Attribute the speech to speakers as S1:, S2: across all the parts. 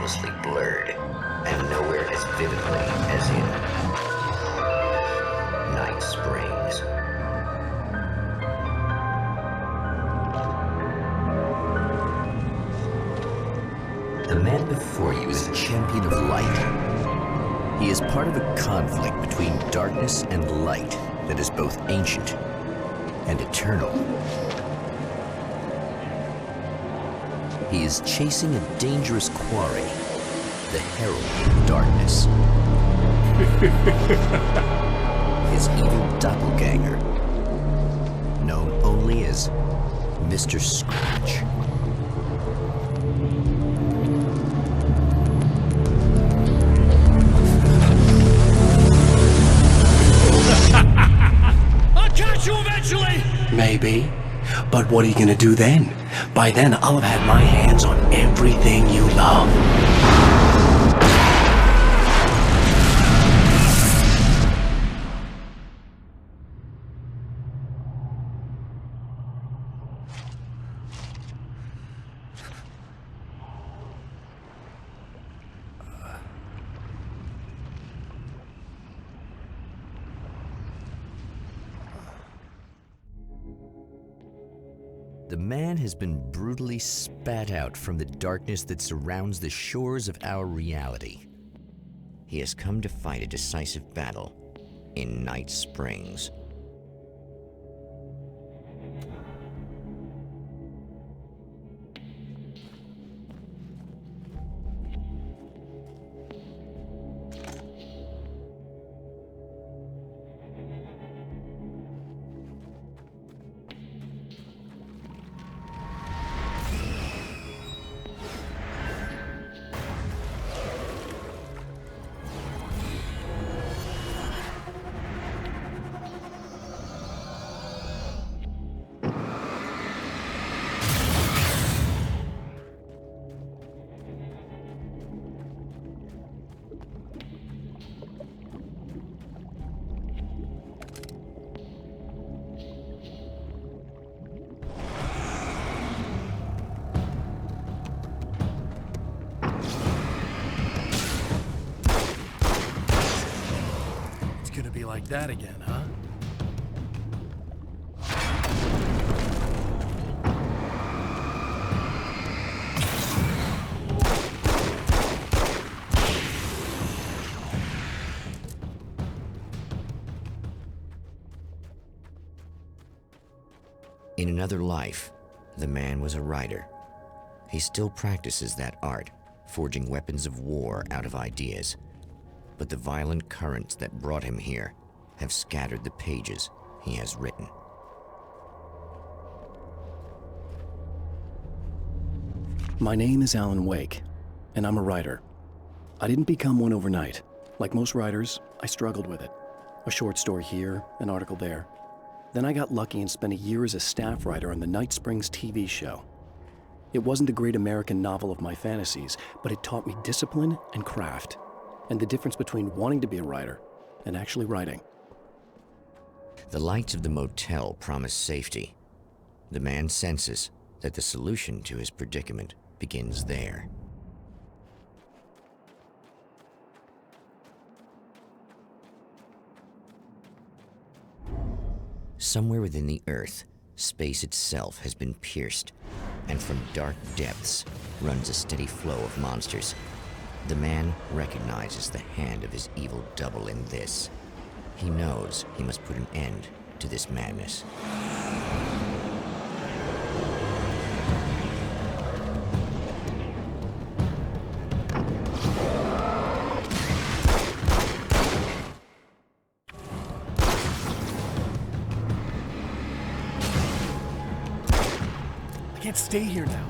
S1: mostly blurred, and nowhere as vividly as in Night Springs. The man before you is a champion of light. He is part of a conflict between darkness and light that is both ancient and eternal. He is chasing a dangerous quarry, the Herald of Darkness. His evil doppelganger, known only as Mr. Scratch.
S2: I'll catch you eventually!
S3: Maybe. But what are you gonna do then? By then, I'll have had my hands on everything you love.
S1: The man has been brutally spat out from the darkness that surrounds the shores of our reality. He has come to fight a decisive battle in Night Springs.
S2: Gonna be like that again, huh?
S1: In another life, the man was a writer. He still practices that art, forging weapons of war out of ideas. But the violent currents that brought him here have scattered the pages he has written.
S3: My name is Alan Wake, and I'm a writer. I didn't become one overnight. Like most writers, I struggled with it. A short story here, an article there. Then I got lucky and spent a year as a staff writer on the Night Springs TV show. It wasn't a great American novel of my fantasies, but it taught me discipline and craft, and the difference between wanting to be a writer and actually writing.
S1: The lights of the motel promise safety. The man senses that the solution to his predicament begins there. Somewhere within the earth, space itself has been pierced, and from dark depths runs a steady flow of monsters. The man recognizes the hand of his evil double in this. He knows he must put an end to this madness.
S2: I can't stay here now.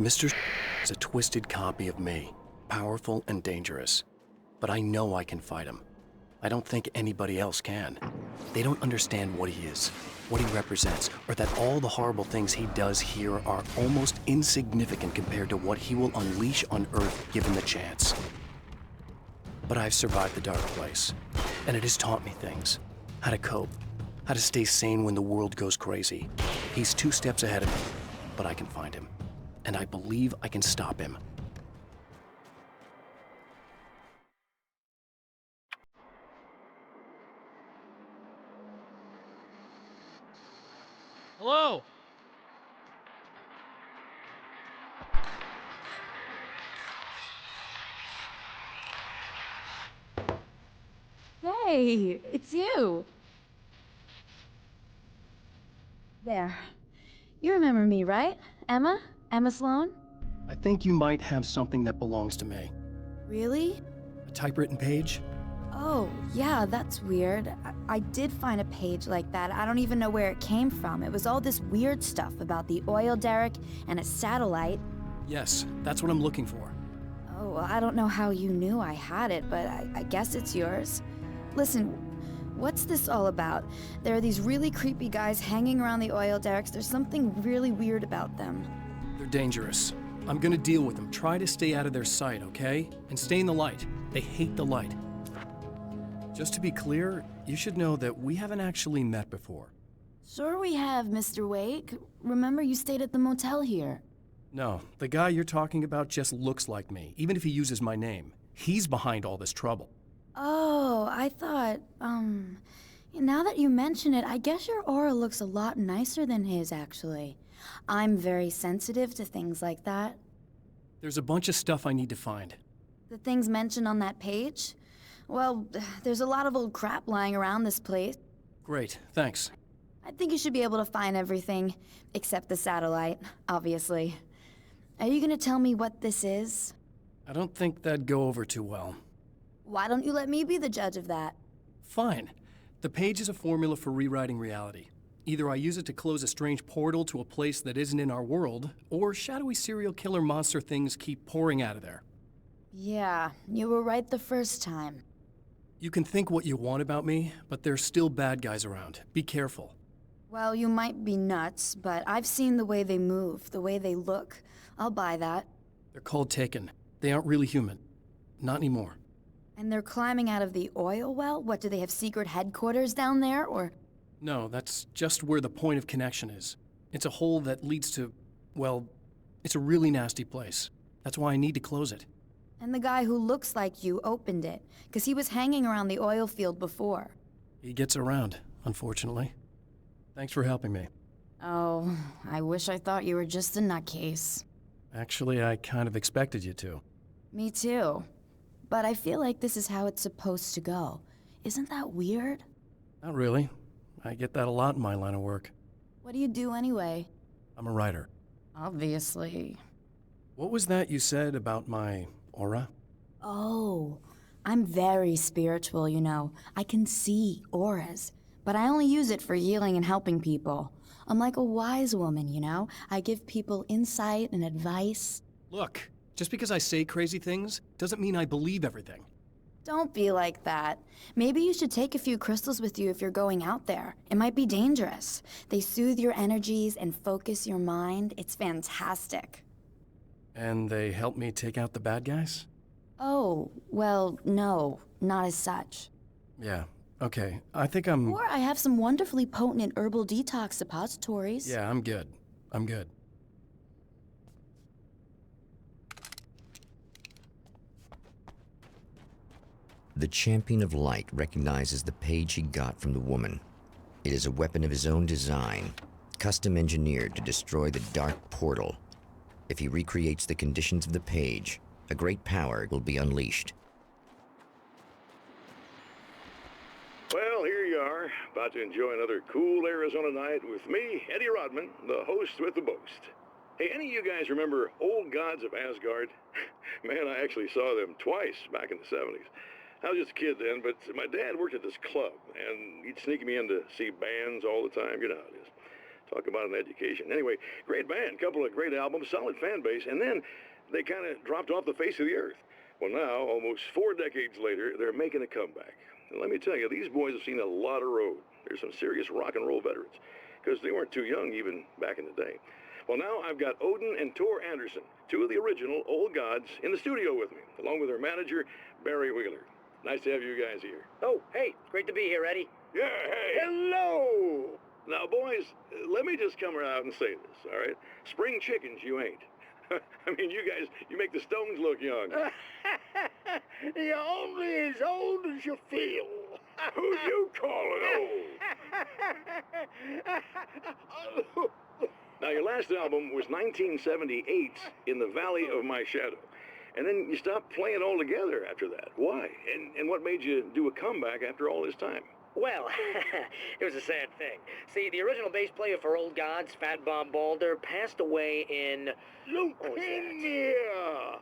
S3: Mr. is a twisted copy of me, powerful and dangerous. But I know I can fight him. I don't think anybody else can. They don't understand what he is, what he represents, or that all the horrible things he does here are almost insignificant compared to what he will unleash on Earth given the chance. But I've survived the dark place, and it has taught me things. How to cope, how to stay sane when the world goes crazy. He's 2 steps ahead of me, but I can find him. And I believe I can stop him.
S2: Hello?
S4: Hey, it's you. There. You remember me, right? Emma? Emma Sloan?
S3: I think you might have something that belongs to me.
S4: Really?
S3: A typewritten page?
S4: Oh, yeah, that's weird. I did find a page like that. I don't even know where it came from. It was all this weird stuff about the oil derrick and a satellite.
S3: Yes, that's what I'm looking for.
S4: Oh, well, I don't know how you knew I had it, but I guess it's yours. Listen, what's this all about? There are these really creepy guys hanging around the oil derricks. There's something really weird about them.
S3: They're dangerous. I'm gonna deal with them. Try to stay out of their sight, okay? And stay in the light. They hate the light. Just to be clear, you should know that we haven't actually met before.
S4: Sure we have, Mr. Wake. Remember you stayed at the motel here.
S3: No, the guy you're talking about just looks like me, even if he uses my name. He's behind all this trouble.
S4: Oh, I thought, now that you mention it, I guess your aura looks a lot nicer than his, actually. I'm very sensitive to things like that.
S3: There's a bunch of stuff I need to find.
S4: The things mentioned on that page? Well, there's a lot of old crap lying around this place.
S3: Great, thanks.
S4: I think you should be able to find everything, except the satellite, obviously. Are you gonna tell me what this is?
S3: I don't think that'd go over too well.
S4: Why don't you let me be the judge of that?
S3: Fine. The page is a formula for rewriting reality. Either I use it to close a strange portal to a place that isn't in our world, or shadowy serial killer monster things keep pouring out of there.
S4: Yeah, you were right the first time.
S3: You can think what you want about me, but there's still bad guys around. Be careful.
S4: Well, you might be nuts, but I've seen the way they move, the way they look. I'll buy that.
S3: They're called Taken. They aren't really human. Not anymore.
S4: And they're climbing out of the oil well? What, do they have secret headquarters down there, or...?
S3: No, that's just where the point of connection is. It's a hole that leads to, well, it's a really nasty place. That's why I need to close it.
S4: And the guy who looks like you opened it, because he was hanging around the oil field before.
S3: He gets around, unfortunately. Thanks for helping me.
S4: Oh, I wish I thought you were just a nutcase.
S3: Actually, I kind of expected you to.
S4: Me too. But I feel like this is how it's supposed to go. Isn't that weird?
S3: Not really. I get that a lot in my line of work.
S4: What do you do anyway?
S3: I'm a writer.
S4: Obviously.
S3: What was that you said about my aura?
S4: Oh, I'm very spiritual, you know. I can see auras, but I only use it for healing and helping people. I'm like a wise woman, you know? I give people insight and advice.
S3: Look, just because I say crazy things doesn't mean I believe everything.
S4: Don't be like that. Maybe you should take a few crystals with you if you're going out there. It might be dangerous. They soothe your energies and focus your mind. It's fantastic.
S3: And they help me take out the bad guys?
S4: Oh, well, no, not as such.
S3: Yeah, okay. I think I'm...
S4: Or I have some wonderfully potent and herbal detox suppositories.
S3: Yeah, I'm good. I'm good.
S1: The Champion of Light recognizes the page he got from the woman. It is a weapon of his own design, custom engineered to destroy the dark portal. If he recreates the conditions of the page, a great power will be unleashed.
S5: Well, here you are, about to enjoy another cool Arizona night with me, Eddie Rodman, the host with the boast. Hey, any of you guys remember Old Gods of Asgard? Man, I actually saw them twice back in the 70s. I was just a kid then, but my dad worked at this club, and he'd sneak me in to see bands all the time. You know how it is. Talk about an education. Anyway, great band, couple of great albums, solid fan base, and then they kind of dropped off the face of the earth. Well, now, almost 4 decades later, they're making a comeback. And let me tell you, these boys have seen a lot of road. There's some serious rock and roll veterans, because they weren't too young even back in the day. Well, now I've got Odin and Tor Anderson, 2 of the original Old Gods, in the studio with me, along with their manager, Barry Wheeler. Nice to have you guys here.
S6: Oh, hey, great to be here, Eddie.
S5: Yeah, hey.
S6: Hello!
S5: Now, boys, let me just come out and say this, all right? Spring chickens, you ain't. I mean, you guys, you make the Stones look young.
S6: You're only as old as you feel.
S5: Who you calling old? Now, your last album was 1978, In the Valley of My Shadow. And then you stopped playing altogether after that. Why? And what made you do a comeback after all this time?
S6: Well, it was a sad thing. See, the original bass player for Old Gods, Fat Bob Balder, passed away in...
S5: Leukemia!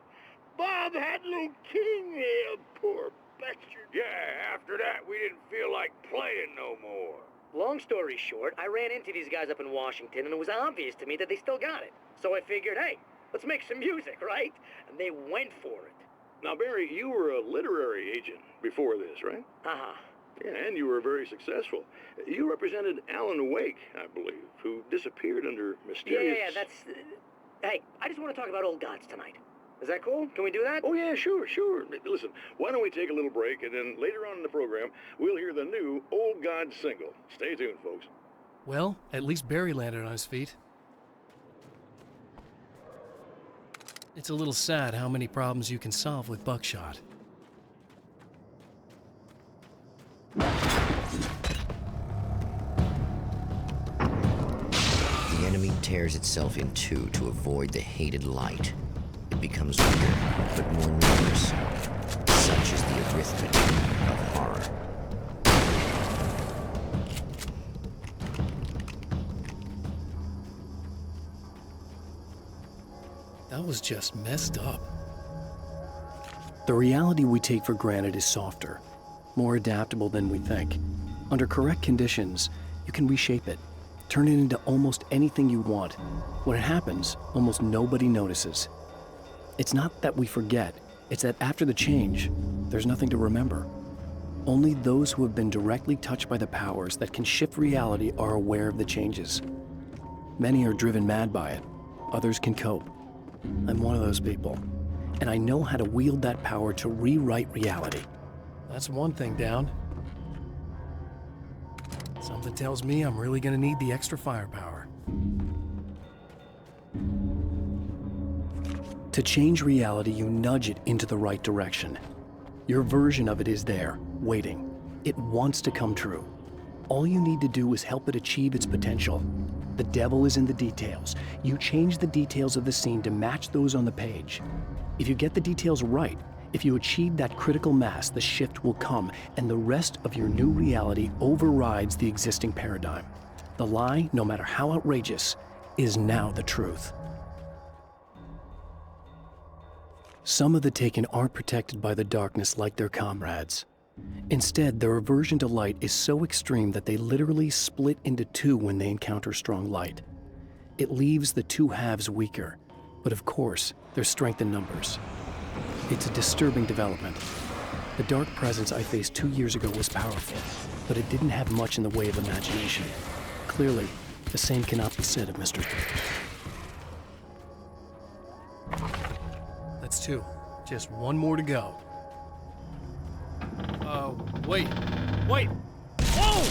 S6: Bob had leukemia, poor bastard.
S5: Yeah, after that, we didn't feel like playing no more.
S6: Long story short, I ran into these guys up in Washington, and it was obvious to me that they still got it. So I figured, hey, let's make some music, right? And they went for it.
S5: Now, Barry, you were a literary agent before this, right?
S6: Uh-huh.
S5: Yeah, and you were very successful. You represented Alan Wake, I believe, who disappeared under mysterious...
S6: Yeah, that's... Hey, I just want to talk about Old Gods tonight. Is that cool? Can we do that?
S5: Oh, yeah, sure. Listen, why don't we take a little break, and then later on in the program, we'll hear the new Old Gods single. Stay tuned, folks.
S2: Well, at least Barry landed on his feet. It's a little sad how many problems you can solve with buckshot.
S1: The enemy tears itself in two to avoid the hated light. It becomes weaker, but more numerous. Such is the arithmetic of horror.
S2: That was just messed up.
S3: The reality we take for granted is softer, more adaptable than we think. Under correct conditions, you can reshape it, turn it into almost anything you want. When it happens, almost nobody notices. It's not that we forget, it's that after the change, there's nothing to remember. Only those who have been directly touched by the powers that can shift reality are aware of the changes. Many are driven mad by it, others can cope. I'm one of those people, and I know how to wield that power to rewrite reality.
S2: That's one thing down. Something tells me I'm really gonna need the extra firepower.
S3: To change reality, you nudge it into the right direction. Your version of it is there, waiting. It wants to come true. All you need to do is help it achieve its potential. The devil is in the details. You change the details of the scene to match those on the page. If you get the details right, if you achieve that critical mass, the shift will come, and the rest of your new reality overrides the existing paradigm. The lie, no matter how outrageous, is now the truth. Some of the Taken aren't protected by the darkness like their comrades. Instead, their aversion to light is so extreme that they literally split into two when they encounter strong light. It leaves the two halves weaker, but of course, there's strength in numbers. It's a disturbing development. The dark presence I faced 2 years ago was powerful, but it didn't have much in the way of imagination. Clearly, the same cannot be said of Mr.
S2: That's two. Just one more to go. Wait! Whoa!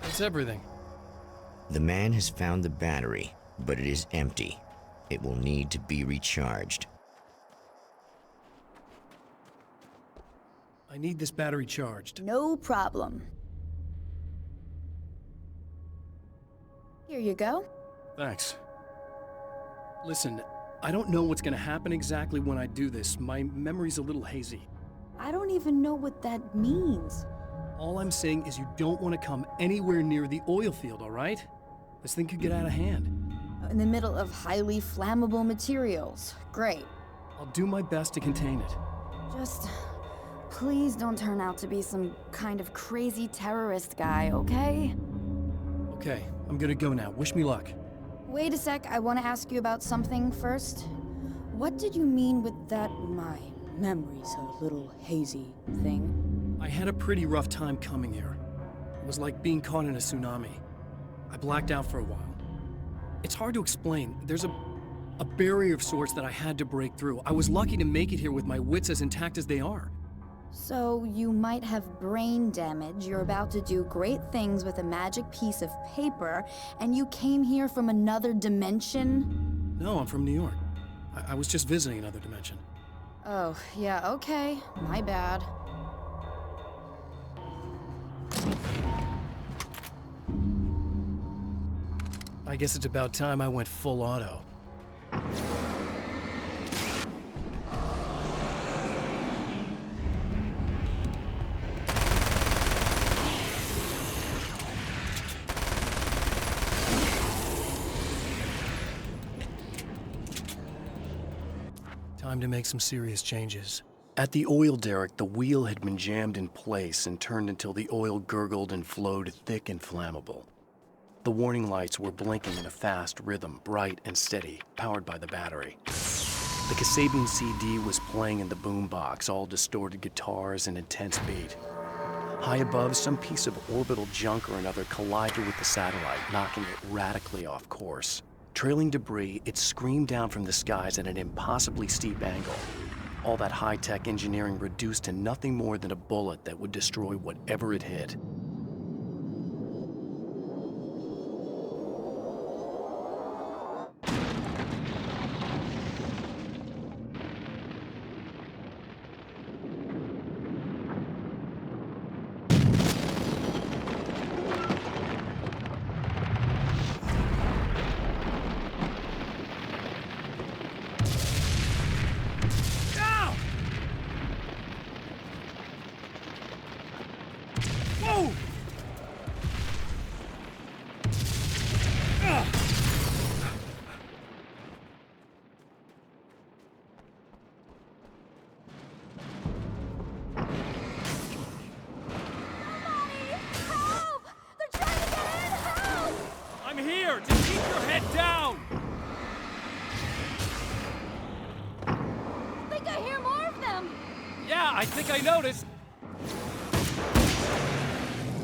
S2: That's everything.
S1: The man has found the battery, but it is empty. It will need to be recharged.
S2: I need this battery charged.
S4: No problem. Here you go.
S2: Thanks. Listen, I don't know what's gonna happen exactly when I do this. My memory's a little hazy.
S4: I don't even know what that means.
S2: All I'm saying is you don't want to come anywhere near the oil field, all right? This thing could get out of hand.
S4: In the middle of highly flammable materials. Great.
S2: I'll do my best to contain it.
S4: Just please don't turn out to be some kind of crazy terrorist guy, okay?
S2: Okay, I'm gonna go now. Wish me luck.
S4: Wait a sec, I want to ask you about something first. What did you mean with that my memory's a little hazy thing?
S2: I had a pretty rough time coming here. It was like being caught in a tsunami. I blacked out for a while. It's hard to explain. There's a A barrier of sorts that I had to break through. I was lucky to make it here with my wits as intact as they are.
S4: So you might have brain damage, you're about to do great things with a magic piece of paper, and you came here from another dimension?
S2: No, I'm from New York. I was just visiting another dimension.
S4: Oh, yeah, okay. My bad.
S2: I guess it's about time I went full auto. Time to make some serious changes.
S3: At the oil derrick, the wheel had been jammed in place and turned until the oil gurgled and flowed thick and flammable. The warning lights were blinking in a fast rhythm, bright and steady, powered by the battery. The Kasabian CD was playing in the boombox, all distorted guitars and intense beat. High above, some piece of orbital junk or another collided with the satellite, knocking it radically off course. Trailing debris, it screamed down from the skies at an impossibly steep angle. All that high-tech engineering reduced to nothing more than a bullet that would destroy whatever it hit.
S2: I'm here! Just keep your head down!
S4: I think I hear more of them!
S2: Yeah, I think I noticed.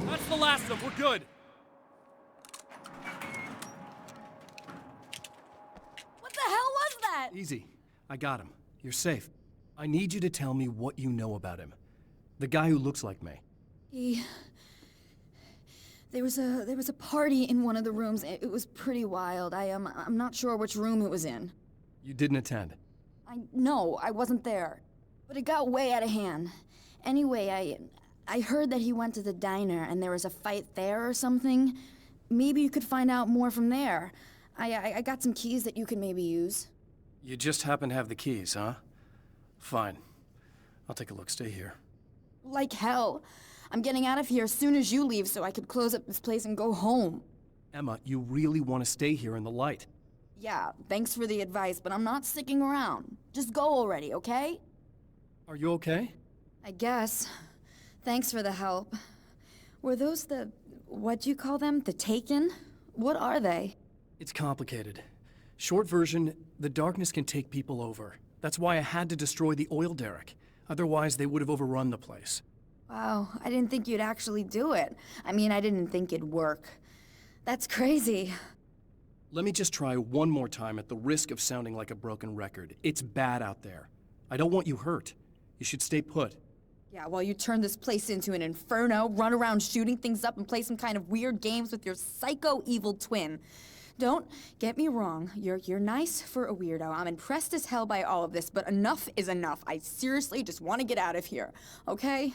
S2: That's the last of them. We're good.
S4: What the hell was that?
S2: Easy. I got him. You're safe. I need you to tell me what you know about him. The guy who looks like me.
S4: There was a party in one of the rooms. It was pretty wild. I'm not sure which room it was in.
S2: You didn't attend.
S4: No, I wasn't there. But it got way out of hand. Anyway, I heard that he went to the diner and there was a fight there or something. Maybe you could find out more from there. I got some keys that you could maybe use.
S2: You just happen to have the keys, huh? Fine. I'll take a look. Stay here.
S4: Like hell. I'm getting out of here as soon as you leave so I could close up this place and go home.
S2: Emma, you really want to stay here in the light.
S4: Yeah, thanks for the advice, but I'm not sticking around. Just go already, okay?
S2: Are you okay?
S4: I guess. Thanks for the help. Were those what'd you call them? The Taken? What are they?
S2: It's complicated. Short version, the darkness can take people over. That's why I had to destroy the oil derrick. Otherwise, they would have overrun the place.
S4: Wow, I didn't think you'd actually do it. I mean, I didn't think it'd work. That's crazy.
S2: Let me just try one more time at the risk of sounding like a broken record. It's bad out there. I don't want you hurt. You should stay put.
S4: Yeah, while you turn this place into an inferno, run around shooting things up and play some kind of weird games with your psycho evil twin. Don't get me wrong, you're nice for a weirdo. I'm impressed as hell by all of this, but enough is enough. I seriously just want to get out of here, okay?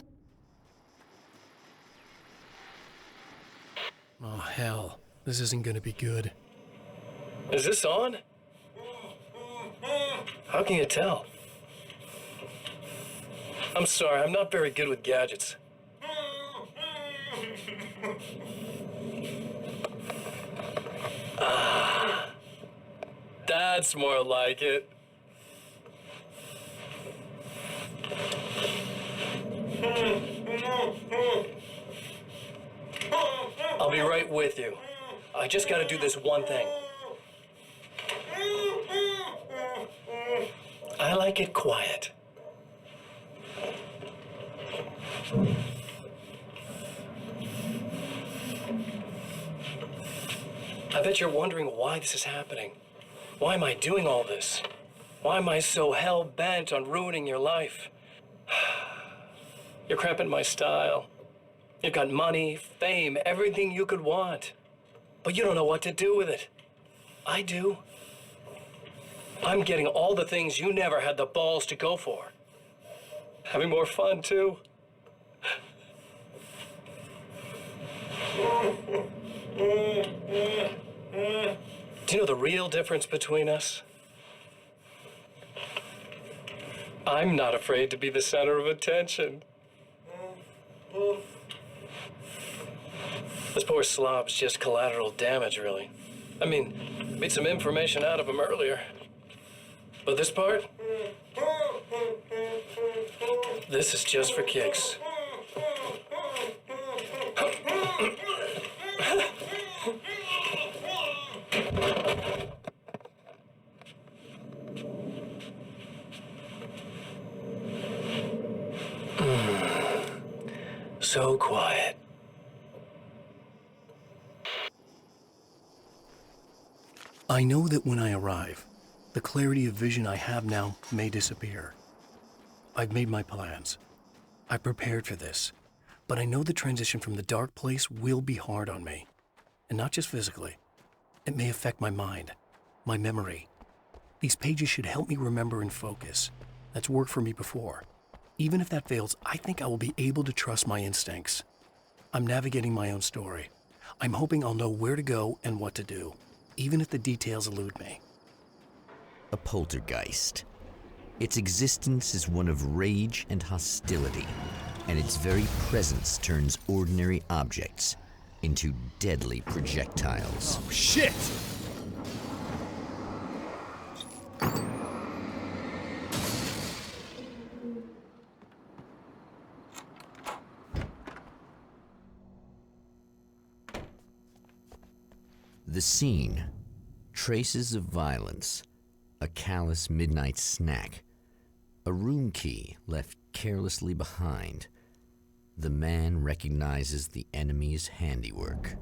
S2: Oh, hell. This isn't gonna be good.
S7: Is this on? How can you tell? I'm sorry, I'm not very good with gadgets. Ah, that's more like it. I'll be right with you. I just gotta do this one thing. I like it quiet. I bet you're wondering why this is happening. Why am I doing all this? Why am I so hell-bent on ruining your life? You're cramping my style. You've got money, fame, everything you could want. But you don't know what to do with it. I do. I'm getting all the things you never had the balls to go for. Having more fun, too. Do you know the real difference between us? I'm not afraid to be the center of attention. This poor slob's just collateral damage, really. I mean, beat some information out of him earlier. But this part? This is just for kicks. So quiet.
S3: I know that when I arrive, the clarity of vision I have now may disappear. I've made my plans. I prepared for this, but I know the transition from the dark place will be hard on me. And not just physically. It may affect my mind, my memory. These pages should help me remember and focus. That's worked for me before. Even if that fails, I think I will be able to trust my instincts. I'm navigating my own story. I'm hoping I'll know where to go and what to do, even if the details elude me.
S1: A poltergeist. Its existence is one of rage and hostility, and its very presence turns ordinary objects into deadly projectiles.
S2: Oh, shit!
S1: The scene. Traces of violence. A callous midnight snack. A room key left carelessly behind. The man recognizes the enemy's handiwork.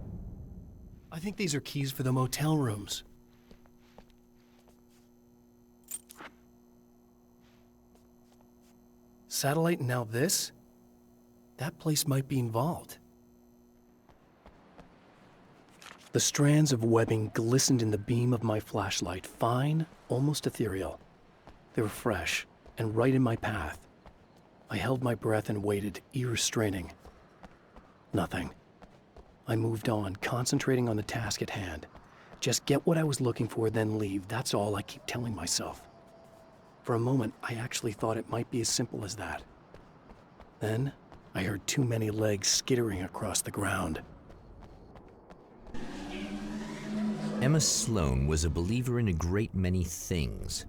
S3: I think these are keys for the motel rooms. Satellite and now this? That place might be involved. The strands of webbing glistened in the beam of my flashlight, fine, almost ethereal. They were fresh and right in my path. I held my breath and waited, ears straining. Nothing. I moved on, concentrating on the task at hand. Just get what I was looking for, then leave. That's all I keep telling myself. For a moment, I actually thought it might be as simple as that. Then, I heard too many legs skittering across the ground.
S1: Emma Sloan was a believer in a great many things,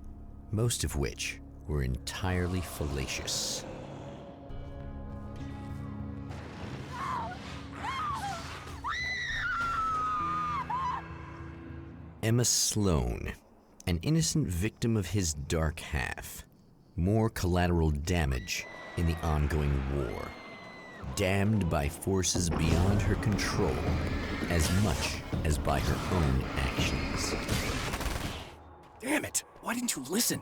S1: most of which were entirely fallacious. Emma Sloan, an innocent victim of his dark half. More collateral damage in the ongoing war. Damned by forces beyond her control, as much as by her own actions.
S3: Damn it! Why didn't you listen?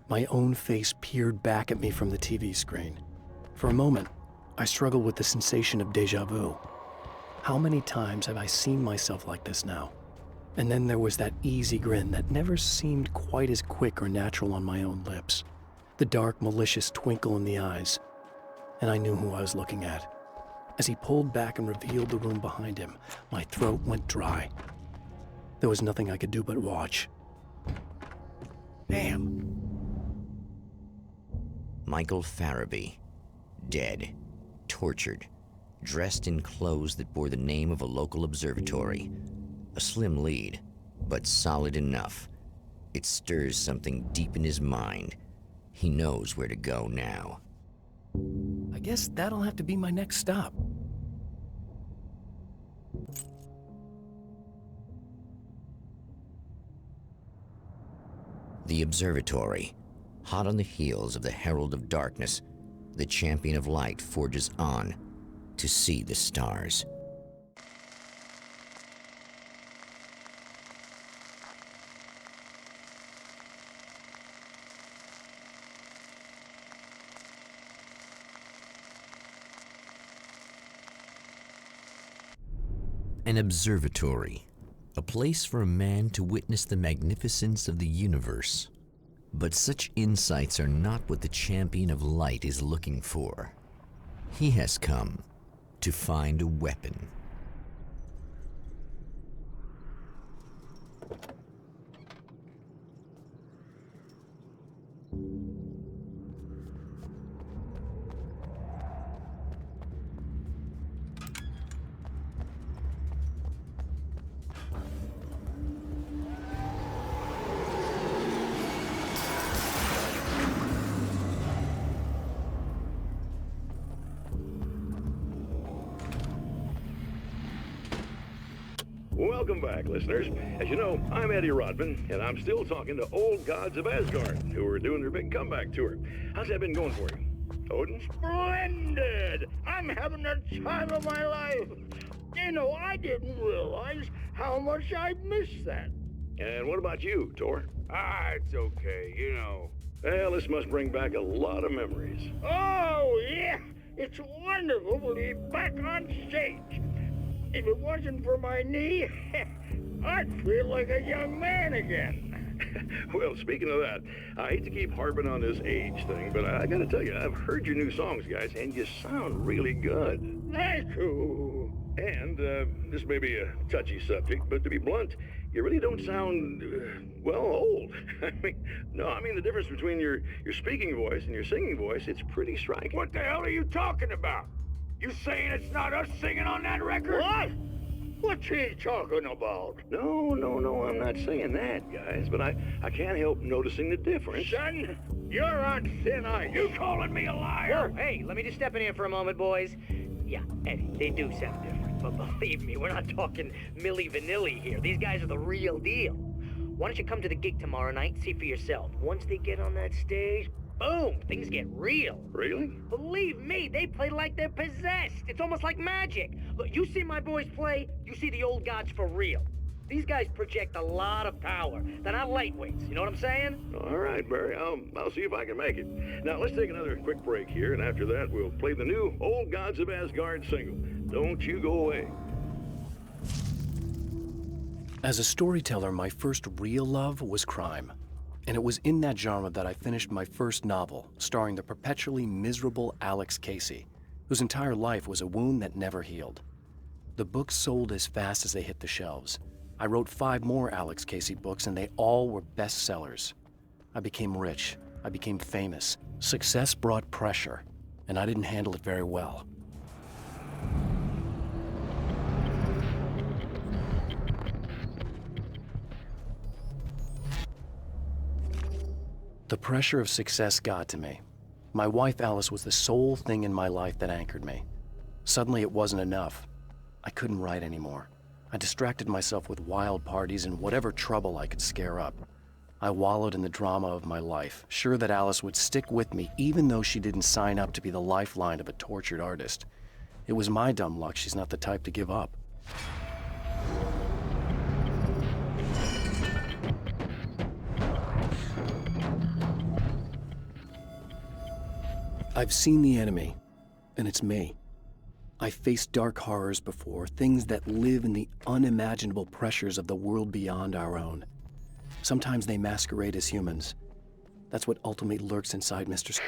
S3: My own face peered back at me from the TV screen. For a moment, I struggled with the sensation of déjà vu. How many times have I seen myself like this now? And then there was that easy grin that never seemed quite as quick or natural on my own lips. The dark, malicious twinkle in the eyes. And I knew who I was looking at. As he pulled back and revealed the room behind him, my throat went dry. There was nothing I could do but watch. Damn.
S1: Michael Farabee, dead, tortured, dressed in clothes that bore the name of a local observatory. A slim lead, but solid enough. It stirs something deep in his mind. He knows where to go now.
S3: I guess that'll have to be my next stop.
S1: The observatory. Hot on the heels of the Herald of Darkness, the champion of light forges on. to see the stars. An observatory, a place for a man to witness the magnificence of the universe. But such insights are not what the champion of light is looking for. He has come to find a weapon.
S5: Welcome back, listeners. As you know, I'm Eddie Rodman, and I'm still talking to old gods of Asgard, who are doing their big comeback tour. How's that been going for you, Odin?
S8: Splendid! I'm having the time of my life. You know, I didn't realize how much I missed that.
S5: And what about you, Tor?
S8: It's okay, you know.
S5: Well, this must bring back a lot of memories.
S8: Oh, yeah! It's wonderful to be back on stage. If it wasn't for my knee, I'd feel like a young man again.
S5: Well, speaking of that, I hate to keep harping on this age thing, but I gotta tell you, I've heard your new songs, guys, and you sound really good.
S8: Thank you.
S5: And this may be a touchy subject, but to be blunt, you really don't sound, well, old. I mean the difference between your speaking voice and your singing voice, it's pretty striking.
S8: What the hell are you talking about? You saying it's not us singing on that record? What? What's he talking about?
S5: No, I'm not saying that, guys, but I can't help noticing the difference.
S8: Son, you're on thin ice. You calling me a liar?
S6: Whoa, hey, let me just step in here for a moment, boys. Yeah, Eddie, they do sound different, but believe me, we're not talking Milli Vanilli here. These guys are the real deal. Why don't you come to the gig tomorrow night and see for yourself? Once they get on that stage, boom, things get real.
S5: Really?
S6: Believe me, they play like they're possessed. It's almost like magic. Look, you see my boys play, you see the old gods for real. These guys project a lot of power. They're not lightweights, you know what I'm saying?
S5: All right, Barry, I'll see if I can make it. Now, let's take another quick break here, and after that, we'll play the new Old Gods of Asgard single. Don't you go away.
S3: As a storyteller, my first real love was crime. And it was in that genre that I finished my first novel, starring the perpetually miserable Alex Casey, whose entire life was a wound that never healed. The books sold as fast as they hit the shelves. I wrote 5 more Alex Casey books, and they all were bestsellers. I became rich. I became famous. Success brought pressure, and I didn't handle it very well. The pressure of success got to me. My wife Alice was the sole thing in my life that anchored me. Suddenly it wasn't enough. I couldn't write anymore. I distracted myself with wild parties and whatever trouble I could scare up. I wallowed in the drama of my life, sure that Alice would stick with me even though she didn't sign up to be the lifeline of a tortured artist. It was my dumb luck she's not the type to give up. I've seen the enemy, and it's me. I faced dark horrors before, things that live in the unimaginable pressures of the world beyond our own. Sometimes they masquerade as humans. That's what ultimately lurks inside Mr.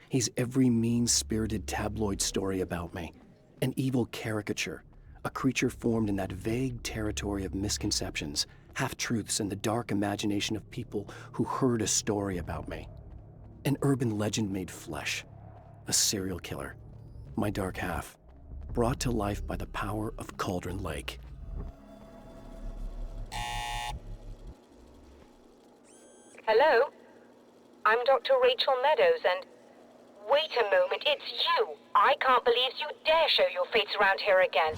S3: He's every mean-spirited tabloid story about me, an evil caricature, a creature formed in that vague territory of misconceptions, half-truths, and the dark imagination of people who heard a story about me. An urban legend made flesh, a serial killer. My dark half, brought to life by the power of Cauldron Lake.
S9: Hello? I'm Dr. Rachel Meadows, and... Wait a moment, it's you! I can't believe you dare show your face around here again.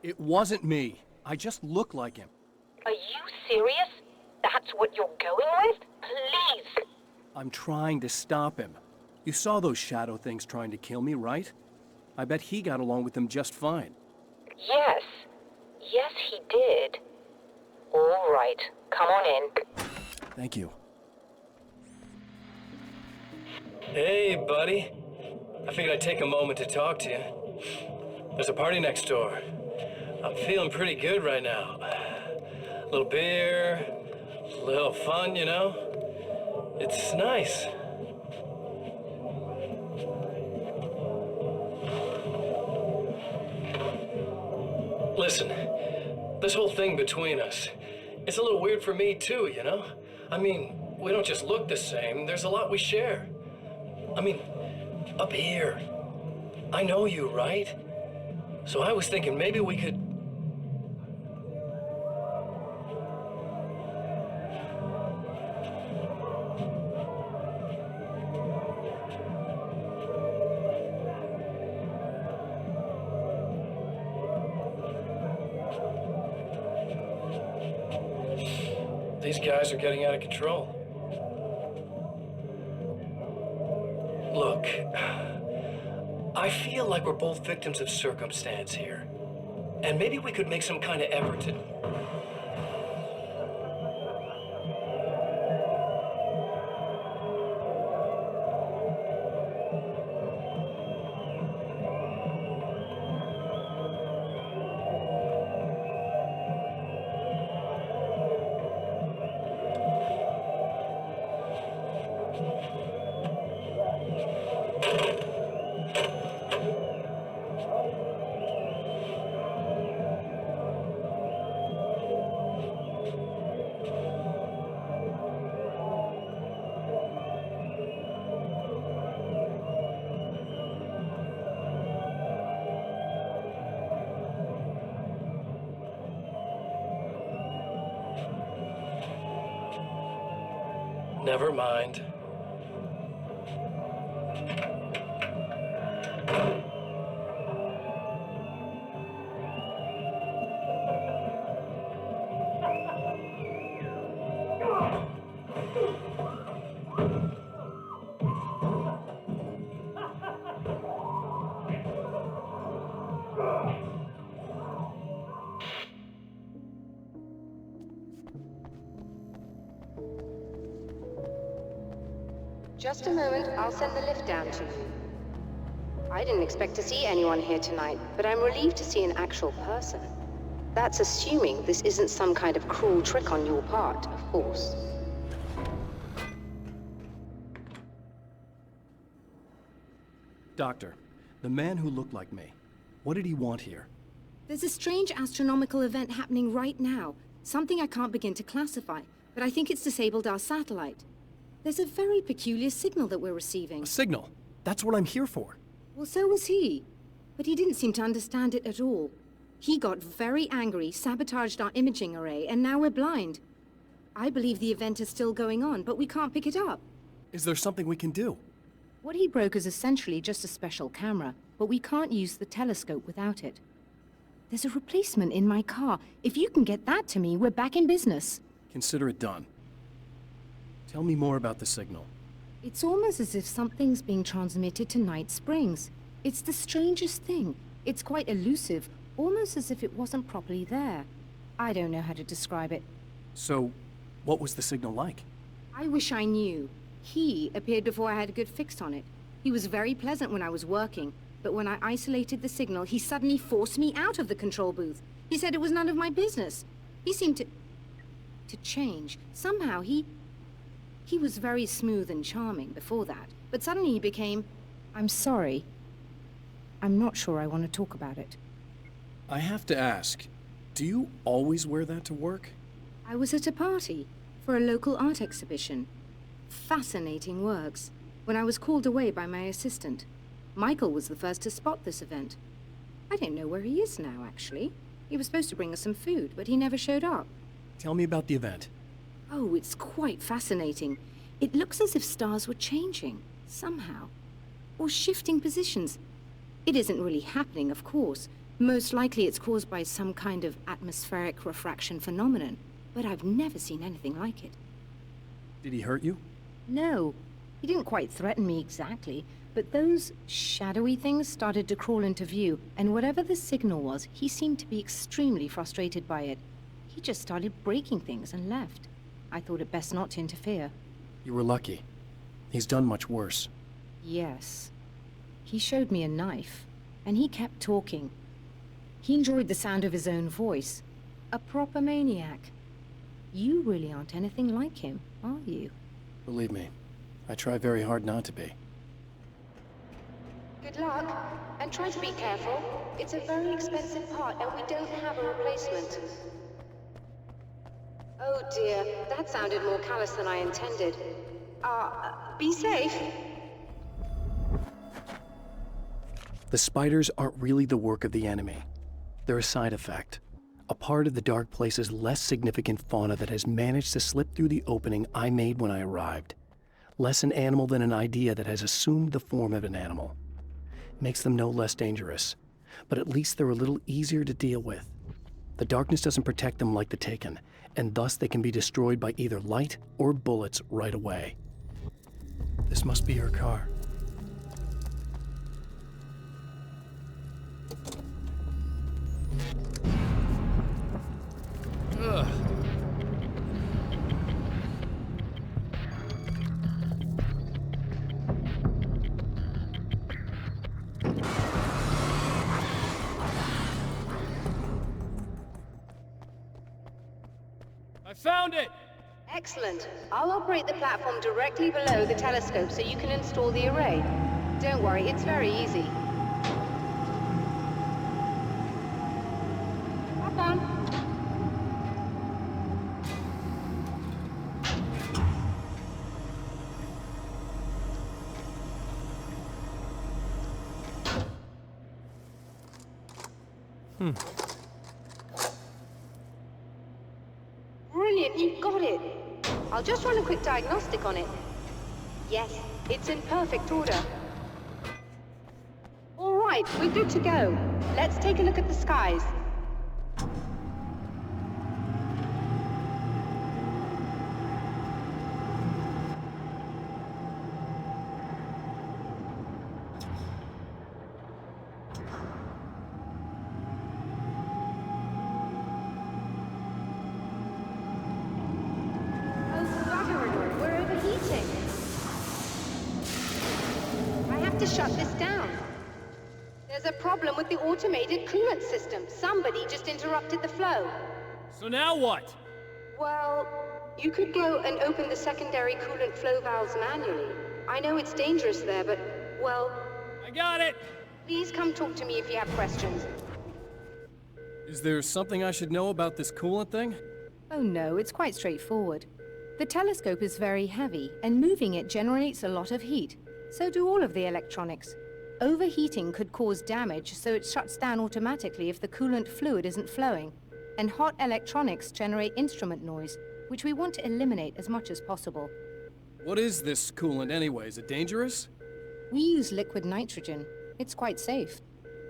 S2: It wasn't me. I just look like him.
S9: Are you serious? That's what you're going with? Please!
S2: I'm trying to stop him. You saw those shadow things trying to kill me, right? I bet he got along with them just fine.
S9: Yes. Yes, he did. All right. Come on in.
S2: Thank you.
S7: Hey, buddy. I figured I'd take a moment to talk to you. There's a party next door. I'm feeling pretty good right now. A little beer, a little fun, you know? It's nice. Listen, this whole thing between us, it's a little weird for me too, you know? I mean, we don't just look the same, there's a lot we share. I mean, up here, I know you, right? So I was thinking maybe we could... These guys are getting out of control. Look, I feel like we're both victims of circumstance here. And maybe we could make some kind of effort to... Never mind.
S10: Just a moment, I'll send the lift down to you. I didn't expect to see anyone here tonight, but I'm relieved to see an actual person. That's assuming this isn't some kind of cruel trick on your part, of course.
S2: Doctor, the man who looked like me, what did he want here?
S11: There's a strange astronomical event happening right now. Something I can't begin to classify, but I think it's disabled our satellite. There's a very peculiar signal that we're receiving.
S2: A signal? That's what I'm here for.
S11: Well, so was he. But he didn't seem to understand it at all. He got very angry, sabotaged our imaging array, and now we're blind. I believe the event is still going on, but we can't pick it up.
S2: Is there something we can do?
S11: What he broke is essentially just a special camera, but we can't use the telescope without it. There's a replacement in my car. If you can get that to me, we're back in business.
S2: Consider it done. Tell me more about the signal.
S11: It's almost as if something's being transmitted to Night Springs. It's the strangest thing. It's quite elusive, almost as if it wasn't properly there. I don't know how to describe it.
S2: So, what was the signal like?
S11: I wish I knew. He appeared before I had a good fix on it. He was very pleasant when I was working, but when I isolated the signal, he suddenly forced me out of the control booth. He said it was none of my business. He seemed to change. Somehow he was very smooth and charming before that, but suddenly he became... I'm sorry. I'm not sure I want to talk about it.
S2: I have to ask, do you always wear that to work?
S11: I was at a party for a local art exhibition. Fascinating works. When I was called away by my assistant. Michael was the first to spot this event. I don't know where he is now, actually. He was supposed to bring us some food, but he never showed up.
S2: Tell me about the event.
S11: Oh, it's quite fascinating. It looks as if stars were changing, somehow. Or shifting positions. It isn't really happening, of course, Most likely it's caused by some kind of atmospheric refraction phenomenon, but I've never seen anything like it.
S2: Did he hurt you?
S11: No, he didn't quite threaten me exactly, but those shadowy things started to crawl into view, and whatever the signal was, he seemed to be extremely frustrated by it. He just started breaking things and left. I thought it best not to interfere.
S3: You were lucky. He's done much worse.
S11: Yes. He showed me a knife, and he kept talking. He enjoyed the sound of his own voice. A proper maniac. You really aren't anything like him, are you?
S3: Believe me, I try very hard not to be.
S10: Good luck, and try to be careful. It's a very expensive part, and we don't have a replacement. Oh dear, that sounded more callous than I intended. Be safe.
S3: The spiders aren't really the work of the enemy. They're a side effect. A part of the dark place's less significant fauna that has managed to slip through the opening I made when I arrived. Less an animal than an idea that has assumed the form of an animal. Makes them no less dangerous, but at least they're a little easier to deal with. The darkness doesn't protect them like the Taken, and thus they can be destroyed by either light or bullets right away. This must be her car.
S2: Ugh. I found it!
S10: Excellent. I'll operate the platform directly below the telescope so you can install the array. Don't worry, it's very easy. Hop on. Brilliant, you got it. I'll just run a quick diagnostic on it. Yes, it's in perfect order. All right, we're good to go. Let's take a look at the skies. To shut this down. There's a problem with the automated coolant system. Somebody just interrupted the flow.
S2: So now what?
S10: Well, you could go and open the secondary coolant flow valves manually. I know it's dangerous there, but, well...
S2: I got it!
S10: Please come talk to me if you have questions.
S2: Is there something I should know about this coolant thing?
S11: Oh no, it's quite straightforward. The telescope is very heavy, and moving it generates a lot of heat. So do all of the electronics. Overheating could cause damage, so it shuts down automatically if the coolant fluid isn't flowing. And hot electronics generate instrument noise, which we want to eliminate as much as possible.
S2: What is this coolant anyway? Is it dangerous?
S11: We use liquid nitrogen. It's quite safe.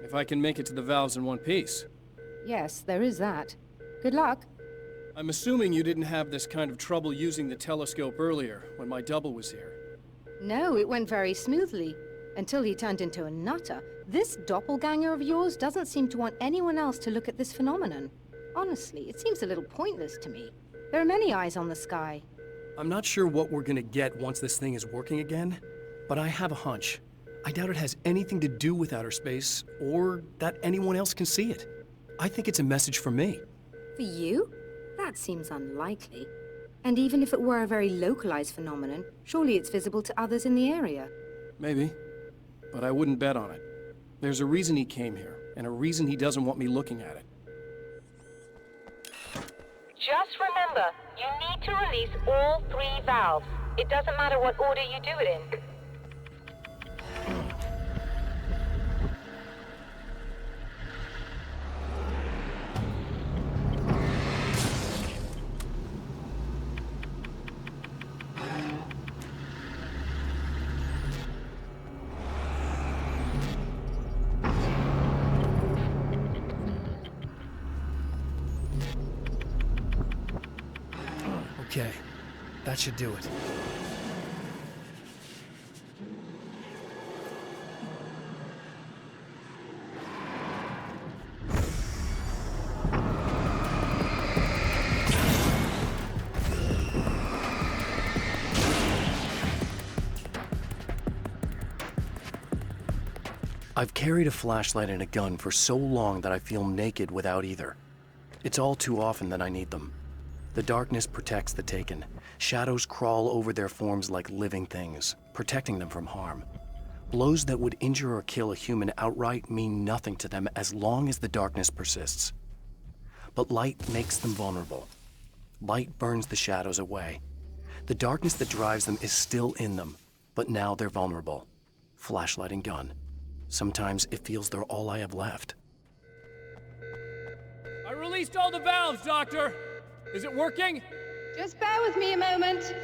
S2: If I can make it to the valves in one piece.
S11: Yes, there is that. Good luck.
S2: I'm assuming you didn't have this kind of trouble using the telescope earlier, when my double was here.
S11: No, it went very smoothly. Until he turned into a nutter. This doppelganger of yours doesn't seem to want anyone else to look at this phenomenon. Honestly, it seems a little pointless to me. There are many eyes on the sky.
S2: I'm not sure what we're gonna get once this thing is working again, but I have a hunch. I doubt it has anything to do with outer space, or that anyone else can see it. I think it's a message for me.
S11: For you? That seems unlikely. And even if it were a very localized phenomenon, surely it's visible to others in the area.
S2: Maybe, but I wouldn't bet on it. There's a reason he came here, and a reason he doesn't want me looking at it.
S9: Just remember, you need to release all 3 valves. It doesn't matter what order you do it in.
S2: Okay, that should do it.
S3: I've carried a flashlight and a gun for so long that I feel naked without either. It's all too often that I need them. The darkness protects the taken. Shadows crawl over their forms like living things, protecting them from harm. Blows that would injure or kill a human outright mean nothing to them as long as the darkness persists. But light makes them vulnerable. Light burns the shadows away. The darkness that drives them is still in them, but now they're vulnerable. Flashlight and gun. Sometimes it feels they're all I have left.
S12: I released all the valves, Doctor! Is it working?
S10: Just bear with me a moment.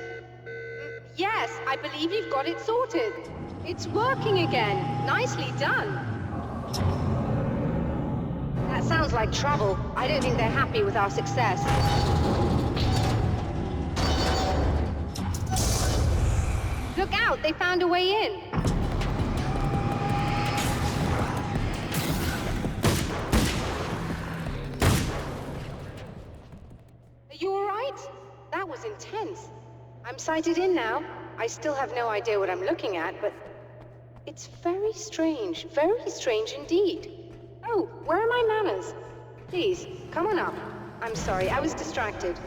S10: Yes, I believe you've got it sorted. It's working again. Nicely done. That sounds like trouble. I don't think they're happy with our success. Look out, they found a way in. Are you all right? That was intense. I'm sighted in now. I still have no idea what I'm looking at, but it's very strange indeed. Oh, where are my manners? Please, come on up. I'm sorry, I was distracted.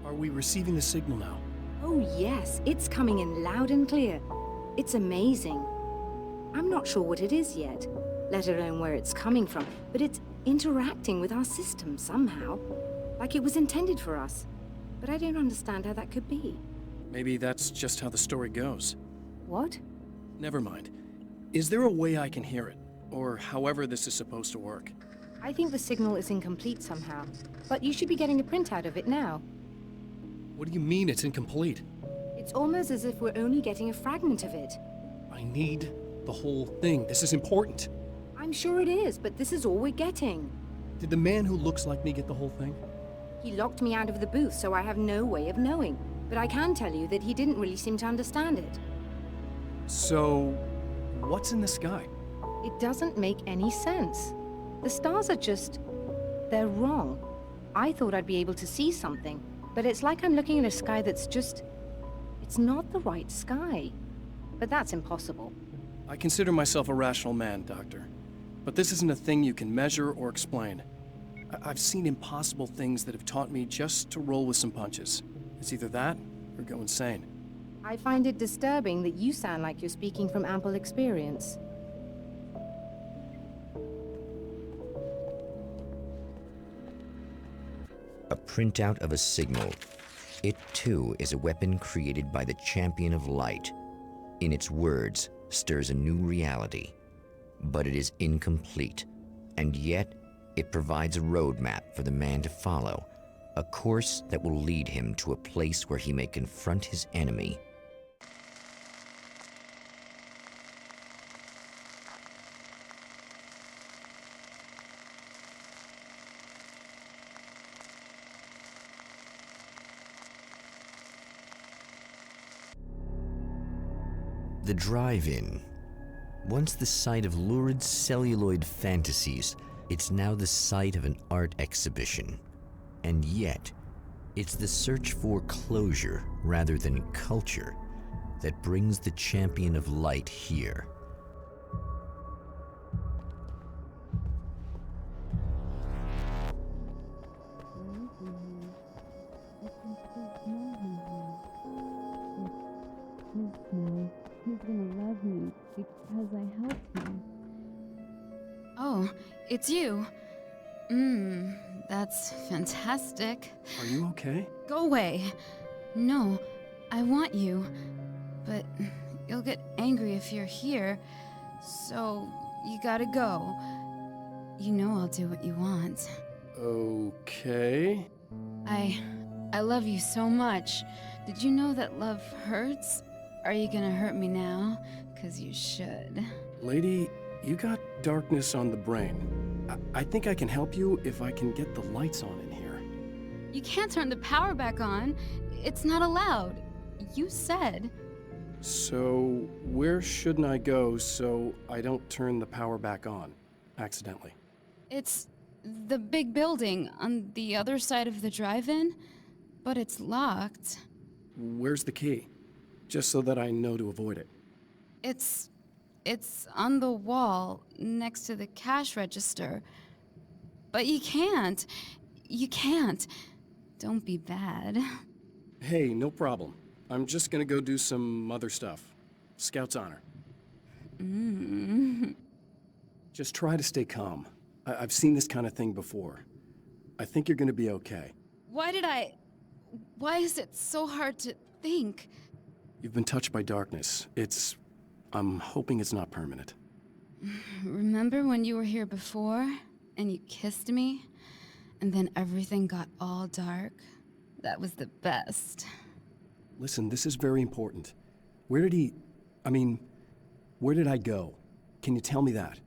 S2: Are we receiving the signal now?
S11: Oh yes, it's coming in loud and clear. It's amazing. I'm not sure what it is yet, let alone where it's coming from, but it's interacting with our system somehow, like it was intended for us. But I don't understand how that could be.
S2: Maybe that's just how the story goes.
S11: What?
S2: Never mind. Is there a way I can hear it? Or however this is supposed to work?
S11: I think the signal is incomplete somehow, but you should be getting a printout of it now.
S2: What do you mean it's incomplete?
S11: It's almost as if we're only getting a fragment of it.
S2: I need the whole thing. This is important.
S11: I'm sure it is, but this is all we're getting.
S2: Did the man who looks like me get the whole thing?
S11: He locked me out of the booth, so I have no way of knowing. But I can tell you that he didn't really seem to understand it.
S2: So, what's in the sky?
S11: It doesn't make any sense. The stars are just... they're wrong. I thought I'd be able to see something, but it's like I'm looking at a sky that's just... it's not the right sky. But that's impossible.
S2: I consider myself a rational man, Doctor. But this isn't a thing you can measure or explain. I've seen impossible things that have taught me just to roll with some punches. It's either that, or go insane.
S11: I find it disturbing that you sound like you're speaking from ample experience.
S1: A printout of a signal. It too is a weapon created by the Champion of Light. In its words, stirs a new reality. But it is incomplete, and yet it provides a roadmap for the man to follow, a course that will lead him to a place where he may confront his enemy. The drive-in. Once the site of lurid celluloid fantasies, it's now the site of an art exhibition. And yet, it's the search for closure rather than culture that brings the Champion of Light here.
S13: He's gonna love me because I helped him.
S4: Oh, it's you. That's fantastic.
S2: Are you okay?
S4: Go away. No, I want you. But you'll get angry if you're here, so you gotta go. You know I'll do what you want.
S2: Okay.
S4: I love you so much. Did you know that love hurts? Are you gonna hurt me now? 'Cause you should.
S2: Lady, you got darkness on the brain. I think I can help you if I can get the lights on in here.
S13: You can't turn the power back on. It's not allowed. You said.
S3: So, where shouldn't I go so I don't turn the power back on accidentally?
S13: It's the big building on the other side of the drive-in, but it's locked.
S3: Where's the key? Just so that I know to avoid it.
S13: It's on the wall next to the cash register. But you can't. You can't. Don't be bad.
S3: Hey, no problem. I'm just gonna go do some other stuff. Scout's honor. Just try to stay calm. I've seen this kind of thing before. I think you're gonna be okay.
S13: Why is it so hard to think?
S3: You've been touched by darkness. I'm hoping it's not permanent.
S13: Remember when you were here before, and you kissed me, and then everything got all dark? That was the best.
S3: Listen, this is very important. Where did I go? Can you tell me that?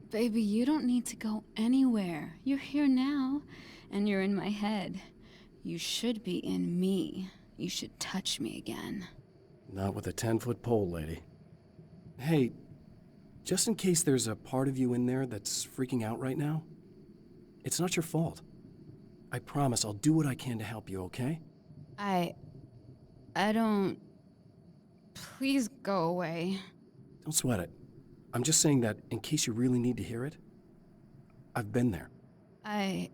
S13: Baby, you don't need to go anywhere. You're here now, and you're in my head. You should be in me. You should touch me again.
S3: Not with a 10-foot pole, lady. Hey, just in case there's a part of you in there that's freaking out right now, it's not your fault. I promise I'll do what I can to help you, okay?
S13: I don't... Please go away.
S3: Don't sweat it. I'm just saying that in case you really need to hear it, I've been there.
S13: I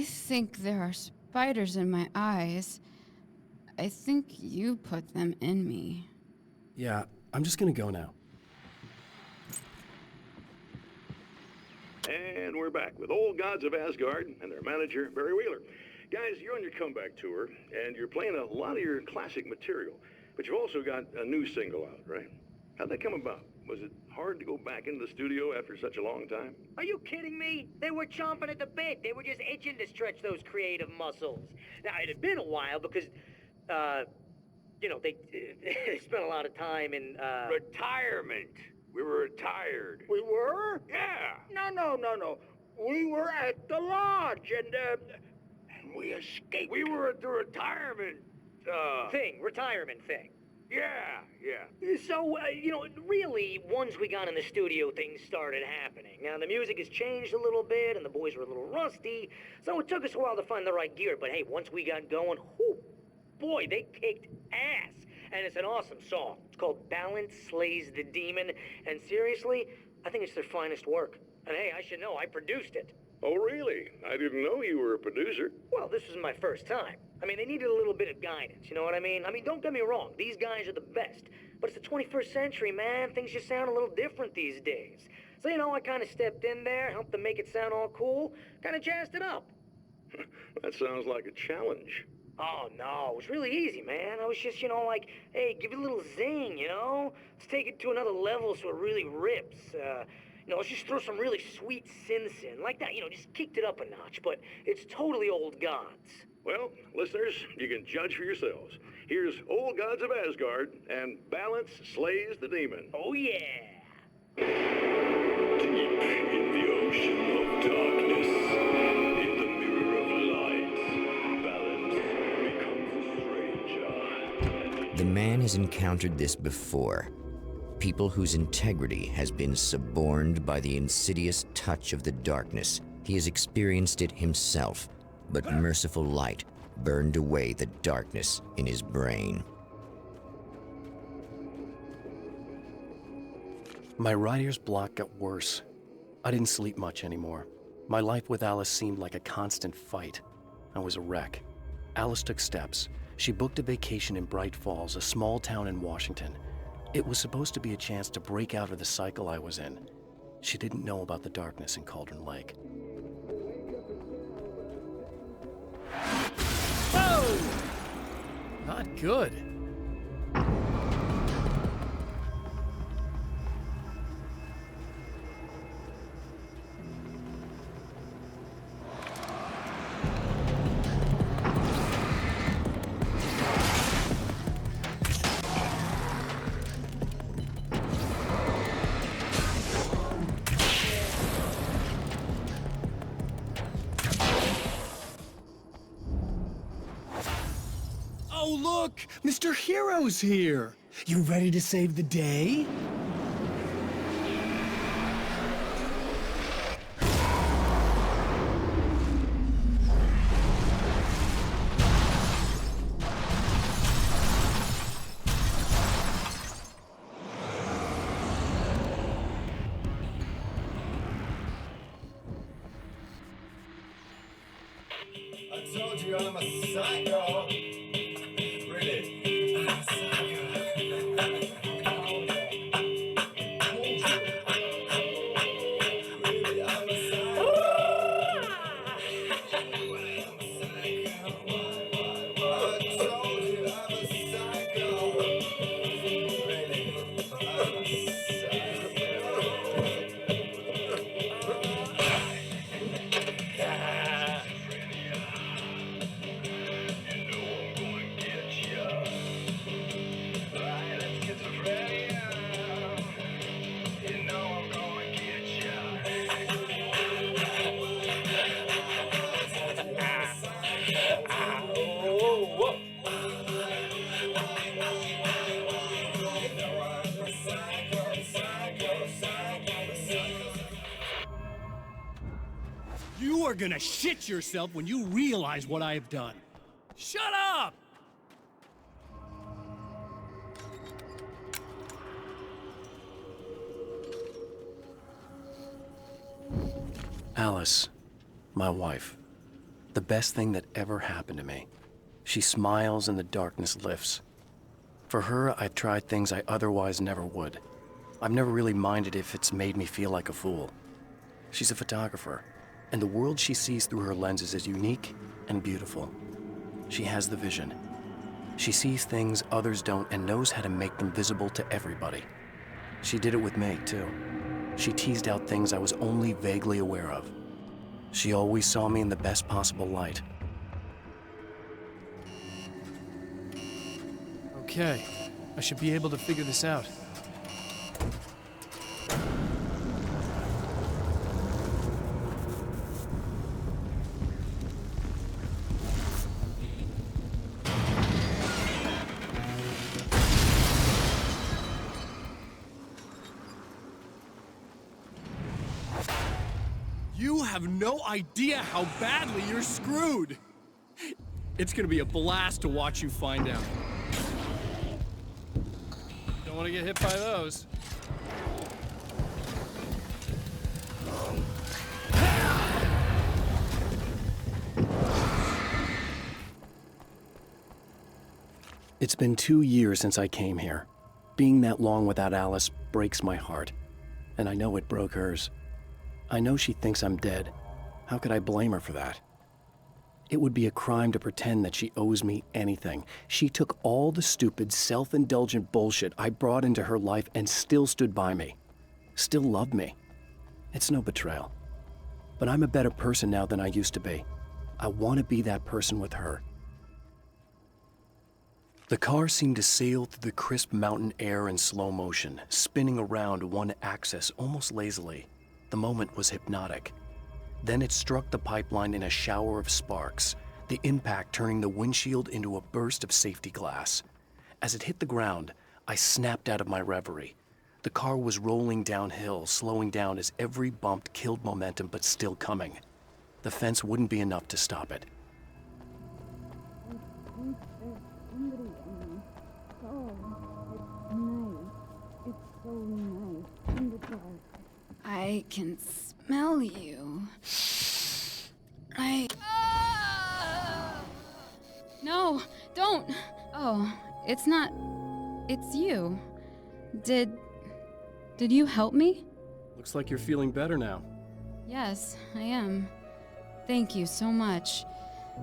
S13: think there are spiders in my eyes. I think you put them in me.
S3: Yeah, I'm just gonna go now.
S5: And we're back with Old Gods of Asgard and their manager, Barry Wheeler. Guys, you're on your comeback tour, and you're playing a lot of your classic material, but you've also got a new single out, right? How'd that come about? Was it hard to go back into the studio after such a long time?
S6: Are you kidding me? They were chomping at the bit. They were just itching to stretch those creative muscles. Now, it had been a while because, they spent a lot of time in,
S5: Retirement. We were retired.
S8: We were?
S5: Yeah.
S8: No. We were at the lodge, and we escaped.
S5: We were at the retirement,
S6: retirement thing.
S5: Yeah.
S6: So, really, once we got in the studio, things started happening. Now, the music has changed a little bit, and the boys were a little rusty, so it took us a while to find the right gear. But hey, once we got going, boy, they kicked ass. And it's an awesome song. It's called Balance Slays the Demon, and seriously, I think it's their finest work. And hey, I should know, I produced it.
S5: Oh, really? I didn't know you were a producer.
S6: Well, this was my first time. I mean, they needed a little bit of guidance, you know what I mean? Don't get me wrong, these guys are the best. But it's the 21st century, man. Things just sound a little different these days. So, I kind of stepped in there, helped them make it sound all cool, kind of jazzed it up.
S5: That sounds like a challenge.
S6: Oh, no, it was really easy, man. I was just, hey, give it a little zing, Let's take it to another level so it really rips. Let's just throw some really sweet synths in. Like that, just kicked it up a notch. But it's totally Old Gods.
S5: Well, listeners, you can judge for yourselves. Here's Old Gods of Asgard and Balance Slays the Demon.
S6: Oh, yeah.
S14: Deep in the ocean of darkness, in the mirror of light, balance becomes a stranger.
S1: The man has encountered this before. People whose integrity has been suborned by the insidious touch of the darkness. He has experienced it himself, but merciful light burned away the darkness in his brain.
S3: My writer's block got worse. I didn't sleep much anymore. My life with Alice seemed like a constant fight. I was a wreck. Alice took steps. She booked a vacation in Bright Falls, a small town in Washington. It was supposed to be a chance to break out of the cycle I was in. She didn't know about the darkness in Cauldron Lake.
S2: Whoa! Not good. Look! Mr. Hero's here! You ready to save the day?
S14: I told you I'm a psycho. Really? I'm a psycho. Really, I'm a psycho. I told you I'm a psycho. Really, I'm a
S2: You are gonna shit yourself when you realize what I have done. Shut up!
S3: Alice, my wife. The best thing that ever happened to me. She smiles and the darkness lifts. For her, I've tried things I otherwise never would. I've never really minded if it's made me feel like a fool. She's a photographer, and the world she sees through her lenses is unique and beautiful. She has the vision. She sees things others don't and knows how to make them visible to everybody. She did it with me, too. She teased out things I was only vaguely aware of. She always saw me in the best possible light.
S2: Okay, I should be able to figure this out. You have no idea how badly you're screwed! It's gonna be a blast to watch you find out. Don't want to get hit by those.
S3: It's been 2 years since I came here. Being that long without Alice breaks my heart, and I know it broke hers. I know she thinks I'm dead. How could I blame her for that? It would be a crime to pretend that she owes me anything. She took all the stupid, self-indulgent bullshit I brought into her life and still stood by me. Still loved me. It's no betrayal. But I'm a better person now than I used to be. I want to be that person with her. The car seemed to sail through the crisp mountain air in slow motion, spinning around one axis almost lazily. The moment was hypnotic. Then it struck the pipeline in a shower of sparks, the impact turning the windshield into a burst of safety glass. As it hit the ground, I snapped out of my reverie. The car was rolling downhill, slowing down as every bump killed momentum but still coming. The fence wouldn't be enough to stop it.
S13: I can smell you. No, don't! Oh, it's not... It's you. Did you help me?
S2: Looks like you're feeling better now.
S13: Yes, I am. Thank you so much.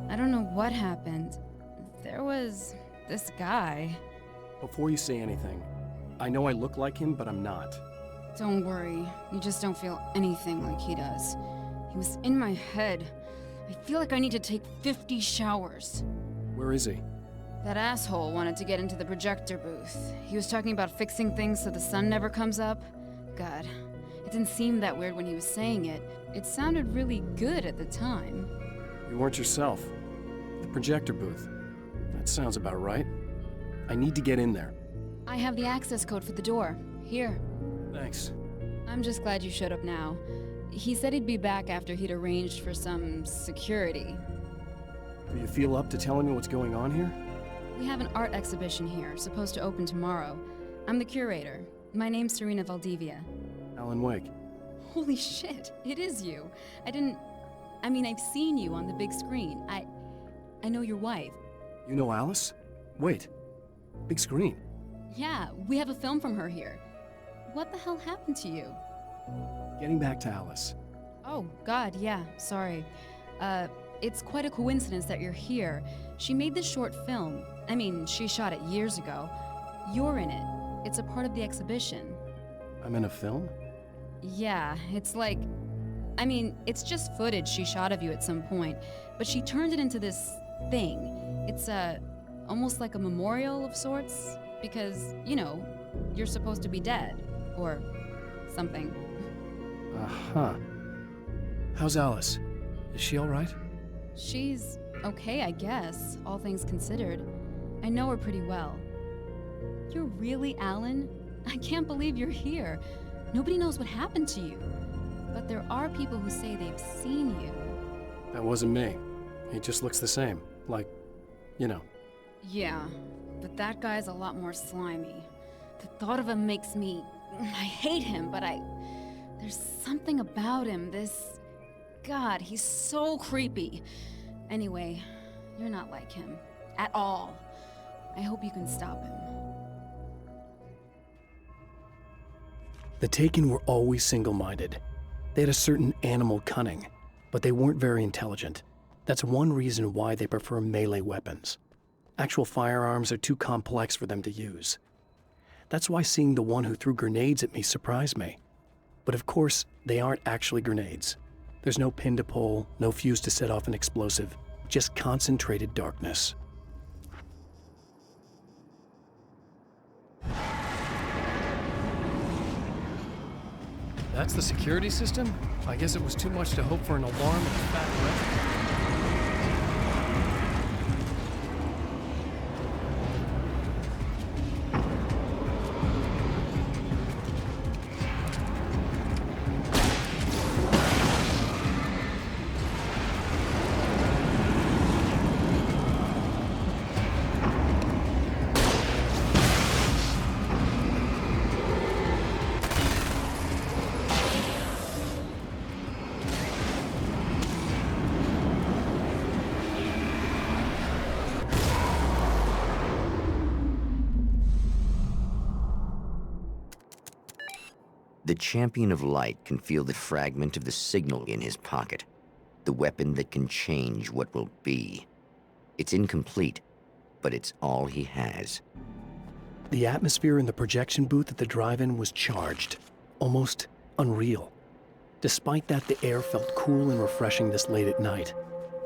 S13: I don't know what happened. There was this guy.
S2: Before you say anything, I know I look like him, but I'm not.
S13: Don't worry, you just don't feel anything like he does. He was in my head. I feel like I need to take 50 showers.
S2: Where is he?
S13: That asshole wanted to get into the projector booth. He was talking about fixing things so the sun never comes up. God, it didn't seem that weird when he was saying it. It sounded really good at the time.
S2: You weren't yourself. The projector booth. That sounds about right.
S3: I need to get in there.
S13: I have the access code for the door. Here.
S2: Thanks.
S13: I'm just glad you showed up now. He said he'd be back after he'd arranged for some security.
S2: Do you feel up to telling me what's going on here?
S13: We have an art exhibition here, supposed to open tomorrow. I'm the curator. My name's Serena Valdivia.
S2: Alan Wake.
S13: Holy shit, it is you. I've seen you on the big screen. I know your wife.
S2: You know Alice? Wait. Big screen.
S13: Yeah, we have a film from her here. What the hell happened to you?
S2: Getting back to Alice.
S13: Oh, God, yeah, sorry. It's quite a coincidence that you're here. She made this short film. She shot it years ago. You're in it. It's a part of the exhibition.
S2: I'm in a film?
S13: Yeah, it's it's just footage she shot of you at some point, but she turned it into this thing. It's almost like a memorial of sorts, because, you're supposed to be dead, or something.
S2: Uh-huh. How's Alice? Is she all right?
S13: She's okay, I guess, all things considered. I know her pretty well. You're really Alan? I can't believe you're here. Nobody knows what happened to you. But there are people who say they've seen you.
S2: That wasn't me. He just looks the same. Like,
S13: Yeah, but that guy's a lot more slimy. The thought of him makes me... I hate him, but there's something about him, God, he's so creepy. Anyway, you're not like him. At all. I hope you can stop him.
S3: The Taken were always single-minded. They had a certain animal cunning, but they weren't very intelligent. That's one reason why they prefer melee weapons. Actual firearms are too complex for them to use. That's why seeing the one who threw grenades at me surprised me. But of course, they aren't actually grenades. There's no pin to pull, no fuse to set off an explosive, just concentrated darkness.
S2: That's the security system? I guess it was too much to hope for an alarm and a fat wreck.
S1: The Champion of Light can feel the fragment of the signal in his pocket, the weapon that can change what will be. It's incomplete, but it's all he has.
S3: The atmosphere in the projection booth at the drive-in was charged, almost unreal. Despite that, the air felt cool and refreshing this late at night.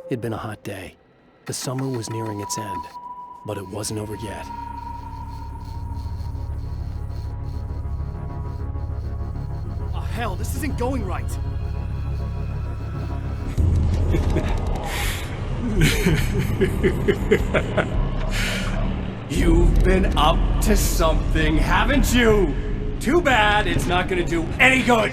S3: It'd been a hot day. The summer was nearing its end, but it wasn't over yet.
S2: Hell, this isn't going right.
S15: You've been up to something, haven't you? Too bad it's not gonna do any good.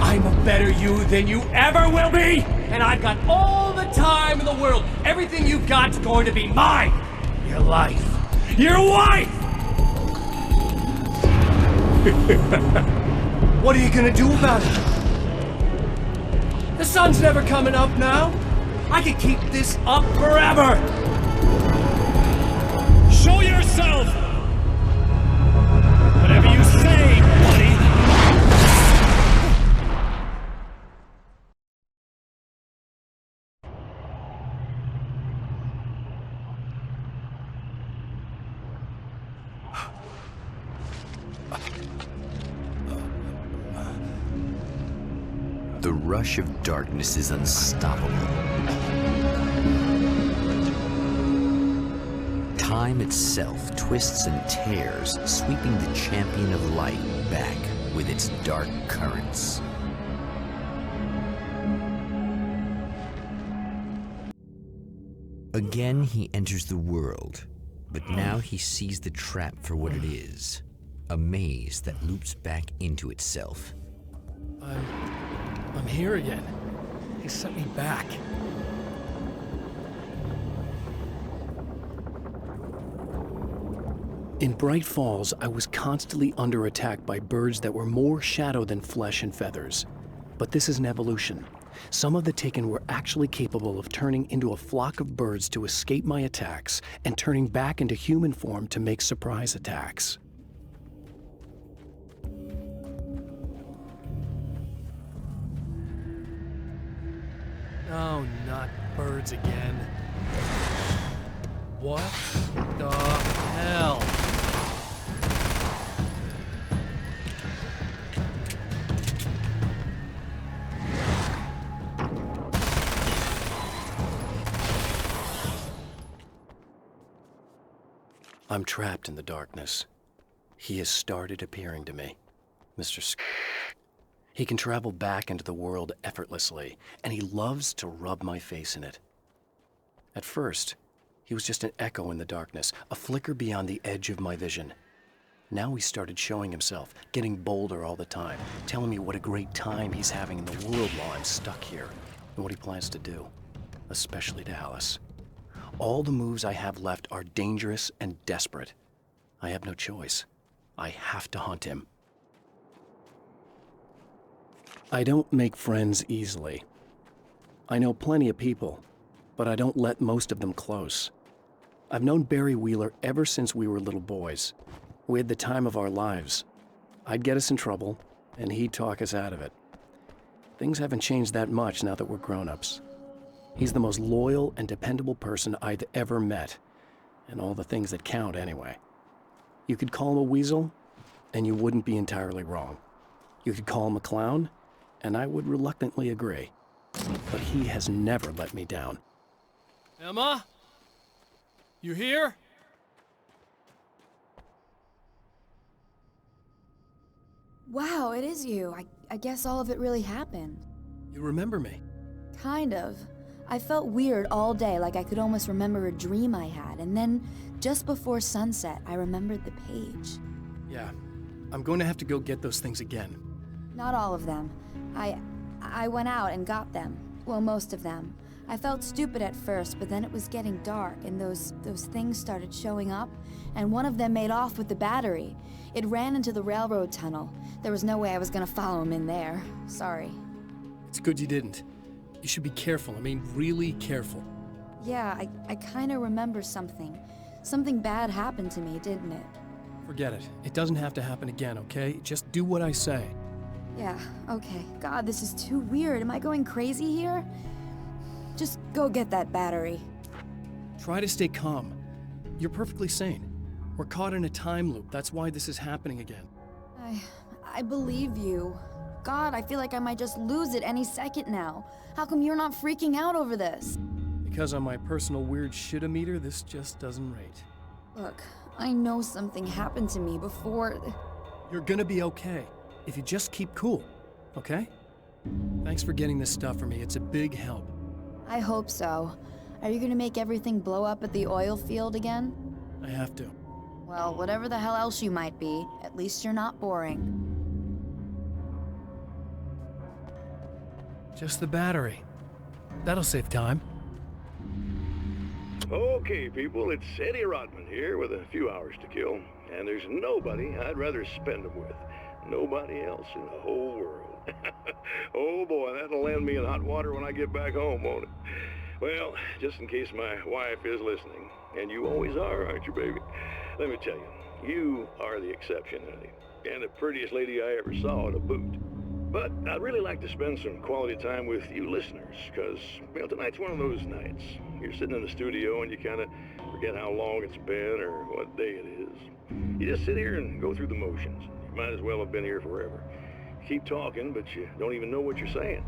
S15: I'm a better you than you ever will be, and I've got all the time in the world. Everything you've got's going to be mine. Your life. Your wife! What are you gonna do about it? The sun's never coming up now. I could keep this up forever. Show yourself! Whatever you say, buddy.
S1: The rush of darkness is unstoppable. Time itself twists and tears, sweeping the Champion of Light back with its dark currents. Again, he enters the world, But now he sees the trap for what it is. A maze that loops back into itself.
S2: I'm here again. He sent me back. In Bright Falls, I was constantly under attack by birds that were more shadow than flesh and feathers. But this is an evolution. Some of the Taken were actually capable of turning into a flock of birds to escape my attacks and turning back into human form to make surprise attacks. Oh, not birds again. What the hell? I'm trapped in the darkness. He has started appearing to me. Mr. He can travel back into the world effortlessly, and he loves to rub my face in it. At first, he was just an echo in the darkness, a flicker beyond the edge of my vision. Now he started showing himself, getting bolder all the time, telling me what a great time he's having in the world while I'm stuck here, and what he plans to do, especially to Alice. All the moves I have left are dangerous and desperate. I have no choice. I have to hunt him. I don't make friends easily. I know plenty of people, but I don't let most of them close. I've known Barry Wheeler ever since we were little boys. We had the time of our lives. I'd get us in trouble, and he'd talk us out of it. Things haven't changed that much now that we're grown-ups. He's the most loyal and dependable person I've ever met, and all the things that count anyway. You could call him a weasel, and you wouldn't be entirely wrong. You could call him a clown, and I would reluctantly agree. But he has never let me down.
S12: Emma? You here?
S4: Wow, it is you. I guess all of it really happened.
S2: You remember me?
S4: Kind of. I felt weird all day, like I could almost remember a dream I had, and then, just before sunset, I remembered the page.
S2: Yeah. I'm going to have to go get those things again.
S4: Not all of them. I went out and got them. Well, most of them. I felt stupid at first, but then it was getting dark, and those things started showing up, and one of them made off with the battery. It ran into the railroad tunnel. There was no way I was gonna follow him in there. Sorry.
S2: It's good you didn't. You should be careful. I mean, really careful.
S4: Yeah, I kinda remember something. Something bad happened to me, didn't it?
S2: Forget it. It doesn't have to happen again, okay? Just do what I say.
S4: Yeah, okay. God, this is too weird. Am I going crazy here? Just go get that battery.
S2: Try to stay calm. You're perfectly sane. We're caught in a time loop. That's why this is happening again.
S4: I believe you. God, I feel like I might just lose it any second now. How come you're not freaking out over this?
S2: Because on my personal weird shit-o-meter, this just doesn't rate.
S4: Look, I know something happened to me before...
S2: You're gonna be okay, if you just keep cool, okay? Thanks for getting this stuff for me. It's a big help.
S4: I hope so. Are you gonna make everything blow up at the oil field again?
S2: I have to.
S4: Well, whatever the hell else you might be, at least you're not boring.
S2: Just the battery. That'll save time.
S5: Okay, people, it's Eddie Rodman here with a few hours to kill, and there's nobody I'd rather spend them with. Nobody else in the whole world. Oh boy, that'll land me in hot water when I get back home, won't it? Well, just in case my wife is listening, and you always are, aren't you, baby? Let me tell you, you are the exception, honey, and the prettiest lady I ever saw to boot. But I'd really like to spend some quality time with you listeners, because, well, tonight's one of those nights. You're sitting in the studio and you kind of forget how long it's been or what day it is. You just sit here and go through the motions. You might as well have been here forever. You keep talking, but you don't even know what you're saying.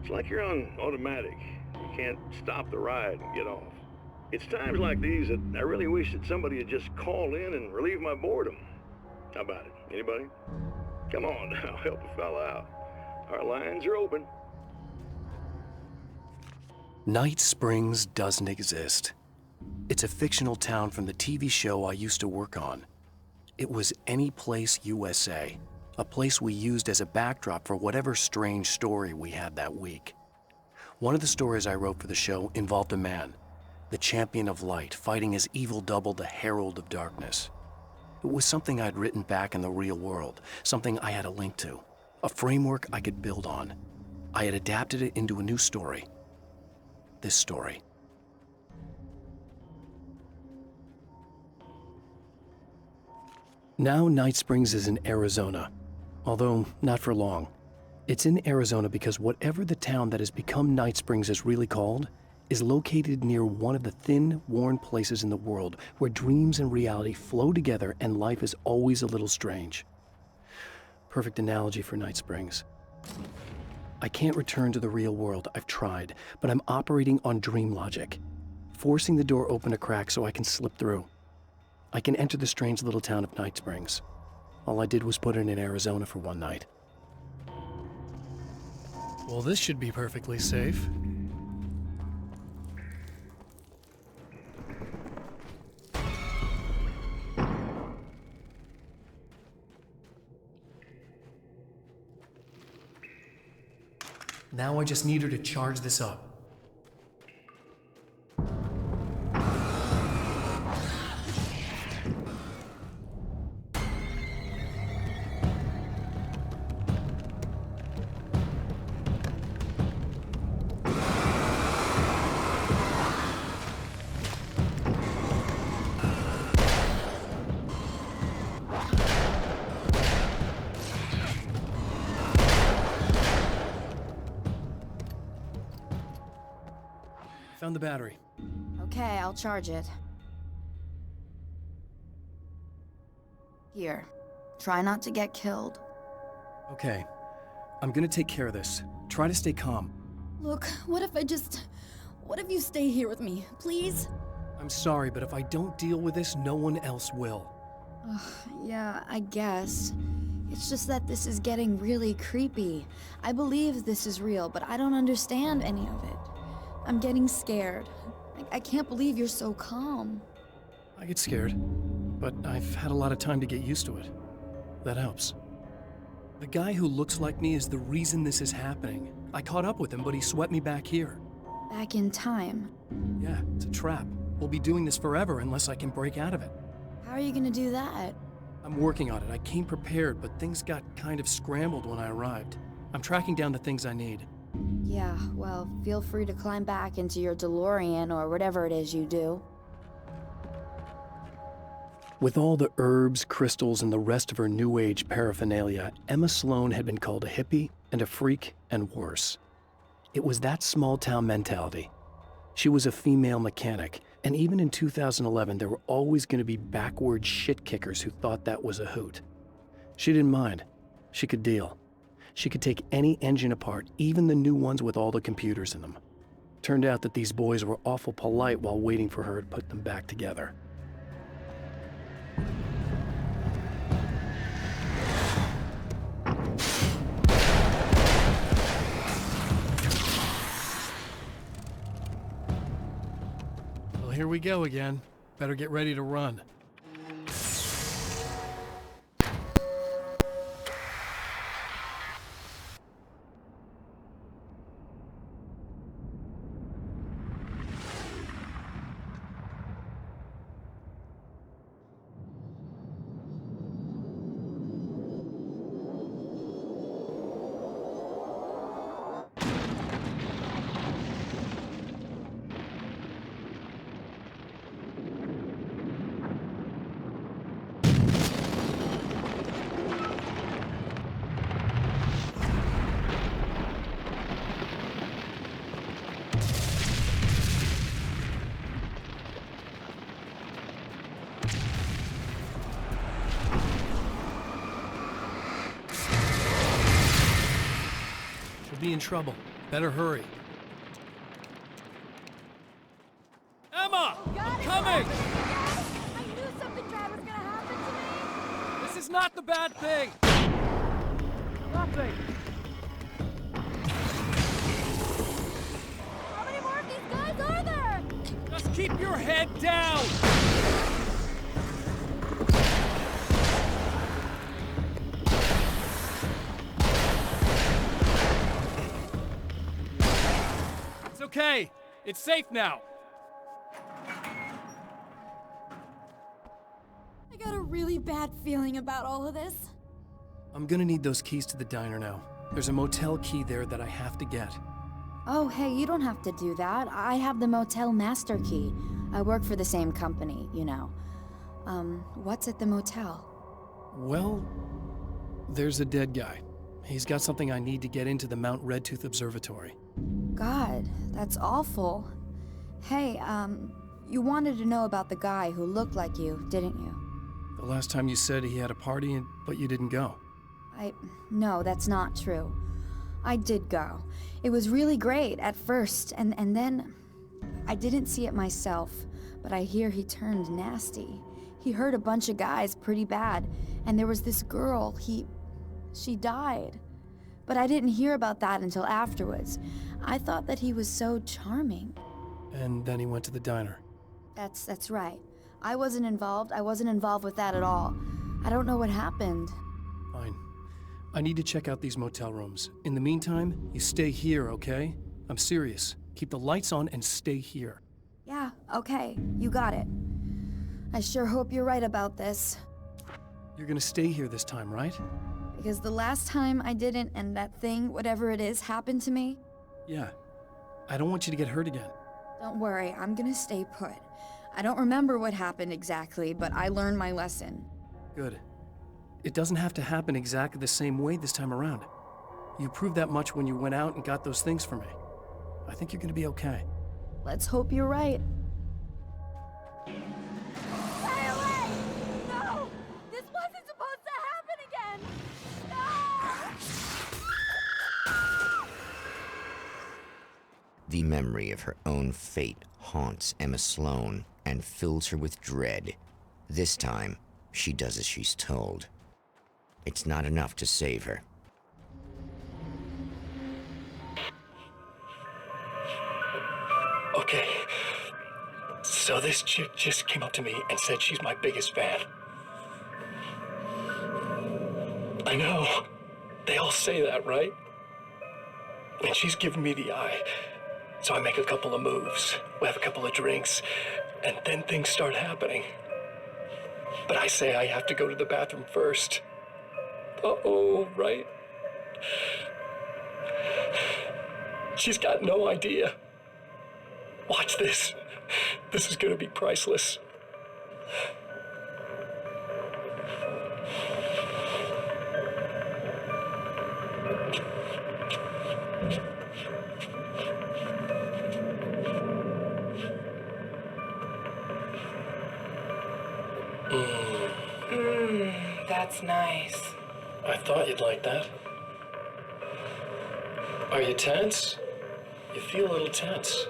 S5: It's like you're on automatic. You can't stop the ride and get off. It's times like these that I really wish that somebody would just call in and relieve my boredom. How about it? Anybody? Come on now, help a fella out. Our lines are open.
S3: Night Springs doesn't exist. It's a fictional town from the TV show I used to work on. It was Any Place USA, a place we used as a backdrop for whatever strange story we had that week. One of the stories I wrote for the show involved a man, the champion of light, fighting his evil double, the herald of darkness. It was something I'd written back in the real world, something I had a link to, a framework I could build on. I had adapted it into a new story. This story. Now Night Springs is in Arizona, although not for long. It's in Arizona because whatever the town that has become Night Springs is really called is located near one of the thin, worn places in the world where dreams and reality flow together and life is always a little strange. Perfect analogy for Night Springs. I can't return to the real world, I've tried, but I'm operating on dream logic, forcing the door open a crack so I can slip through. I can enter the strange little town of Night Springs. All I did was put it in Arizona for one night.
S2: Well, this should be perfectly safe. Now I just need her to charge this up. Found the battery.
S4: Okay, I'll charge it. Here. Try not to get killed.
S2: Okay. I'm gonna take care of this. Try to stay calm.
S4: Look, what if you stay here with me, please?
S2: I'm sorry, but if I don't deal with this, no one else will.
S4: Yeah, I guess. It's just that this is getting really creepy. I believe this is real, but I don't understand any of it. I'm getting scared. I can't believe you're so calm.
S2: I get scared, but I've had a lot of time to get used to it. That helps. The guy who looks like me is the reason this is happening. I caught up with him, but he swept me back here.
S4: Back in time.
S2: Yeah, it's a trap. We'll be doing this forever unless I can break out of it.
S4: How are you gonna do that?
S2: I'm working on it. I came prepared, but things got kind of scrambled when I arrived. I'm tracking down the things I need.
S4: Yeah, well, feel free to climb back into your DeLorean or whatever it is you do.
S3: With all the herbs, crystals, and the rest of her New Age paraphernalia, Emma Sloan had been called a hippie and a freak and worse. It was that small-town mentality. She was a female mechanic, and even in 2011, there were always going to be backward shit-kickers who thought that was a hoot. She didn't mind. She could deal. She could take any engine apart, even the new ones with all the computers in them. Turned out that these boys were awful polite while waiting for her to put them back together.
S2: Well, here we go again. Better get ready to run. Be in trouble. Better hurry.
S12: Emma! I'm coming!
S16: I knew something bad was gonna happen to me!
S12: This is not the bad thing! Nothing!
S16: How many more of these guys are there?
S12: Just keep Keep your head down! It's okay. It's safe now.
S4: I got a really bad feeling about all of this.
S2: I'm gonna need those keys to the diner now. There's a motel key there that I have to get.
S4: Oh, hey, you don't have to do that. I have the motel master key. I work for the same company, you know. What's at the motel?
S2: Well, there's a dead guy. He's got something I need to get into the Mount Redtooth Observatory.
S4: God, that's awful. Hey, you wanted to know about the guy who looked like you, didn't you?
S2: The last time you said he had a party, but you didn't go.
S4: No, that's not true. I did go. It was really great at first, and then I didn't see it myself, but I hear he turned nasty. He hurt a bunch of guys pretty bad, and there was this girl, she died. But I didn't hear about that until afterwards. I thought that he was so charming.
S2: And then he went to the diner.
S4: That's right. I wasn't involved. I wasn't involved with that at all. I don't know what happened.
S2: Fine. I need to check out these motel rooms. In the meantime, you stay here, okay? I'm serious. Keep the lights on and stay here.
S4: Yeah, okay. You got it. I sure hope you're right about this.
S2: You're gonna stay here this time, right?
S4: Because the last time I didn't, and that thing, whatever it is, happened to me.
S2: Yeah. I don't want you to get hurt again.
S4: Don't worry, I'm gonna stay put. I don't remember what happened exactly, but I learned my lesson.
S2: Good. It doesn't have to happen exactly the same way this time around. You proved that much when you went out and got those things for me. I think you're gonna be okay.
S4: Let's hope you're right.
S16: Stay away! No! This wasn't supposed to happen again! No!
S1: The memory of her own fate haunts Emma Sloan and fills her with dread. This time, she does as she's told. It's not enough to save her.
S7: Okay. So this chick just came up to me and said she's my biggest fan. I know. They all say that, right? And she's giving me the eye. So I make a couple of moves. We have a couple of drinks. And then things start happening. But I say I have to go to the bathroom first. Uh-oh, right? She's got no idea. Watch this. This is gonna be priceless.
S17: That's nice.
S7: I thought you'd like that. Are you tense? You feel a little tense.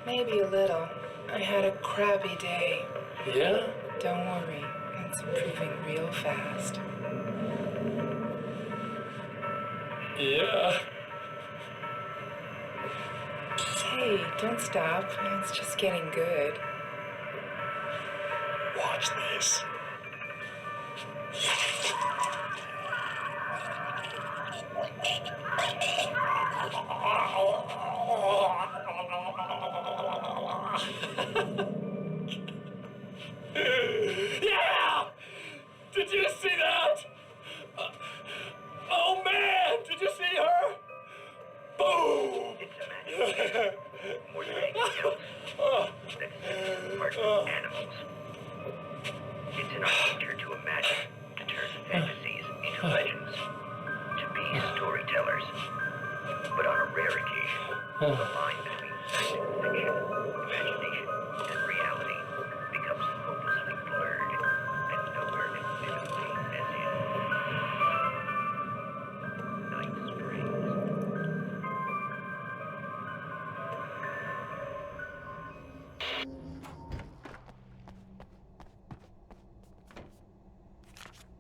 S17: Maybe a little. I had a crabby day.
S7: Yeah?
S17: Don't worry. It's improving real fast.
S7: Yeah.
S17: Hey, don't stop. It's just getting good.
S7: Watch this. Yeah! Did you see that? Oh man, did you see her? Boom!
S18: More than anything else, that's part of animals. It's in our nature to imagine, to turn fantasies into legends, to be storytellers. But on a rare occasion, the line between fact and fiction, imagination and reality becomes hopelessly blurred, and nowhere conceivably as in Night Springs.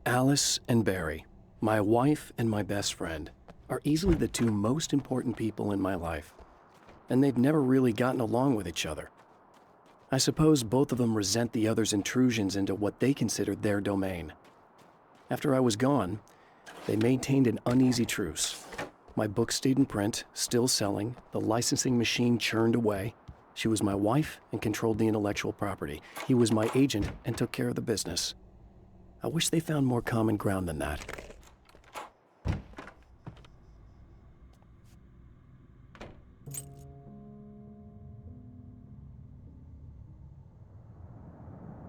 S3: Alice and Barry, my wife and my best friend, are easily the two most important people in my life. And they've never really gotten along with each other. I suppose both of them resent the other's intrusions into what they considered their domain. After I was gone, they maintained an uneasy truce. My book stayed in print, still selling, the licensing machine churned away. She was my wife and controlled the intellectual property. He was my agent and took care of the business. I wish they found more common ground than that.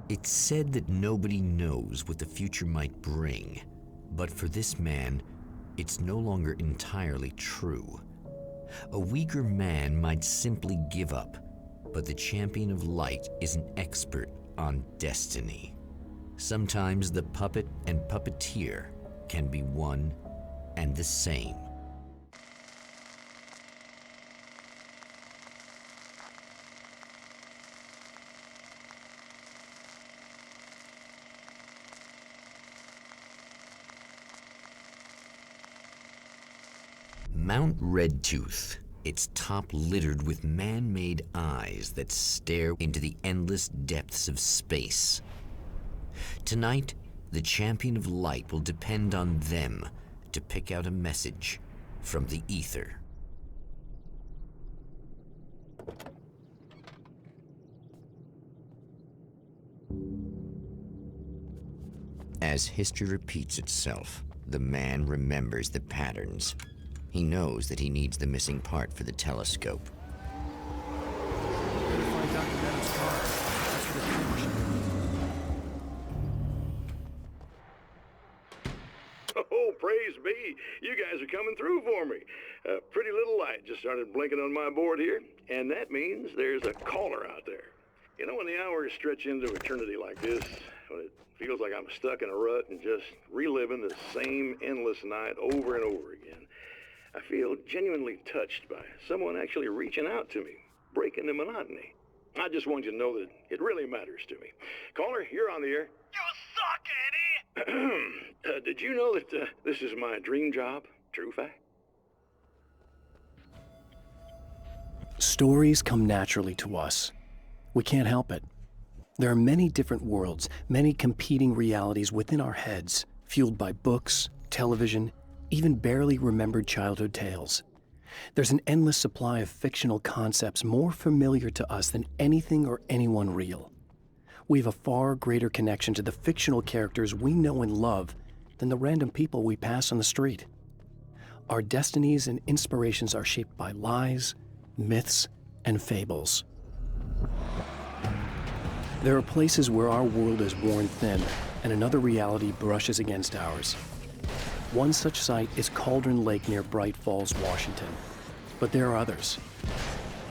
S1: It's said that nobody knows what the future might bring, but for this man, it's no longer entirely true. A weaker man might simply give up, but the champion of light is an expert on destiny. Sometimes the puppet and puppeteer can be one and the same. Mount Redtooth, its top littered with man-made eyes that stare into the endless depths of space. Tonight, the champion of light will depend on them to pick out a message from the ether. As history repeats itself, the man remembers the patterns. He knows that he needs the missing part for the telescope.
S5: Oh, praise be. You guys are coming through for me. A pretty little light just started blinking on my board here, and that means there's a caller out there. You know, when the hours stretch into eternity like this, when it feels like I'm stuck in a rut and just reliving the same endless night over and over again, I feel genuinely touched by someone actually reaching out to me, breaking the monotony. I just want you to know that it really matters to me. Caller, you're on the air. You suck, Eddie! Did you know that this is my dream job? True fact?
S3: Stories come naturally to us. We can't help it. There are many different worlds, many competing realities within our heads, fueled by books, television, even barely remembered childhood tales. There's an endless supply of fictional concepts more familiar to us than anything or anyone real. We have a far greater connection to the fictional characters we know and love than the random people we pass on the street. Our destinies and inspirations are shaped by lies, myths, and fables. There are places where our world is worn thin and another reality brushes against ours. One such site is Cauldron Lake near Bright Falls, Washington. But there are others.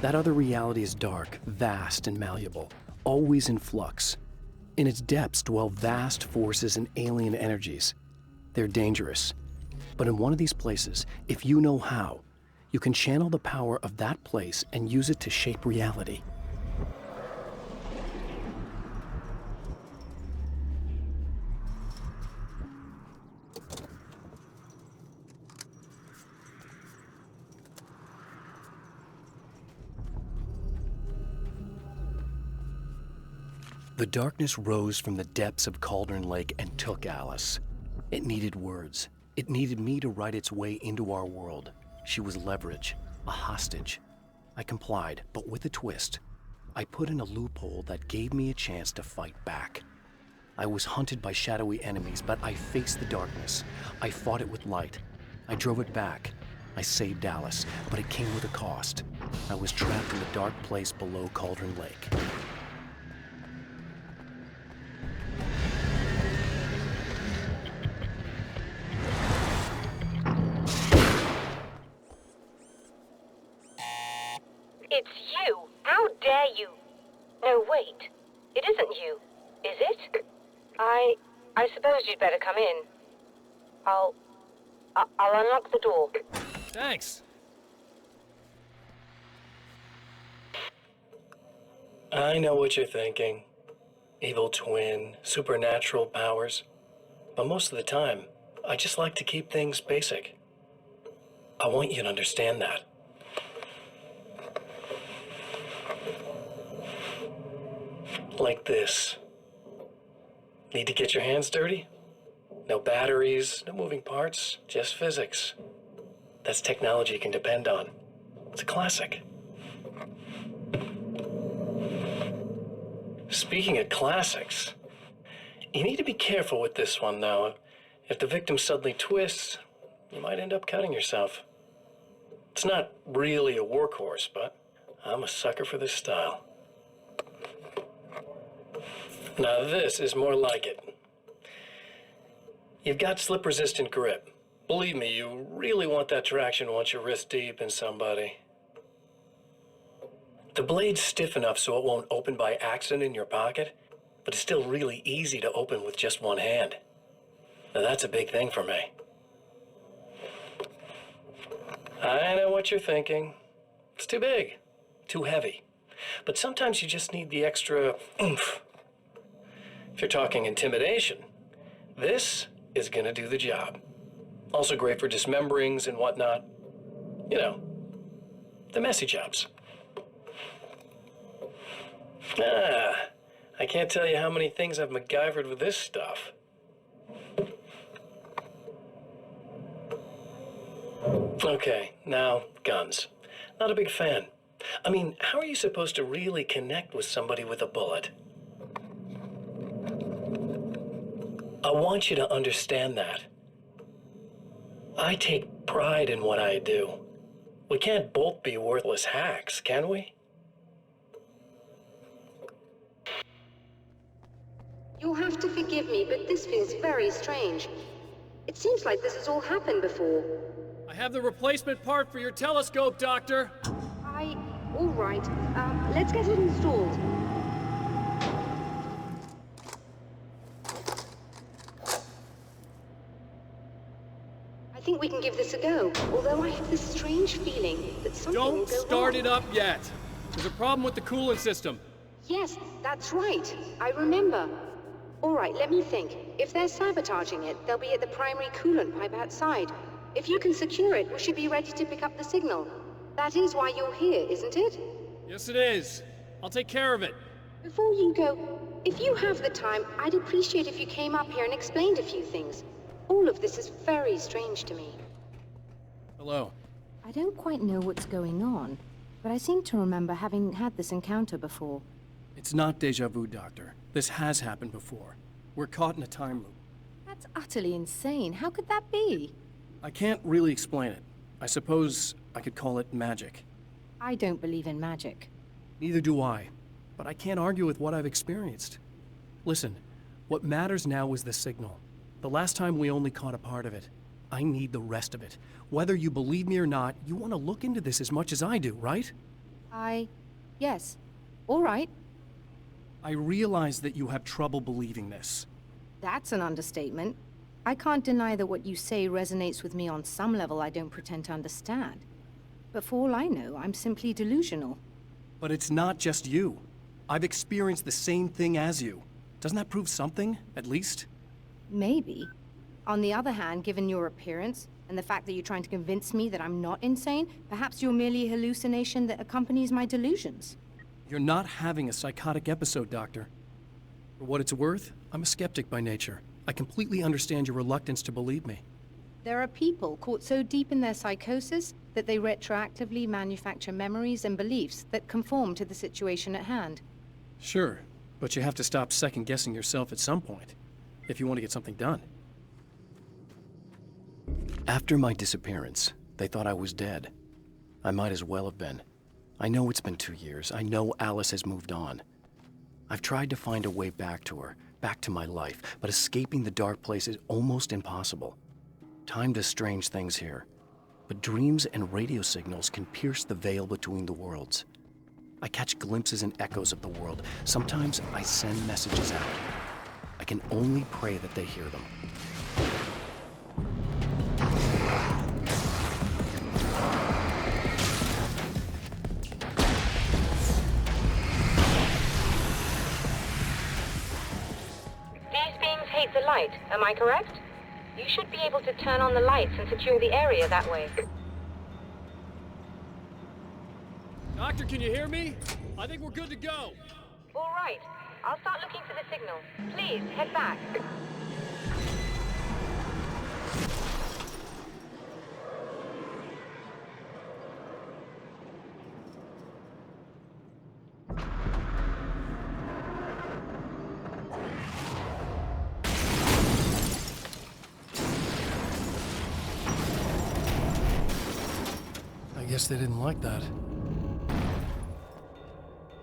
S3: That other reality is dark, vast, and malleable, always in flux. In its depths dwell vast forces and alien energies. They're dangerous. But in one of these places, if you know how, you can channel the power of that place and use it to shape reality. The darkness rose from the depths of Cauldron Lake and took Alice. It needed words. It needed me to write its way into our world. She was leverage, a hostage. I complied, but with a twist. I put in a loophole that gave me a chance to fight back. I was hunted by shadowy enemies, but I faced the darkness. I fought it with light. I drove it back. I saved Alice, but it came with a cost. I was trapped in the dark place below Cauldron Lake.
S9: It's you! How dare you! No, wait. It isn't you, is it? I suppose you'd better come in. I'll unlock the door.
S12: Thanks.
S7: I know what you're thinking. Evil twin, supernatural powers. But most of the time, I just like to keep things basic. I want you to understand that. Like this. Need to get your hands dirty? No batteries, no moving parts, just physics. That's technology you can depend on. It's a classic. Speaking of classics, you need to be careful with this one, though. If the victim suddenly twists, you might end up cutting yourself. It's not really a workhorse, but I'm a sucker for this style. Now this is more like it. You've got slip-resistant grip. Believe me, you really want that traction once you're wrist deep in somebody. The blade's stiff enough so it won't open by accident in your pocket, but it's still really easy to open with just one hand. Now that's a big thing for me. I know what you're thinking. It's too big, too heavy. But sometimes you just need the extra oomph. If you're talking intimidation, this is gonna do the job. Also great for dismemberings and whatnot. You know, the messy jobs. I can't tell you how many things I've MacGyvered with this stuff. Okay, now, guns. Not a big fan. I mean, how are you supposed to really connect with somebody with a bullet? I want you to understand that. I take pride in what I do. We can't both be worthless hacks, can we?
S10: You'll have to forgive me, but this feels very strange. It seems like this has all happened before.
S12: I have the replacement part for your telescope, Doctor.
S10: All right. Let's get it installed. I think we can give this a go, although I have this strange feeling that something will
S12: Don't
S10: go
S12: start
S10: wrong.
S12: it up yet. There's a problem with the coolant system.
S10: Yes, that's right. I remember. All right, let me think. If they're sabotaging it, they'll be at the primary coolant pipe outside. If you can secure it, we should be ready to pick up the signal. That is why you're here, isn't it?
S12: Yes, it is. I'll take care of it.
S10: Before you go, if you have the time, I'd appreciate if you came up here and explained a few things. All of this is very strange to me.
S12: Hello.
S11: I don't quite know what's going on, but I seem to remember having had this encounter before.
S2: It's not déjà vu, Doctor. This has happened before. We're caught in a time loop.
S11: That's utterly insane. How could that be?
S2: I can't really explain it. I suppose I could call it magic.
S11: I don't believe in magic.
S2: Neither do I, but I can't argue with what I've experienced. Listen, what matters now is the signal. The last time we only caught a part of it. I need the rest of it. Whether you believe me or not, you want to look into this as much as I do, right?
S11: Yes. All right.
S2: I realize that you have trouble believing this.
S11: That's an understatement. I can't deny that what you say resonates with me on some level I don't pretend to understand. But for all I know, I'm simply delusional.
S2: But it's not just you. I've experienced the same thing as you. Doesn't that prove something, at least?
S11: Maybe. On the other hand, given your appearance, and the fact that you're trying to convince me that I'm not insane, perhaps you're merely a hallucination that accompanies my delusions.
S2: You're not having a psychotic episode, Doctor. For what it's worth, I'm a skeptic by nature. I completely understand your reluctance to believe me.
S11: There are people caught so deep in their psychosis that they retroactively manufacture memories and beliefs that conform to the situation at hand.
S2: Sure, but you have to stop second-guessing yourself at some point, if you want to get something done. After my disappearance, they thought I was dead. I might as well have been. I know it's been 2 years. I know Alice has moved on. I've tried to find a way back to her, back to my life, but escaping the dark place is almost impossible. Time does strange things here, but dreams and radio signals can pierce the veil between the worlds. I catch glimpses and echoes of the world. Sometimes I send messages out. I can only pray that they hear them.
S9: These beings hate the light, am I correct? You should be able to turn on the lights and secure the area that way.
S12: Doctor, can you hear me? I think we're good to go.
S9: All right. I'll start looking for the signal. Please, head back.
S2: I guess they didn't like that.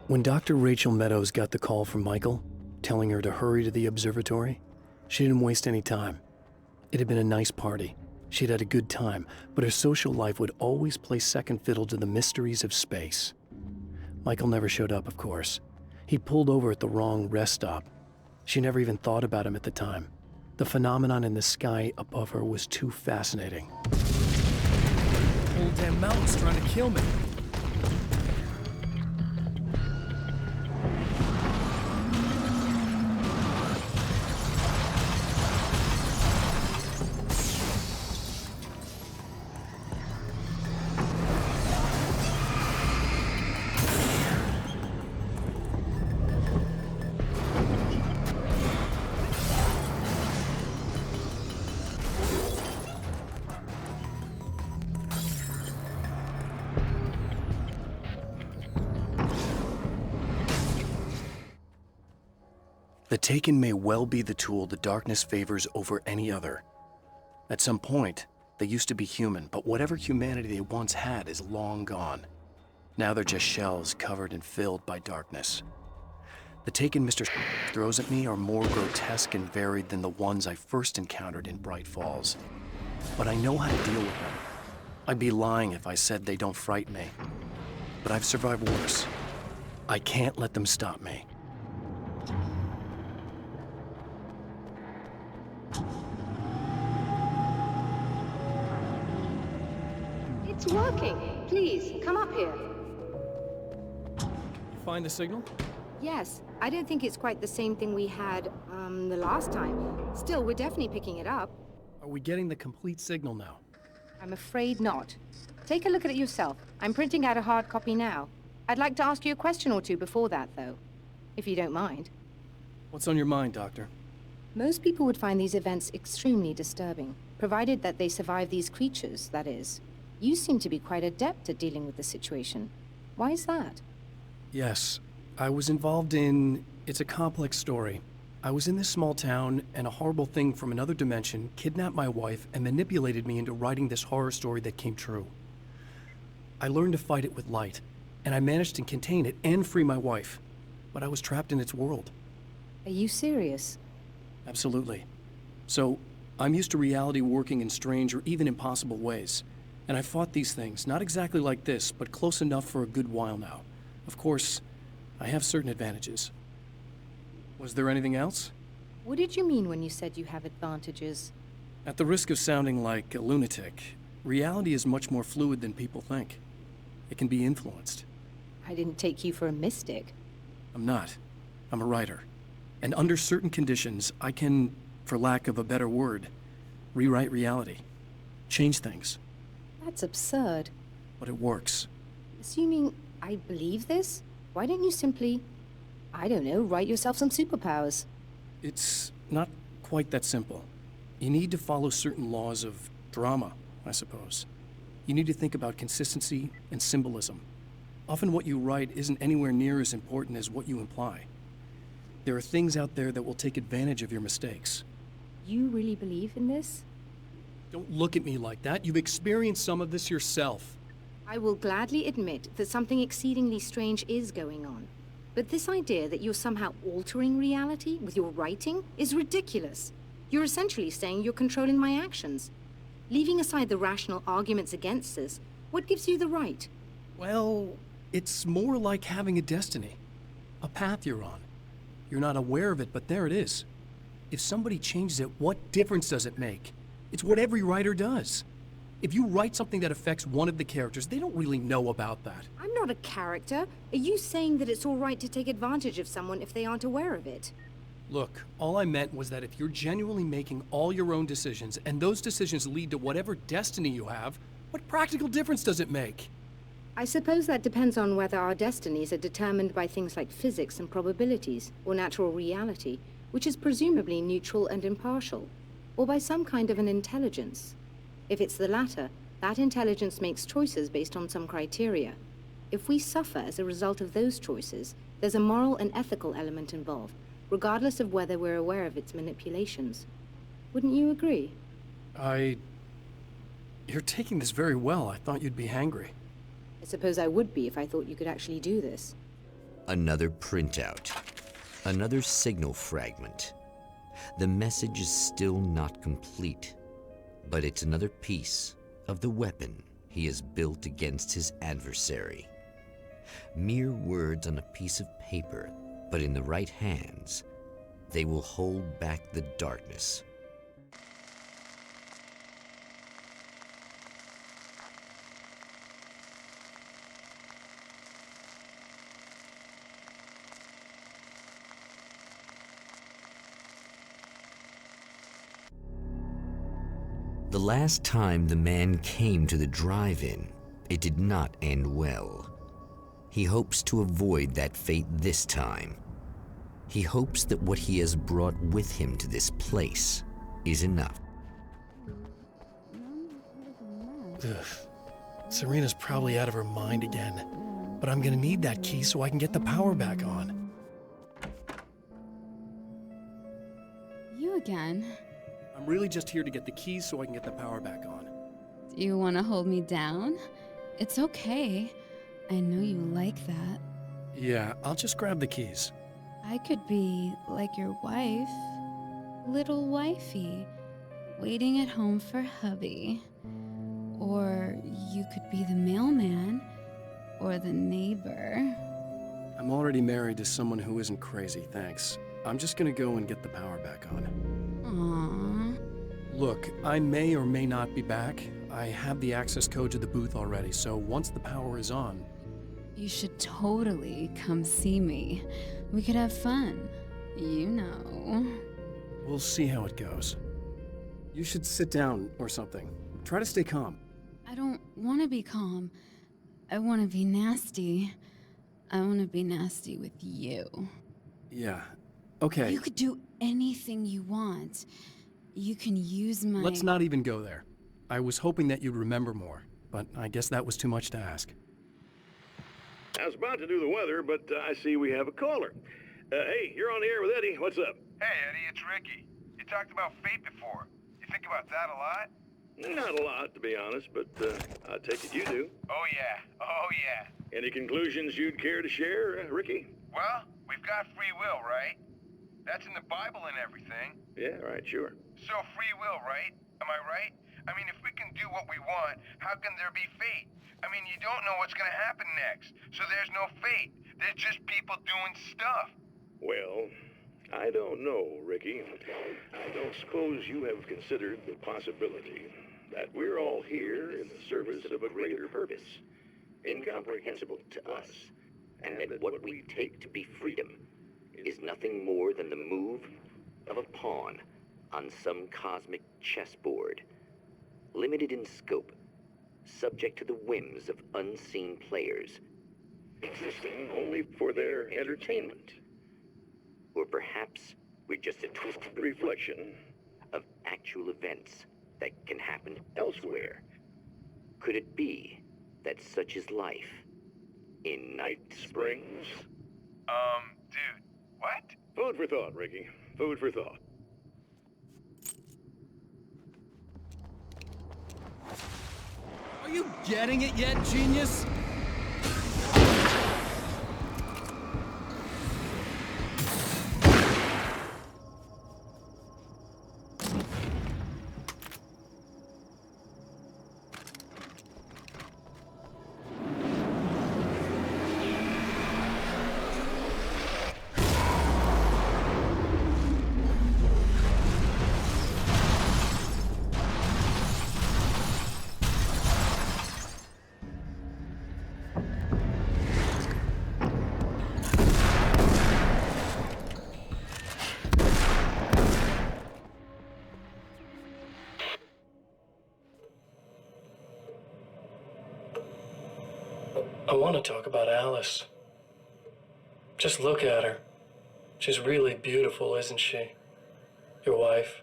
S2: When Dr. Rachel Meadows got the call from Michael, telling her to hurry to the observatory, she didn't waste any time. It had been a nice party. She'd had a good time, but her social life would always play second fiddle to the mysteries of space. Michael never showed up, of course. He pulled over at the wrong rest stop. She never even thought about him at the time. The phenomenon in the sky above her was too fascinating. Whole damn mountain's trying to kill me. The Taken may well be the tool the darkness favors over any other. At some point, they used to be human, but whatever humanity they once had is long gone. Now they're just shells covered and filled by darkness. The Taken Mr. throws at me are more grotesque and varied than the ones I first encountered in Bright Falls. But I know how to deal with them. I'd be lying if I said they don't frighten me. But I've survived worse. I can't let them stop me.
S10: It's working. Please, come up here.
S2: Find the signal?
S11: Yes, I don't think it's quite the same thing we had, the last time. Still, we're definitely picking it up.
S2: Are we getting the complete signal now?
S11: I'm afraid not. Take a look at it yourself. I'm printing out a hard copy now. I'd like to ask you a question or two before that, though, if you don't mind.
S2: What's on your mind, Doctor?
S11: Most people would find these events extremely disturbing, provided that they survive these creatures, that is. You seem to be quite adept at dealing with the situation. Why is that?
S2: Yes, I was involved in... It's a complex story. I was in this small town, and a horrible thing from another dimension kidnapped my wife and manipulated me into writing this horror story that came true. I learned to fight it with light, and I managed to contain it and free my wife. But I was trapped in its world.
S11: Are you serious?
S2: Absolutely. So, I'm used to reality working in strange or even impossible ways. And I've fought these things, not exactly like this, but close enough for a good while now. Of course, I have certain advantages. Was there anything else?
S11: What did you mean when you said you have advantages?
S2: At the risk of sounding like a lunatic, reality is much more fluid than people think. It can be influenced.
S11: I didn't take you for a mystic.
S2: I'm not. I'm a writer. And under certain conditions, I can, for lack of a better word, rewrite reality. Change things.
S11: That's absurd.
S2: But it works.
S11: Assuming I believe this, why don't you simply, I don't know, write yourself some superpowers?
S2: It's not quite that simple. You need to follow certain laws of drama, I suppose. You need to think about consistency and symbolism. Often what you write isn't anywhere near as important as what you imply. There are things out there that will take advantage of your mistakes.
S11: You really believe in this?
S2: Don't look at me like that. You've experienced some of this yourself.
S11: I will gladly admit that something exceedingly strange is going on. But this idea that you're somehow altering reality with your writing is ridiculous. You're essentially saying you're controlling my actions. Leaving aside the rational arguments against this, what gives you the right?
S2: Well, it's more like having a destiny. A path you're on. You're not aware of it, but there it is. If somebody changes it, what difference does it make? It's what every writer does. If you write something that affects one of the characters, they don't really know about that.
S11: I'm not a character. Are you saying that it's all right to take advantage of someone if they aren't aware of it?
S2: Look, all I meant was that if you're genuinely making all your own decisions, and those decisions lead to whatever destiny you have, what practical difference does it make?
S11: I suppose that depends on whether our destinies are determined by things like physics and probabilities, or natural reality, which is presumably neutral and impartial, or by some kind of an intelligence. If it's the latter, that intelligence makes choices based on some criteria. If we suffer as a result of those choices, there's a moral and ethical element involved, regardless of whether we're aware of its manipulations. Wouldn't you agree?
S2: You're taking this very well. I thought you'd be hangry.
S11: I suppose I would be if I thought you could actually do this.
S1: Another printout. Another signal fragment. The message is still not complete, but it's another piece of the weapon he has built against his adversary. Mere words on a piece of paper, but in the right hands, they will hold back the darkness. The last time the man came to the drive-in, it did not end well. He hopes to avoid that fate this time. He hopes that what he has brought with him to this place is enough.
S2: Ugh. Serena's probably out of her mind again, but I'm gonna need that key so I can get the power back on.
S13: You again?
S2: I'm really just here to get the keys so I can get the power back on.
S13: Do you want to hold me down? It's okay. I know you like that.
S2: Yeah, I'll just grab the keys.
S13: I could be like your wife, little wifey, waiting at home for hubby. Or you could be the mailman, or the neighbor.
S2: I'm already married to someone who isn't crazy, thanks. I'm just gonna go and get the power back on.
S13: Aww.
S2: Look, I may or may not be back. I have the access code to the booth already, so once the power is on...
S13: You should totally come see me. We could have fun. You know.
S2: We'll see how it goes. You should sit down or something. Try to stay calm.
S13: I don't want to be calm. I want to be nasty. I want to be nasty with you.
S2: Yeah, okay.
S13: You could do anything you want. You can use my...
S2: Let's not even go there. I was hoping that you'd remember more, but I guess that was too much to ask.
S5: I was about to do the weather, but I see we have a caller. Hey, you're on the air with Eddie. What's up?
S19: Hey, Eddie, it's Ricky. You talked about fate before. You think about that a lot?
S5: Not a lot, to be honest, but I take it you do.
S19: Oh, yeah. Oh, yeah.
S5: Any conclusions you'd care to share, Ricky?
S19: Well, we've got free will, right? That's in the Bible and everything.
S5: Yeah, right, sure.
S19: So free will, right? Am I right? I mean, if we can do what we want, how can there be fate? I mean, you don't know what's gonna happen next, so there's no fate. There's just people doing stuff.
S5: Well, I don't know, Ricky. I don't suppose you have considered the possibility that we're all here in the service of a greater purpose, incomprehensible to us,
S1: And that what we take to be freedom is nothing more than the move of a pawn on some cosmic chessboard, limited in scope, subject to the whims of unseen players,
S5: existing only for their entertainment.
S1: Or perhaps we're just a twisted reflection of actual events that can happen elsewhere. Could it be that such is life in Night Springs?
S19: Dude, what?
S5: Food for thought, Ricky. Food for thought.
S2: Are you getting it yet, genius?
S7: want to talk about Alice. Just look at her. She's really beautiful, isn't she? Your wife.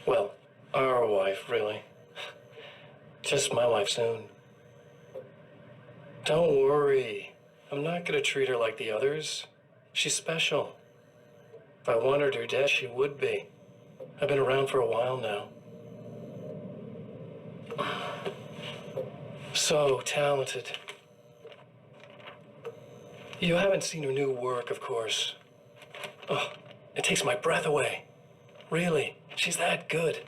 S7: Well, our wife, really. Just my wife soon. Don't worry. I'm not gonna treat her like the others. She's special. If I wanted her dead, she would be. I've been around for a while now. So talented. You haven't seen her new work, of course. Oh, it takes my breath away. Really, she's that good.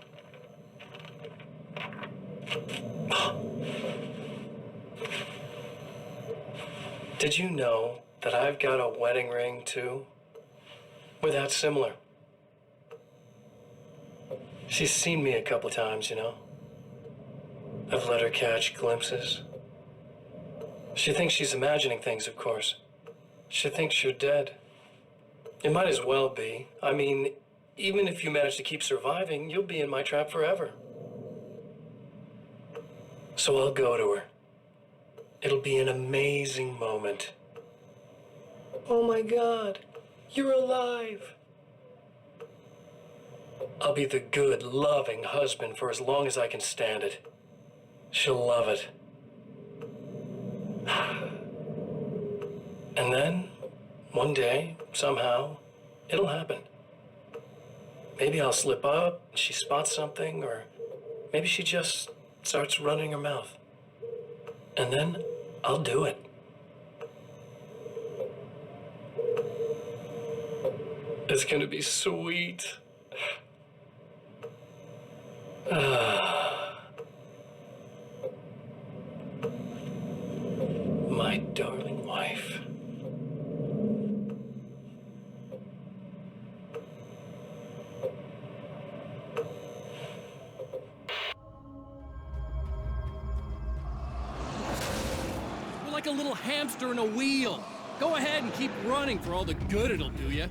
S7: Did you know that I've got a wedding ring, too? We're that similar. She's seen me a couple times, you know. I've let her catch glimpses. She thinks she's imagining things, of course. She thinks you're dead. It might as well be. I mean, even if you manage to keep surviving, you'll be in my trap forever. So I'll go to her. It'll be an amazing moment. Oh my God, you're alive. I'll be the good, loving husband for as long as I can stand it. She'll love it. And then, one day, somehow, it'll happen. Maybe I'll slip up, and she spots something, or maybe she just starts running her mouth. And then, I'll do it. It's gonna be sweet. My darling wife.
S12: You're like a little hamster in a wheel. Go ahead and keep running for all the good it'll do you.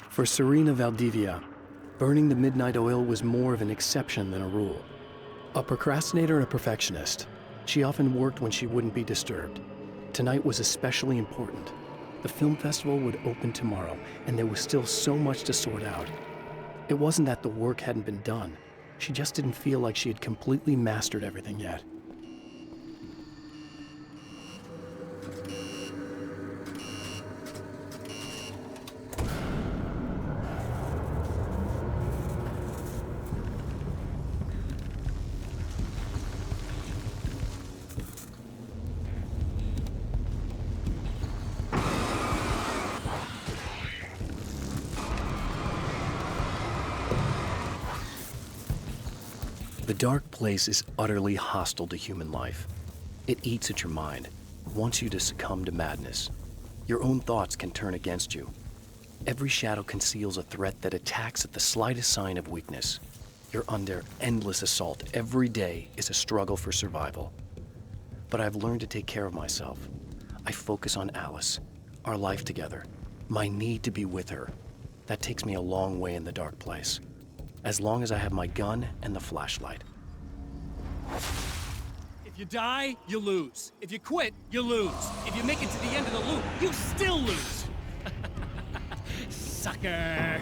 S3: For Serena Valdivia, burning the midnight oil was more of an exception than a rule. A procrastinator and a perfectionist, she often worked when she wouldn't be disturbed. Tonight was especially important. The film festival would open tomorrow, and there was still so much to sort out. It wasn't that the work hadn't been done. She just didn't feel like she had completely mastered everything yet. The dark place is utterly hostile to human life. It eats at your mind, wants you to succumb to madness. Your own thoughts can turn against you. Every shadow conceals a threat that attacks at the slightest sign of weakness. You're under endless assault. Every day is a struggle for survival. But I've learned to take care of myself. I focus on Alice, our life together, my need to be with her. That takes me a long way in the dark place. As long as I have my gun and the flashlight.
S12: If you die, you lose. If you quit, you lose. If you make it to the end of the loop, you still lose. Sucker.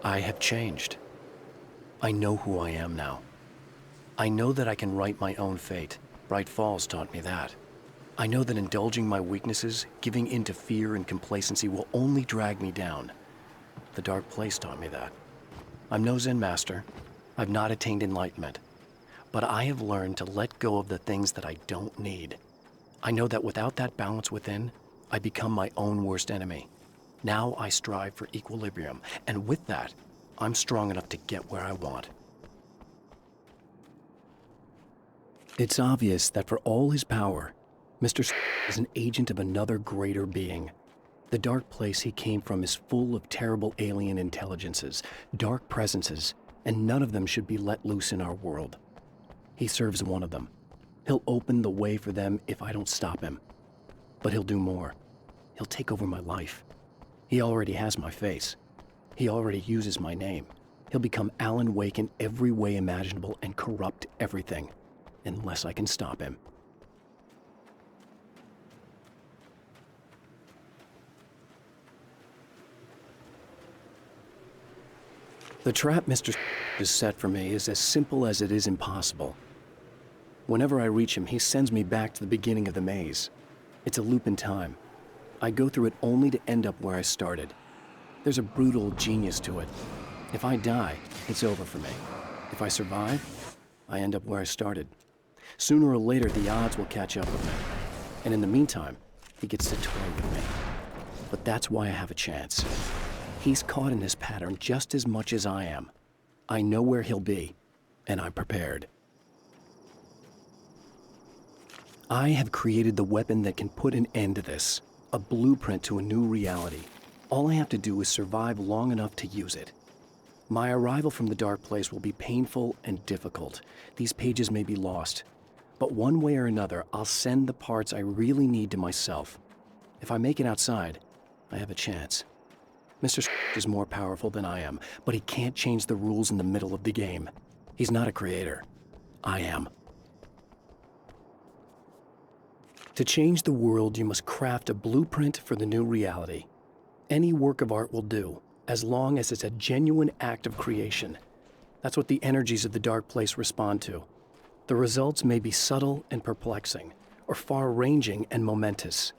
S3: I have changed. I know who I am now. I know that I can write my own fate. Bright Falls taught me that. I know that indulging my weaknesses, giving in to fear and complacency will only drag me down. The Dark Place taught me that. I'm no Zen master. I've not attained enlightenment. But I have learned to let go of the things that I don't need. I know that without that balance within, I become my own worst enemy. Now I strive for equilibrium, and with that, I'm strong enough to get where I want. It's obvious that for all his power, Mr. is an agent of another greater being. The dark place he came from is full of terrible alien intelligences, dark presences, and none of them should be let loose in our world. He serves one of them. He'll open the way for them if I don't stop him. But he'll do more. He'll take over my life. He already has my face. He already uses my name. He'll become Alan Wake in every way imaginable and corrupt everything, unless I can stop him. The trap Mr. has set for me is as simple as it is impossible. Whenever I reach him, he sends me back to the beginning of the maze. It's a loop in time. I go through it only to end up where I started. There's a brutal genius to it. If I die, it's over for me. If I survive, I end up where I started. Sooner or later, the odds will catch up with me. And in the meantime, he gets to toy with me. But that's why I have a chance. He's caught in this pattern just as much as I am. I know where he'll be, and I'm prepared. I have created the weapon that can put an end to this, a blueprint to a new reality. All I have to do is survive long enough to use it. My arrival from the Dark Place will be painful and difficult. These pages may be lost. But one way or another, I'll send the parts I really need to myself. If I make it outside, I have a chance. Mr. is more powerful than I am, but he can't change the rules in the middle of the game. He's not a creator. I am. To change the world, you must craft a blueprint for the new reality. Any work of art will do, as long as it's a genuine act of creation. That's what the energies of the Dark Place respond to. The results may be subtle and perplexing, or far-ranging and momentous.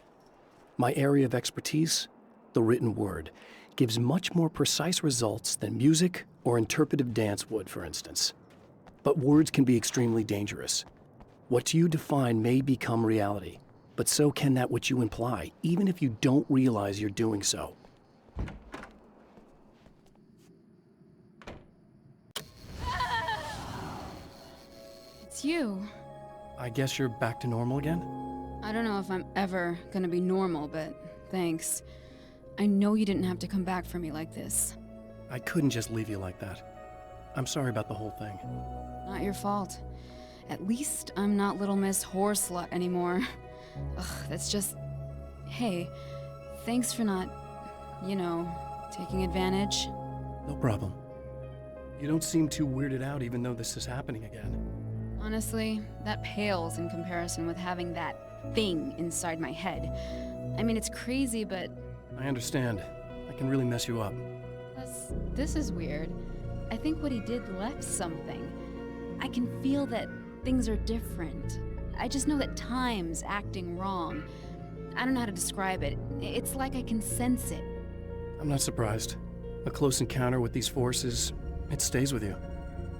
S3: My area of expertise, the written word, gives much more precise results than music or interpretive dance would, for instance. But words can be extremely dangerous. What you define may become reality, but so can that which you imply, even if you don't realize you're doing so.
S13: It's you.
S2: I guess you're back to normal again?
S13: I don't know if I'm ever gonna be normal, but thanks. I know you didn't have to come back for me like this.
S2: I couldn't just leave you like that. I'm sorry about the whole thing.
S13: Not your fault. At least I'm not Little Miss Whoreslut anymore. Ugh, that's just... Hey, thanks for not, taking advantage.
S2: No problem. You don't seem too weirded out even though this is happening again.
S13: Honestly, that pales in comparison with having that thing inside my head. I mean, it's crazy, but...
S2: I understand. I can really mess you up.
S13: This is weird. I think what he did left something. I can feel that things are different. I just know that time's acting wrong. I don't know how to describe it. It's like I can sense it.
S2: I'm not surprised. A close encounter with these forces, it stays with you.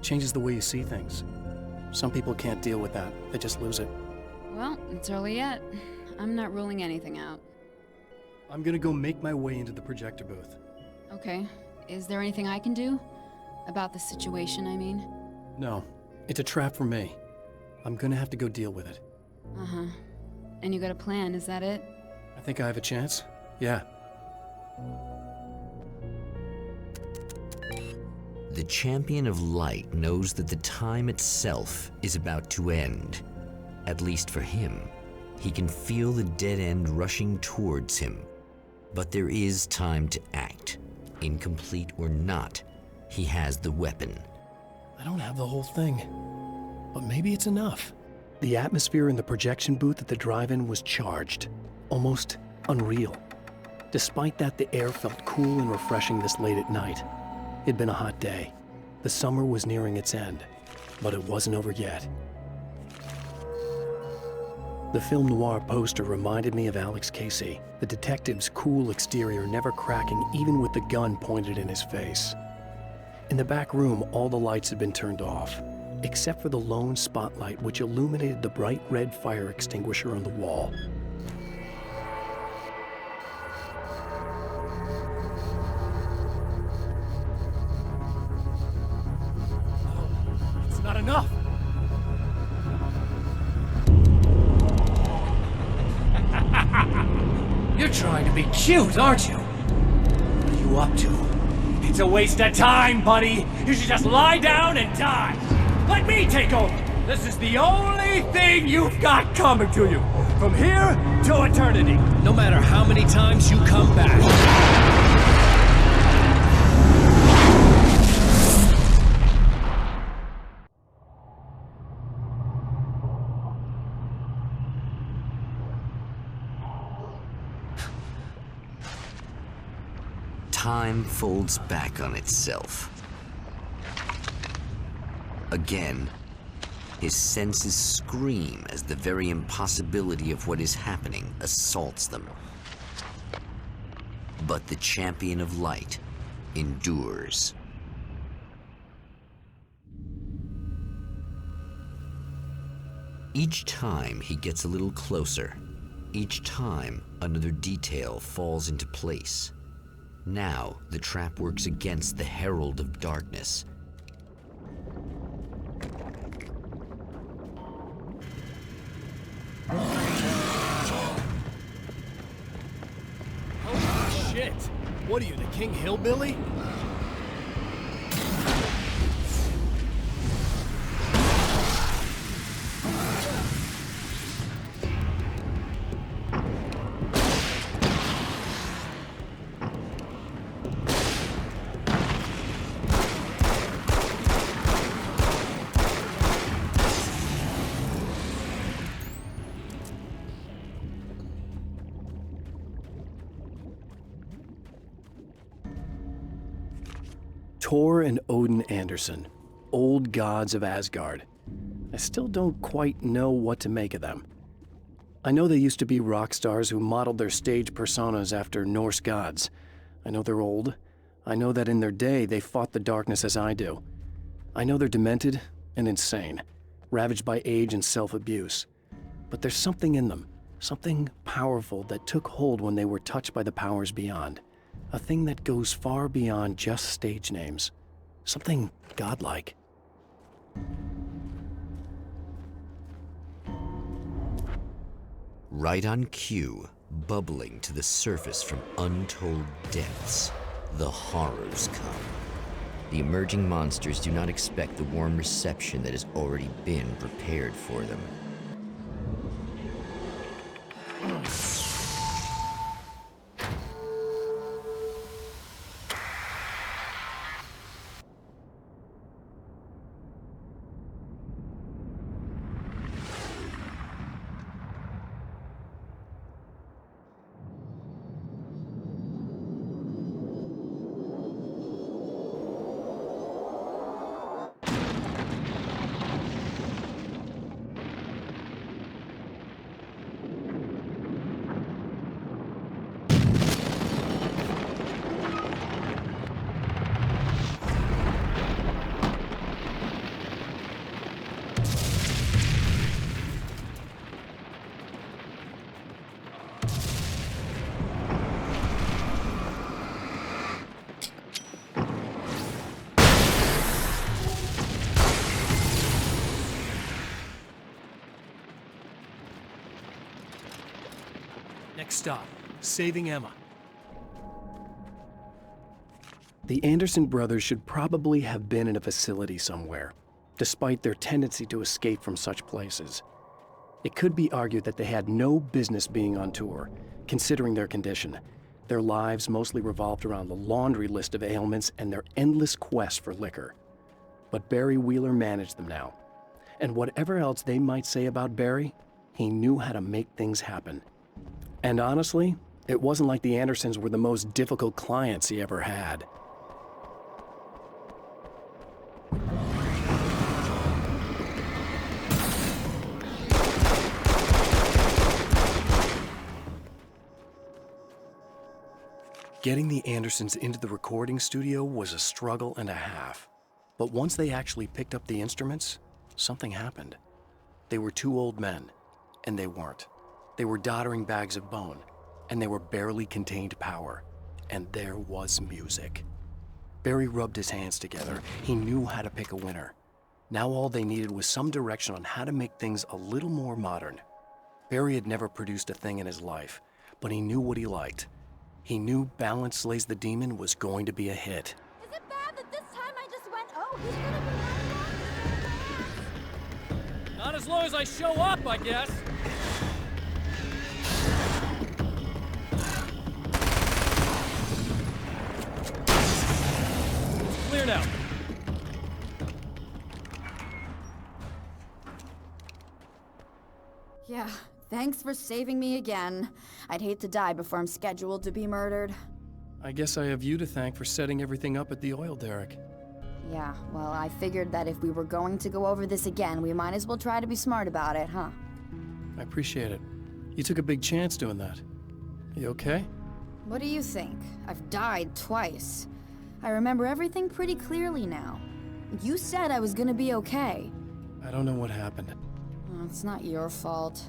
S2: Changes the way you see things. Some people can't deal with that. They just lose it.
S13: Well, it's early yet. I'm not ruling anything out.
S2: I'm gonna go make my way into the projector booth.
S13: Okay. Is there anything I can do? About the situation, I mean?
S2: No. It's a trap for me. I'm gonna have to go deal with it.
S13: Uh-huh. And you got a plan, is that it?
S2: I think I have a chance. Yeah.
S1: The Champion of Light knows that the time itself is about to end. At least for him. He can feel the dead end rushing towards him. But there is time to act. Incomplete or not, he has the weapon.
S3: I don't have the whole thing. But maybe it's enough. The atmosphere in the projection booth at the drive-in was charged. Almost unreal. Despite that, the air felt cool and refreshing this late at night. It'd been a hot day. The summer was nearing its end, but it wasn't over yet. The film noir poster reminded me of Alex Casey, the detective's cool exterior never cracking even with the gun pointed in his face. In the back room, all the lights had been turned off, except for the lone spotlight which illuminated the bright red fire extinguisher on the wall.
S15: It's not enough! You're trying to be cute, aren't you? What are you up to? It's a waste of time, buddy! You should just lie down and die! Let me take over! This is the only thing you've got coming to you! From here to eternity!
S12: No matter how many times you come back.
S1: Time folds back on itself. Again, his senses scream as the very impossibility of what is happening assaults them. But the champion of light endures. Each time he gets a little closer. Each time another detail falls into place. Now, the trap works against the Herald of Darkness.
S2: Holy shit! What are you, the King Hillbilly?
S3: Thor and Odin Anderson, old gods of Asgard. I still don't quite know what to make of them. I know they used to be rock stars who modeled their stage personas after Norse gods. I know they're old. I know that in their day they fought the darkness as I do. I know they're demented and insane, ravaged by age and self-abuse. But there's something in them, something powerful that took hold when they were touched by the powers beyond. A thing that goes far beyond just stage names. Something godlike.
S1: Right on cue, bubbling to the surface from untold depths, the horrors come. The emerging monsters do not expect the warm reception that has already been prepared for them.
S2: Next stop, saving Emma.
S3: The Anderson brothers should probably have been in a facility somewhere, despite their tendency to escape from such places. It could be argued that they had no business being on tour, considering their condition. Their lives mostly revolved around the laundry list of ailments and their endless quest for liquor. But Barry Wheeler managed them now. And whatever else they might say about Barry, he knew how to make things happen. And honestly, it wasn't like the Andersons were the most difficult clients he ever had. Getting the Andersons into the recording studio was a struggle and a half. But once they actually picked up the instruments, something happened. They were two old men, and they weren't. They were doddering bags of bone, and they were barely contained power. And there was music. Barry rubbed his hands together. He knew how to pick a winner. Now all they needed was some direction on how to make things a little more modern. Barry had never produced a thing in his life, but he knew what he liked. He knew Balance Slays the Demon was going to be a hit.
S16: Is it bad that this time I just went, oh, he's gonna be
S12: Not as long as I show up, I guess. It's clear now.
S4: Yeah, thanks for saving me again. I'd hate to die before I'm scheduled to be murdered.
S2: I guess I have you to thank for setting everything up at the oil derrick.
S4: Yeah, well, I figured that if we were going to go over this again, we might as well try to be smart about it, huh?
S2: I appreciate it. You took a big chance doing that. You okay?
S4: What do you think? I've died twice. I remember everything pretty clearly now. You said I was gonna be okay.
S2: I don't know what happened.
S4: Oh, it's not your fault.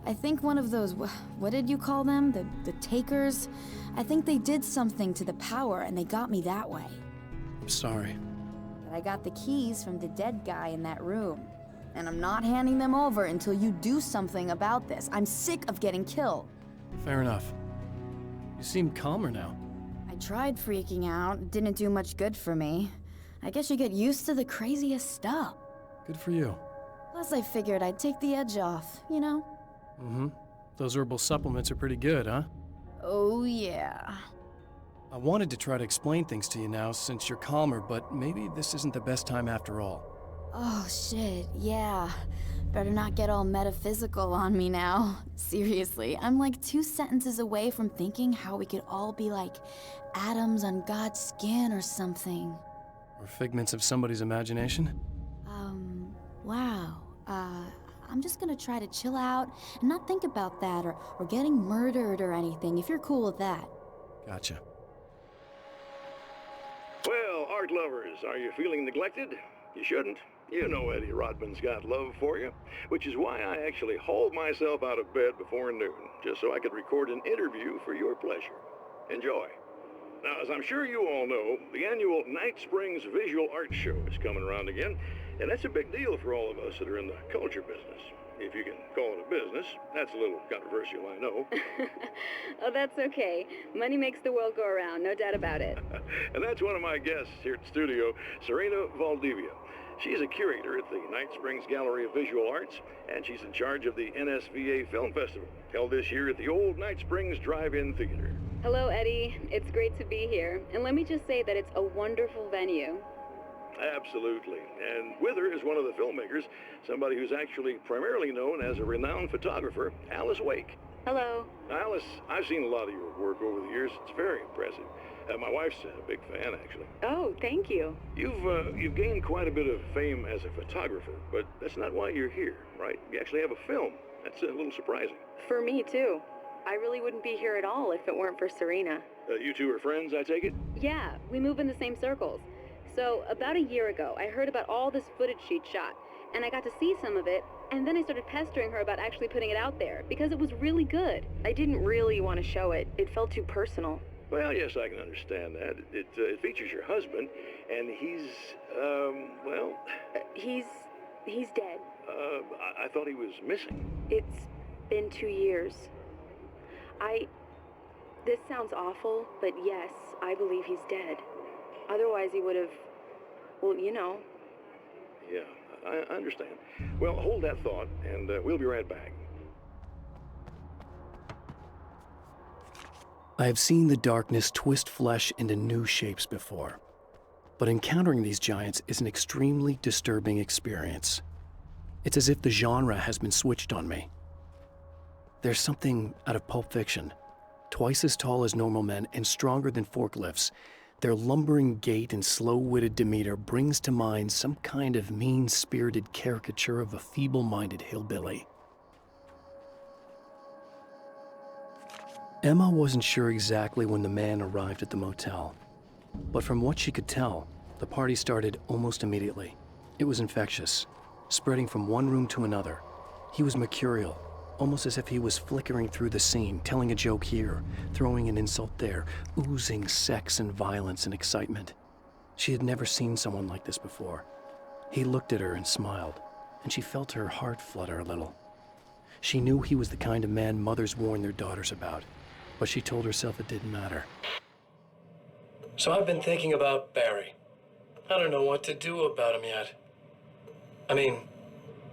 S4: I think one of those, what did you call them? The takers? I think they did something to the power and they got me that way.
S2: I'm sorry.
S4: But I got the keys from the dead guy in that room. And I'm not handing them over until you do something about this. I'm sick of getting killed.
S2: Fair enough. You seem calmer now.
S4: I tried freaking out. It didn't do much good for me. I guess you get used to the craziest stuff.
S2: Good for you.
S4: Plus I figured I'd take the edge off, you know?
S2: Mm-hmm. Those herbal supplements are pretty good, huh?
S4: Oh, yeah.
S2: I wanted to try to explain things to you now since you're calmer, but maybe this isn't the best time after all.
S4: Oh, shit, yeah. Better not get all metaphysical on me now. Seriously, I'm like 2 sentences away from thinking how we could all be like atoms on God's skin or something.
S2: Or figments of somebody's imagination?
S4: Wow. I'm just gonna try to chill out and not think about that or getting murdered or anything, if you're cool with that.
S2: Gotcha.
S5: Well, art lovers, are you feeling neglected? You shouldn't. You know Eddie Rodman's got love for you, which is why I actually hauled myself out of bed before noon, just so I could record an interview for your pleasure. Enjoy. Now, as I'm sure you all know, the annual Night Springs Visual Art Show is coming around again, and that's a big deal for all of us that are in the culture business. If you can call it a business. That's a little controversial, I know.
S20: Oh, that's okay. Money makes the world go around, no doubt about it.
S5: And that's one of my guests here at the studio, Serena Valdivia. She's a curator at the Night Springs Gallery of Visual Arts, and she's in charge of the NSVA Film Festival, held this year at the old Night Springs Drive-In Theater.
S20: Hello, Eddie. It's great to be here. And let me just say that it's a wonderful venue.
S5: Absolutely. And with her is one of the filmmakers, somebody who's actually primarily known as a renowned photographer, Alice Wake.
S20: Hello.
S5: Alice, I've seen a lot of your work over the years. It's very impressive. My wife's a big fan, actually.
S20: Oh, thank you.
S5: You've gained quite a bit of fame as a photographer, but that's not why you're here, right? You actually have a film. That's a little surprising.
S20: For me, too. I really wouldn't be here at all if it weren't for Serena.
S5: You two are friends, I take it?
S20: Yeah, we move in the same circles. So, about a year ago, I heard about all this footage she'd shot, and I got to see some of it, and then I started pestering her about actually putting it out there, because it was really good. I didn't really want to show it. It felt too personal.
S5: Well, yes, I can understand that. It features your husband, and he's, well...
S20: He's dead.
S5: I thought he was missing.
S20: It's been 2 years. This sounds awful, but yes, I believe he's dead. Otherwise he would have, well, you know.
S5: Yeah, I understand. Well, hold that thought, and we'll be right back.
S3: I have seen the darkness twist flesh into new shapes before, but encountering these giants is an extremely disturbing experience. It's as if the genre has been switched on me. There's something out of Pulp Fiction. Twice as tall as normal men and stronger than forklifts, their lumbering gait and slow-witted demeanor brings to mind some kind of mean-spirited caricature of a feeble-minded hillbilly. Emma wasn't sure exactly when the man arrived at the motel, but from what she could tell, the party started almost immediately. It was infectious, spreading from one room to another. He was mercurial, almost as if he was flickering through the scene, telling a joke here, throwing an insult there, oozing sex and violence and excitement. She had never seen someone like this before. He looked at her and smiled, and she felt her heart flutter a little. She knew he was the kind of man mothers warn their daughters about, but she told herself it didn't matter.
S7: So I've been thinking about Barry. I don't know what to do about him yet. I mean,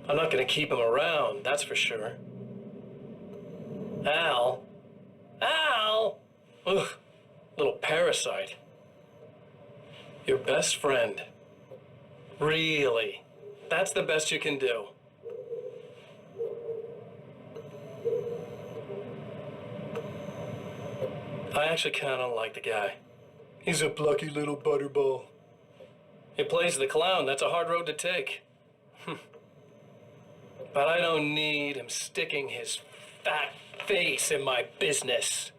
S7: I'm not gonna keep him around, that's for sure. Al? Ugh, little parasite. Your best friend. Really? That's the best you can do? I actually kinda like the guy. He's a plucky little butterball. He plays the clown, that's a hard road to take. But I don't need him sticking his fat face in my business.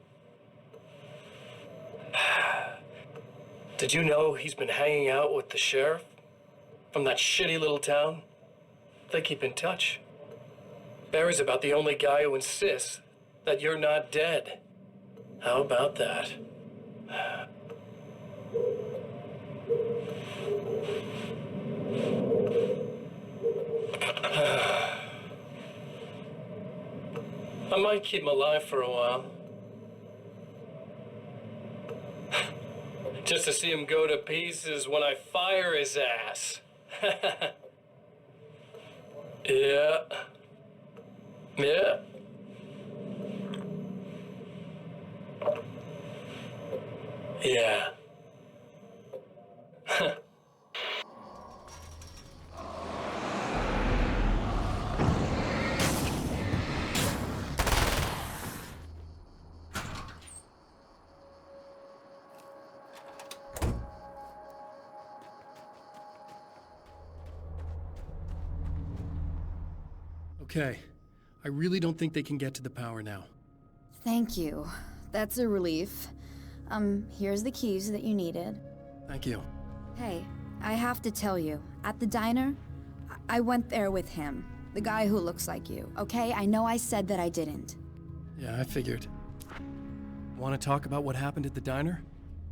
S7: Did you know he's been hanging out with the sheriff from that shitty little town? They keep in touch. Barry's about the only guy who insists that you're not dead. How about that? I might keep him alive for a while. Just to see him go to pieces when I fire his ass. Yeah. Yeah. Yeah.
S2: Okay. I really don't think they can get to the power now.
S4: Thank you. That's a relief. Here's the keys that you needed.
S2: Thank you.
S4: Hey, I have to tell you, at the diner, I went there with him. The guy who looks like you, okay? I know I said that I didn't.
S2: Yeah, I figured. Want to talk about what happened at the diner?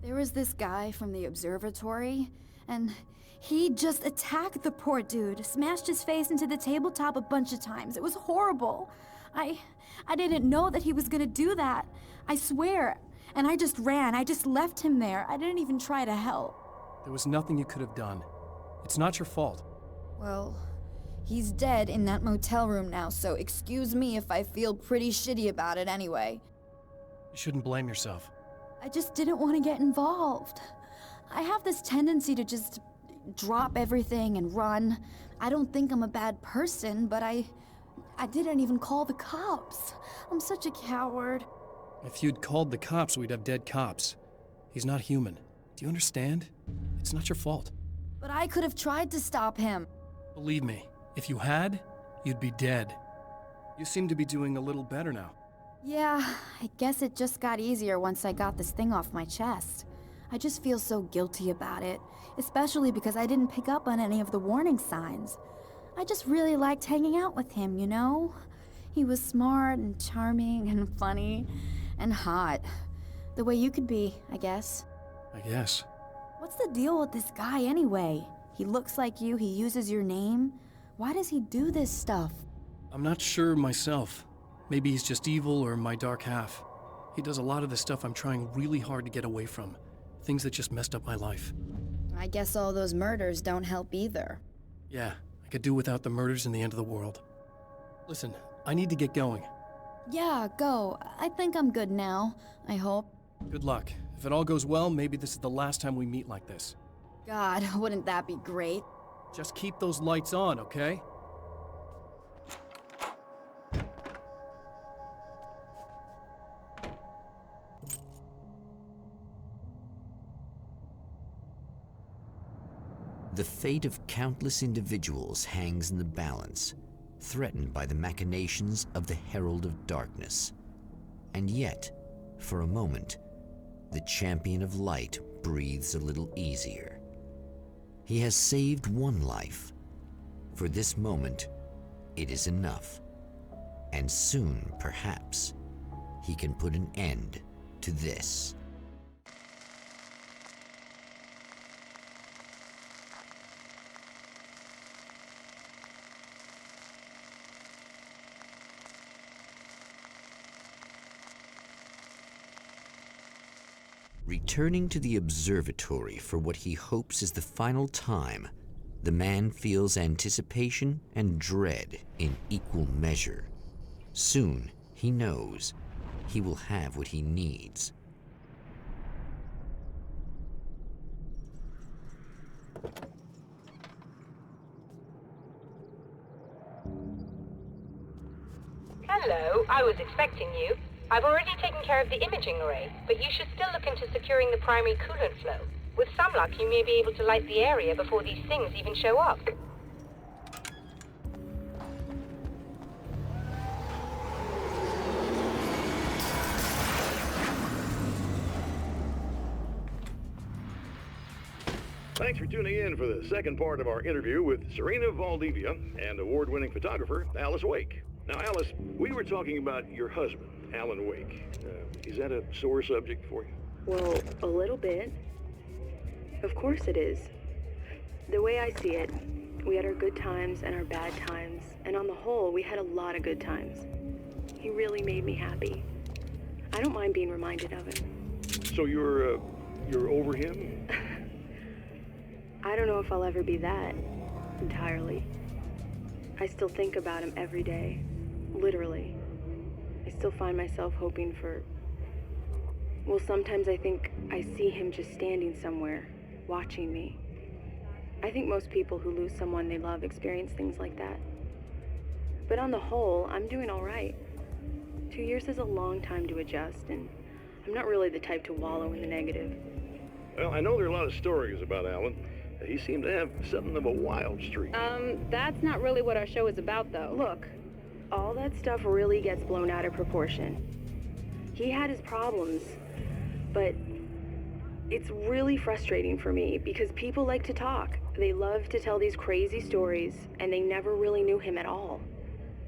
S4: There was this guy from the observatory, and he just attacked the poor dude, smashed his face into the tabletop a bunch of times. It was horrible. I didn't know that he was gonna do that. I swear. And I just ran. I just left him there. I didn't even try to help.
S2: There was nothing you could have done. It's not your fault.
S4: Well, he's dead in that motel room now, so excuse me if I feel pretty shitty about it anyway.
S2: You shouldn't blame yourself.
S4: I just didn't want to get involved. I have this tendency to just drop everything and run. I don't think I'm a bad person, but I didn't even call the cops. I'm such a coward.
S2: If you'd called the cops, we'd have dead cops. He's not human. Do you understand? It's not your fault.
S4: But I could have tried to stop him.
S2: Believe me, if you had, you'd be dead. You seem to be doing a little better now.
S4: Yeah, I guess it just got easier once I got this thing off my chest. I just feel so guilty about it, especially because I didn't pick up on any of the warning signs. I just really liked hanging out with him, you know? He was smart and charming and funny and hot. The way you could be, I guess.
S2: I guess.
S4: What's the deal with this guy anyway? He looks like you, he uses your name. Why does he do this stuff?
S2: I'm not sure myself. Maybe he's just evil or my dark half. He does a lot of the stuff I'm trying really hard to get away from. Things that just messed up my life.
S4: I guess all those murders don't help either.
S2: Yeah, I could do without the murders and the end of the world. Listen, I need to get going.
S4: Yeah, go. I think I'm good now, I hope.
S2: Good luck. If it all goes well, maybe this is the last time we meet like this.
S4: God, wouldn't that be great?
S2: Just keep those lights on, okay?
S1: The fate of countless individuals hangs in the balance, threatened by the machinations of the Herald of Darkness. And yet, For a moment, the champion of light breathes a little easier. He has saved one life. For this moment, it is enough. And soon, perhaps, he can put an end to this. Returning to the observatory for what he hopes is the final time, the man feels anticipation and dread in equal measure. Soon, he knows, he will have what he needs.
S9: Hello, I was expecting you. I've already taken care of the imaging array, but you should still look into securing the primary coolant flow. With some luck, you may be able to light the area before these things even show up.
S5: Thanks for tuning in for the second part of our interview with Serena Valdivia and award-winning photographer Alice Wake. Now, Alice, we were talking about your husband, Alan Wake. Is that a sore subject for you?
S20: Well, a little bit. Of course it is. The way I see it, we had our good times and our bad times, and on the whole, we had a lot of good times. He really made me happy. I don't mind being reminded of him.
S5: So you're over him?
S20: I don't know if I'll ever be that, entirely. I still think about him every day, literally. I still find myself hoping for... Well, sometimes I think I see him just standing somewhere, watching me. I think most people who lose someone they love experience things like that. But on the whole, I'm doing all right. 2 years is a long time to adjust, and I'm not really the type to wallow in the negative.
S5: Well, I know there are a lot of stories about Alan. He seemed to have something of a wild streak.
S20: That's not really what our show is about, though. Look, all that stuff really gets blown out of proportion. He had his problems, but it's really frustrating for me because people like to talk. They love to tell these crazy stories, and they never really knew him at all.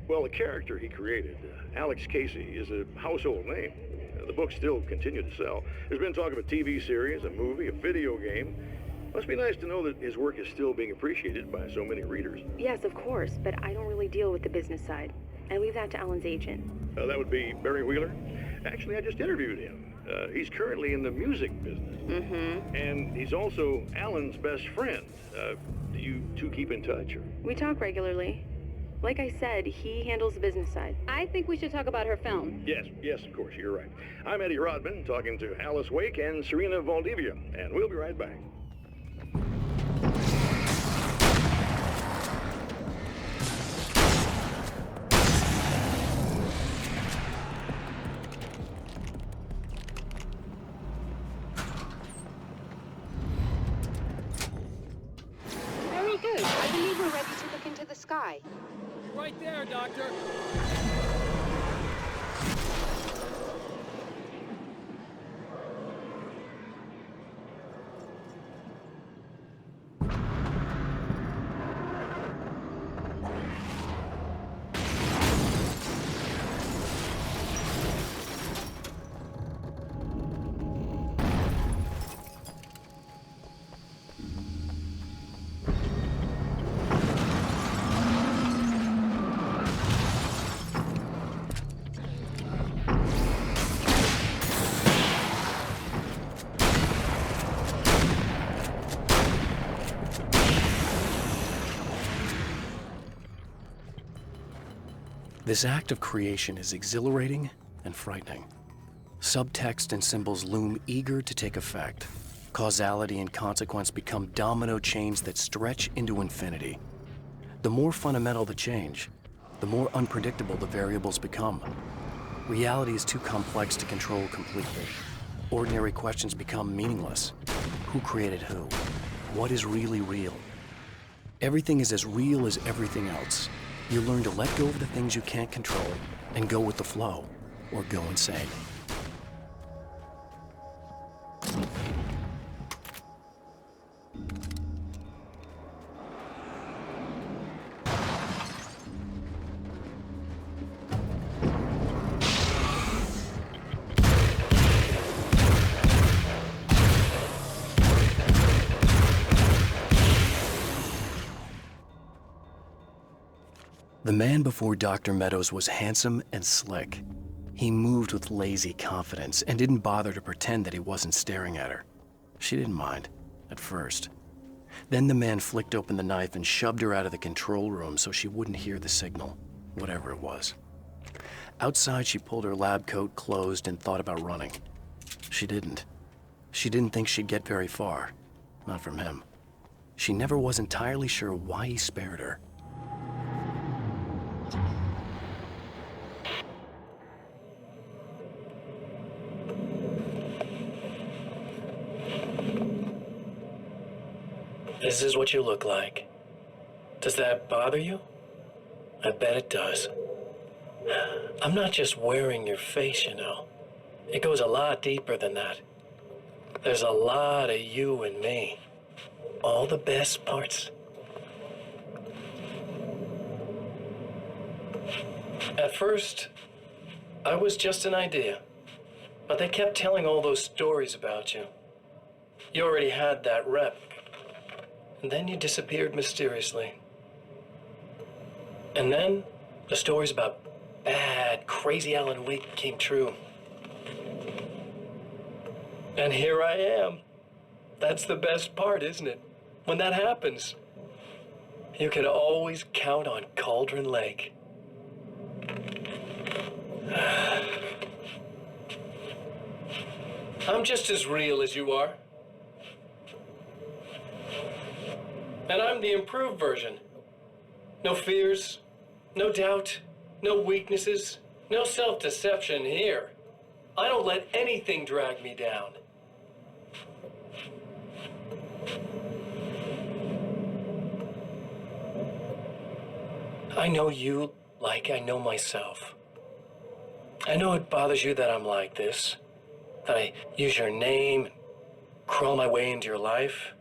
S5: Well, the character he created, Alex Casey, is a household name. The books still continue to sell. There's been talk of a TV series, a movie, a video game. Must be nice to know that his work is still being appreciated by so many readers.
S20: Yes, of course, but I don't really deal with the business side. I leave that to Alan's agent.
S5: That would be Barry Wheeler. Actually, I just interviewed him. He's currently in the music business.
S20: Mm-hmm.
S5: And he's also Alan's best friend. Do you two keep in touch? Or?
S20: We talk regularly. Like I said, he handles the business side. I think we should talk about her film.
S5: Yes, of course, you're right. I'm Eddie Rodman, talking to Alice Wake and Serena Valdivia, and we'll be right back.
S10: Very good. I believe we're ready to look into the sky.
S12: Right there, Doctor.
S3: This act of creation is exhilarating and frightening. Subtext and symbols loom eager to take effect. Causality and consequence become domino chains that stretch into infinity. The more fundamental the change, the more unpredictable the variables become. Reality is too complex to control completely. Ordinary questions become meaningless. Who created who? What is really real? Everything is as real as everything else. You learn to let go of the things you can't control and go with the flow, or go insane. The man before Dr. Meadows was handsome and slick. He moved with lazy confidence and didn't bother to pretend that he wasn't staring at her. She didn't mind, at first. Then the man flicked open the knife and shoved her out of the control room so she wouldn't hear the signal, whatever it was. Outside, she pulled her lab coat closed and thought about running. She didn't. She didn't think she'd get very far. Not from him. She never was entirely sure why he spared her.
S7: This is what you look like. Does that bother you? I bet it does. I'm not just wearing your face, you know. It goes a lot deeper than that. There's a lot of you and me. All the best parts. At first, I was just an idea. But they kept telling all those stories about you. You already had that rep. And then you disappeared mysteriously. And then the stories about bad, crazy Alan Wake came true. And here I am. That's the best part, isn't it? When that happens, you can always count on Cauldron Lake. I'm just as real as you are. And I'm the improved version. No fears, no doubt, no weaknesses, no self-deception here. I don't let anything drag me down. I know you like I know myself. I know it bothers you that I'm like this, that I use your name and crawl my way into your life.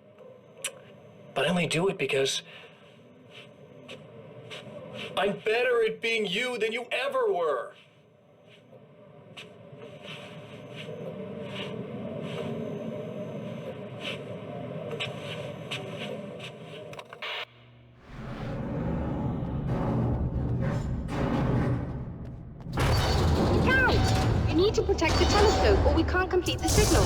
S7: But I only do it because I'm better at being you than you ever were.
S10: Look out! You need to protect the telescope or we can't complete the signal.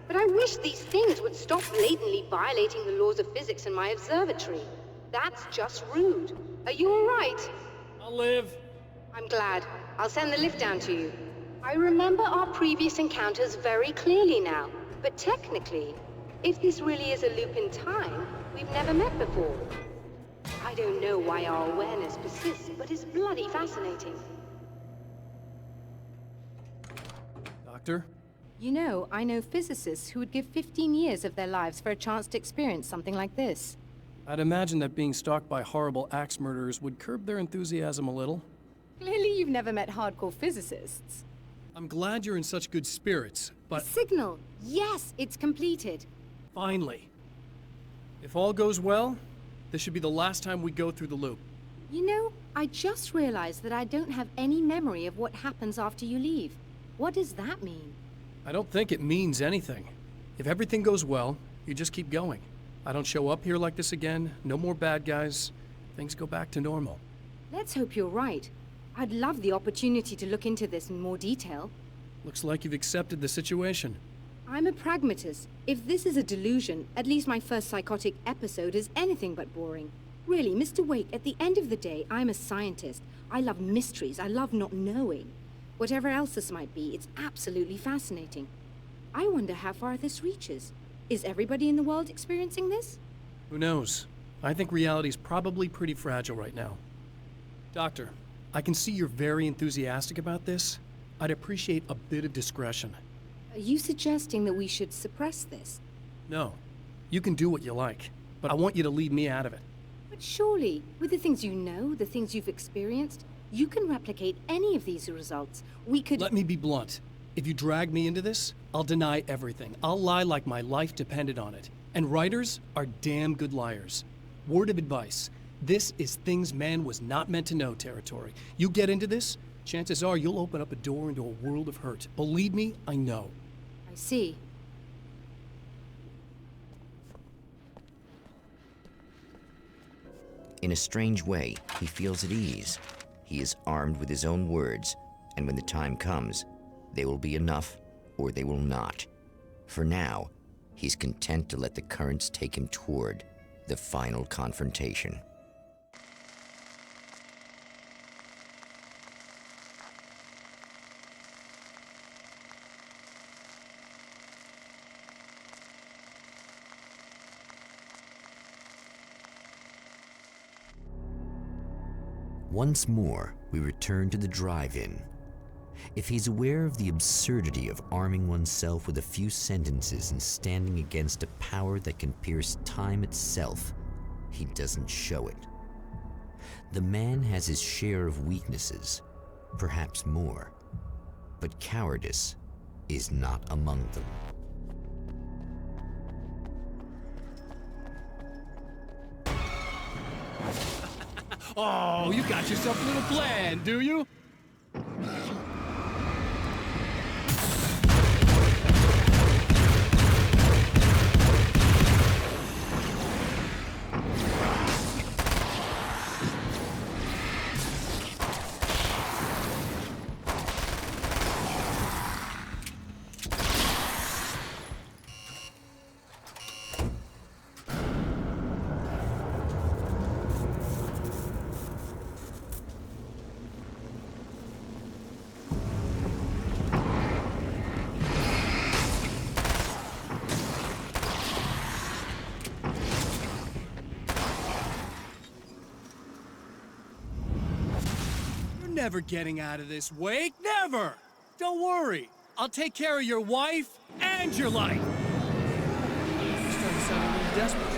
S10: But I wish these things would stop blatantly violating the laws of physics in my observatory. That's just rude. Are you all right?
S12: I'll live.
S10: I'm glad. I'll send the lift down to you. I remember our previous encounters very clearly now, but technically, if this really is a loop in time, we've never met before. I don't know why our awareness persists, but it's bloody fascinating.
S2: Doctor?
S11: You know, I know physicists who would give 15 years of their lives for a chance to experience something like this.
S2: I'd imagine that being stalked by horrible axe murderers would curb their enthusiasm a little.
S11: Clearly you've never met hardcore physicists.
S2: I'm glad you're in such good spirits, but...
S11: The signal! Yes, it's completed.
S2: Finally. If all goes well, this should be the last time we go through the loop.
S11: You know, I just realized that I don't have any memory of what happens after you leave. What does that mean?
S2: I don't think it means anything. If everything goes well, you just keep going. I don't show up here like this again, no more bad guys. Things go back to normal.
S11: Let's hope you're right. I'd love the opportunity to look into this in more detail.
S2: Looks like you've accepted the situation.
S11: I'm a pragmatist. If this is a delusion, at least my first psychotic episode is anything but boring. Really, Mr. Wake, at the end of the day, I'm a scientist. I love mysteries. I love not knowing. Whatever else this might be, it's absolutely fascinating. I wonder how far this reaches. Is everybody in the world experiencing this?
S2: Who knows? I think reality's probably pretty fragile right now. Doctor, I can see you're very enthusiastic about this. I'd appreciate a bit of discretion.
S11: Are you suggesting that we should suppress this?
S2: No. You can do what you like, but I want you to leave me out of it.
S11: But surely, with the things you know, the things you've experienced, you can replicate any of these results. We could—
S2: Let me be blunt. If you drag me into this, I'll deny everything. I'll lie like my life depended on it. And writers are damn good liars. Word of advice. This is things man was not meant to know territory. You get into this, chances are you'll open up a door into a world of hurt. Believe me, I know.
S11: I see.
S1: In a strange way, he feels at ease. He is armed with his own words, and when the time comes, they will be enough or they will not. For now, he's content to let the currents take him toward the final confrontation. Once more, we return to the drive-in. If he's aware of the absurdity of arming oneself with a few sentences and standing against a power that can pierce time itself, he doesn't show it. The man has his share of weaknesses, perhaps more, but cowardice is not among them.
S12: Oh, you got yourself a little plan, do you? Never getting out of this, Wake. Never! Don't worry. I'll take care of your wife and your life. You're starting to sound a little desperate.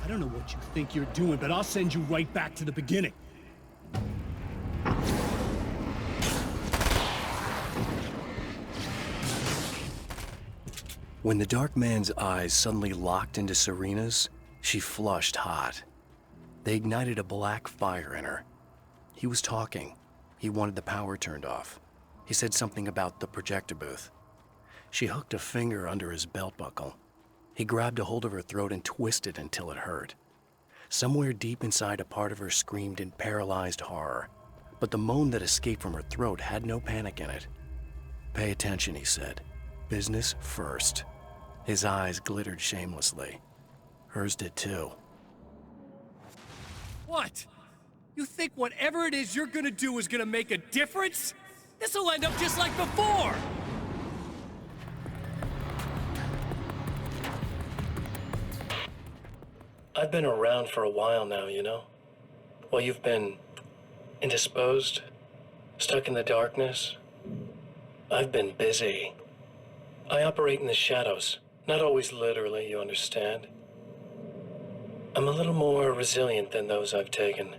S12: I don't know what you think you're doing, but I'll send you right back to the beginning.
S3: When the dark man's eyes suddenly locked into Serena's, she flushed hot. They ignited a black fire in her. He was talking. He wanted the power turned off. He said something about the projector booth. She hooked a finger under his belt buckle. He grabbed a hold of her throat and twisted until it hurt. Somewhere deep inside, a part of her screamed in paralyzed horror, but the moan that escaped from her throat had no panic in it. "Pay attention," he said. "Business first." His eyes glittered shamelessly. Hers did too.
S12: What? You think whatever it is you're gonna do is gonna make a difference? This'll end up just like before!
S7: I've been around for a while now, you know? While you've been indisposed, stuck in the darkness, I've been busy. I operate in the shadows, not always literally, you understand? I'm a little more resilient than those I've taken,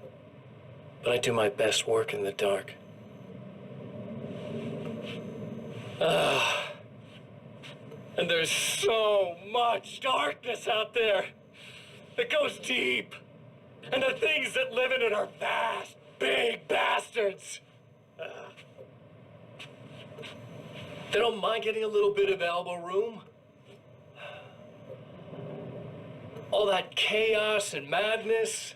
S7: but I do my best work in the dark. And there's so much darkness out there. It goes deep. And the things that live in it are vast, big bastards. They don't mind getting a little bit of elbow room. All that chaos and madness,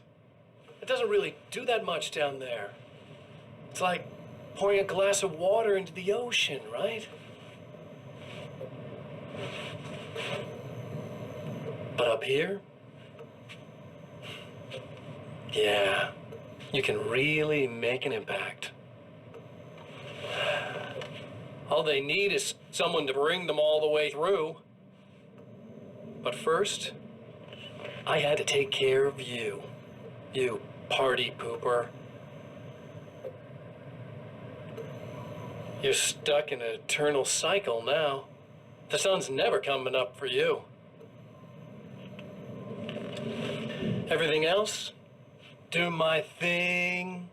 S7: it doesn't really do that much down there. It's like pouring a glass of water into the ocean, right? But up here, yeah, you can really make an impact. All they need is someone to bring them all the way through. But first, I had to take care of you. You party pooper. You're stuck in an eternal cycle now. The sun's never coming up for you. Everything else? Do my thing,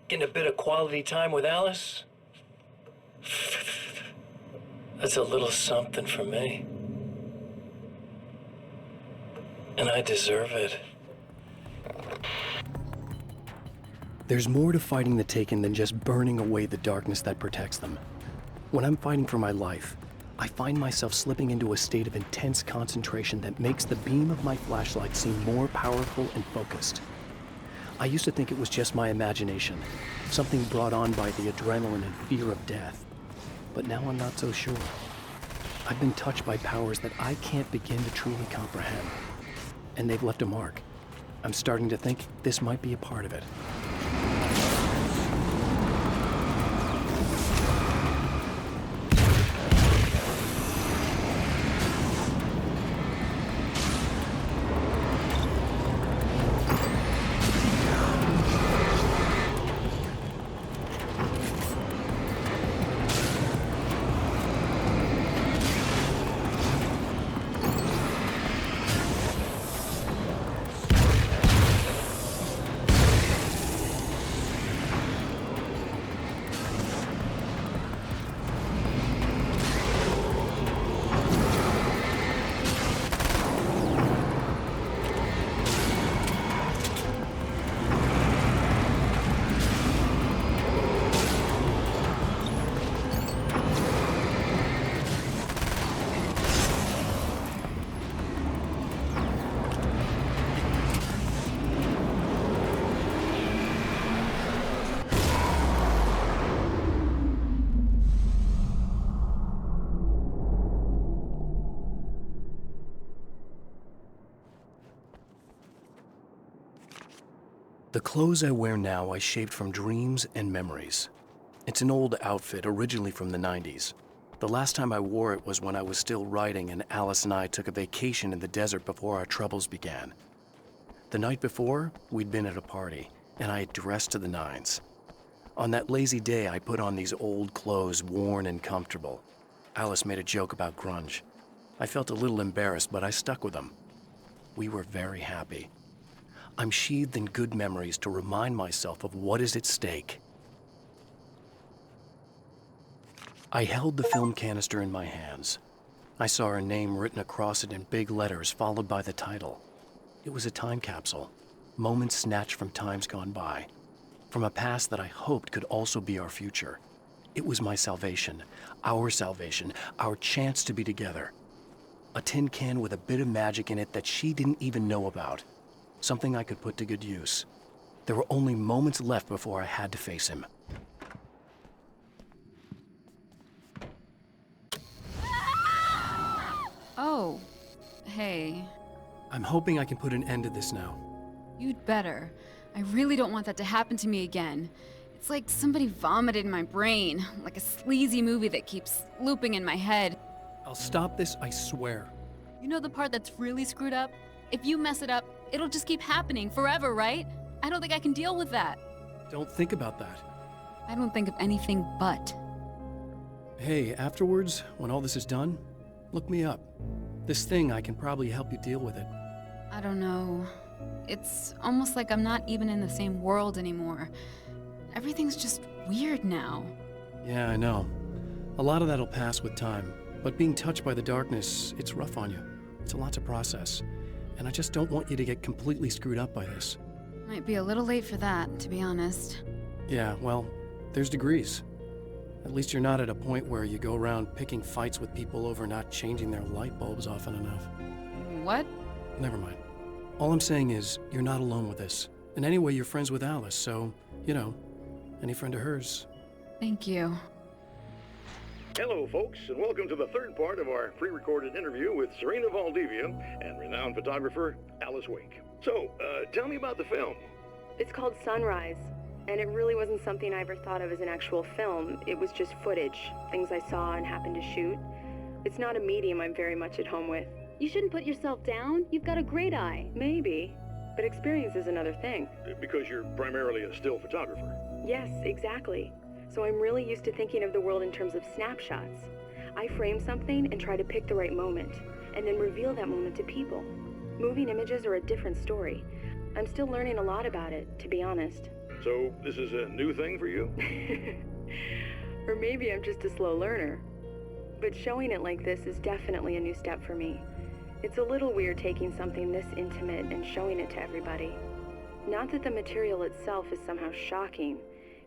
S7: getting a bit of quality time with Alice. That's a little something for me. And I deserve it.
S3: There's more to fighting the Taken than just burning away the darkness that protects them. When I'm fighting for my life, I find myself slipping into a state of intense concentration that makes the beam of my flashlight seem more powerful and focused. I used to think it was just my imagination, something brought on by the adrenaline and fear of death. But now I'm not so sure. I've been touched by powers that I can't begin to truly comprehend. And they've left a mark. I'm starting to think this might be a part of it. The clothes I wear now I shaped from dreams and memories. It's an old outfit, originally from the 90s. The last time I wore it was when I was still writing and Alice and I took a vacation in the desert before our troubles began. The night before, we'd been at a party, and I had dressed to the nines. On that lazy day, I put on these old clothes, worn and comfortable. Alice made a joke about grunge. I felt a little embarrassed, but I stuck with them. We were very happy. I'm sheathed in good memories to remind myself of what is at stake. I held the film canister in my hands. I saw her name written across it in big letters, followed by the title. It was a time capsule, moments snatched from times gone by, from a past that I hoped could also be our future. It was my salvation, our chance to be together. A tin can with a bit of magic in it that she didn't even know about. Something I could put to good use. There were only moments left before I had to face him.
S13: Oh, hey.
S2: I'm hoping I can put an end to this now.
S13: You'd better. I really don't want that to happen to me again. It's like somebody vomited in my brain, like a sleazy movie that keeps looping in my head.
S2: I'll stop this, I swear.
S13: You know the part that's really screwed up? If you mess it up, it'll just keep happening forever, right? I don't think I can deal with that.
S2: Don't think about that.
S13: I don't think of anything but.
S2: Hey, afterwards, when all this is done, look me up. This thing, I can probably help you deal with it.
S13: I don't know. It's almost like I'm not even in the same world anymore. Everything's just weird now.
S2: Yeah, I know. A lot of that'll pass with time. But being touched by the darkness, it's rough on you. It's a lot to process. And I just don't want you to get completely screwed up by this.
S13: Might be a little late for that, to be honest.
S2: Yeah, well, there's degrees. At least you're not at a point where you go around picking fights with people over not changing their light bulbs often enough.
S13: What?
S2: Never mind. All I'm saying is, you're not alone with this. And anyway, you're friends with Alice, so, you know, any friend of hers.
S13: Thank you.
S5: Hello, folks, and welcome to the third part of our pre-recorded interview with Serena Valdivia and renowned photographer Alice Wake. So, tell me about the film.
S20: It's called Sunrise, and it really wasn't something I ever thought of as an actual film. It was just footage, things I saw and happened to shoot. It's not a medium I'm very much at home with.
S16: You shouldn't put yourself down. You've got a great eye.
S20: Maybe, but experience is another thing.
S5: Because you're primarily a still photographer.
S20: Yes, exactly. So I'm really used to thinking of the world in terms of snapshots. I frame something and try to pick the right moment, and then reveal that moment to people. Moving images are a different story. I'm still learning a lot about it, to be honest.
S5: So this is a new thing for you?
S20: Or maybe I'm just a slow learner. But showing it like this is definitely a new step for me. It's a little weird taking something this intimate and showing it to everybody. Not that the material itself is somehow shocking.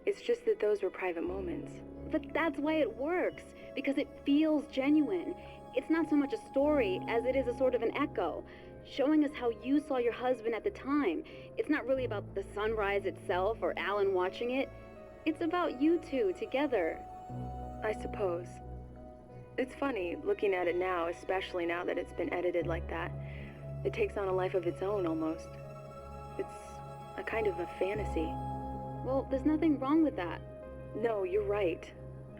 S20: It's just that those were private moments.
S16: But that's why it works, because it feels genuine. It's not so much a story as it is a sort of an echo, showing us how you saw your husband at the time. It's not really about the sunrise itself or Alan watching it. It's about you two together.
S20: I suppose. It's funny, looking at it now, especially now that it's been edited like that. It takes on a life of its own, almost. It's a kind of a fantasy.
S16: Well, there's nothing wrong with that.
S20: No, you're right.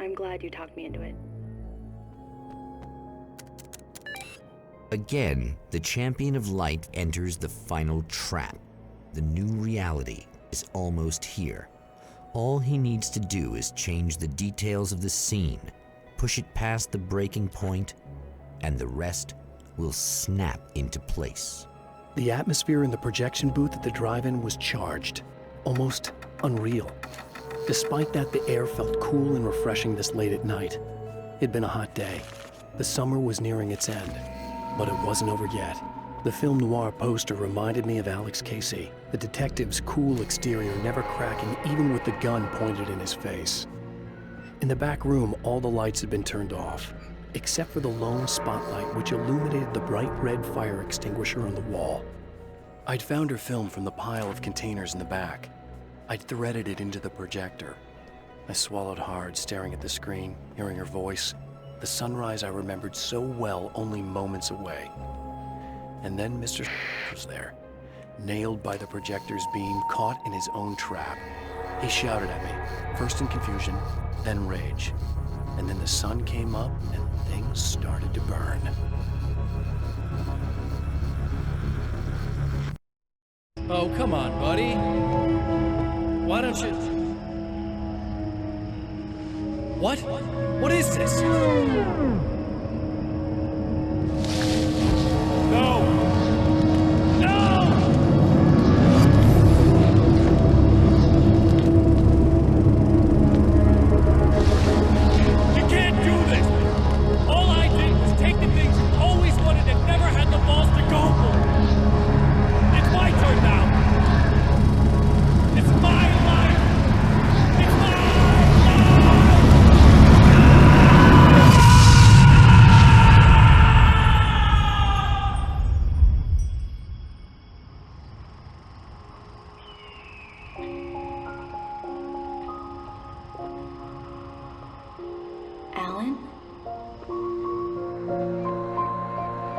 S20: I'm glad you talked me into it.
S1: Again, the champion of light enters the final trap. The new reality is almost here. All he needs to do is change the details of the scene, push it past the breaking point, and the rest will snap into place.
S3: The atmosphere in the projection booth at the drive-in was charged, almost unreal. Despite that, the air felt cool and refreshing this late at night. It'd been a hot day. The summer was nearing its end, but it wasn't over yet. The film noir poster reminded me of Alex Casey, the detective's cool exterior never cracking even with the gun pointed in his face. In the back room, all the lights had been turned off, except for the lone spotlight which illuminated the bright red fire extinguisher on the wall. I'd found her film from the pile of containers in the back. I'd threaded it into the projector. I swallowed hard, staring at the screen, hearing her voice, the sunrise I remembered so well only moments away. And then Mr. was there, nailed by the projector's beam, caught in his own trap. He shouted at me, first in confusion, then rage. And then the sun came up and things started to burn.
S12: Oh, come on, buddy. Why don't you... What? What is this?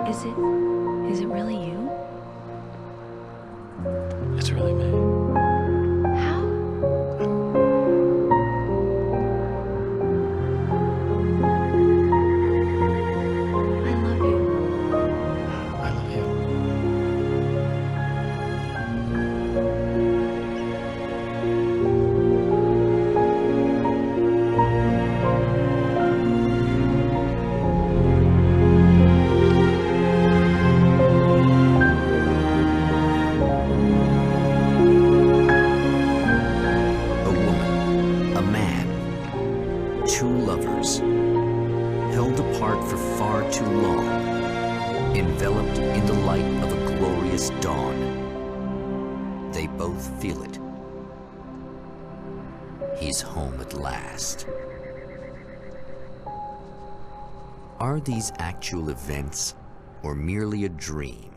S21: Is it really you?
S3: It's really me.
S21: How? I love you.
S3: I love you.
S1: A woman, a man, two lovers, held apart for far too long, enveloped in the light of a glorious dawn. They both feel it. He's home at last. Are these actual events, or merely a dream?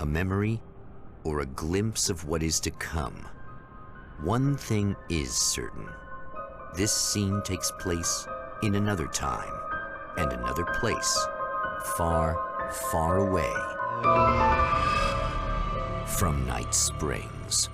S1: A memory, or a glimpse of what is to come? One thing is certain. This scene takes place in another time and another place, far, far away from Night Springs.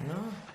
S8: No?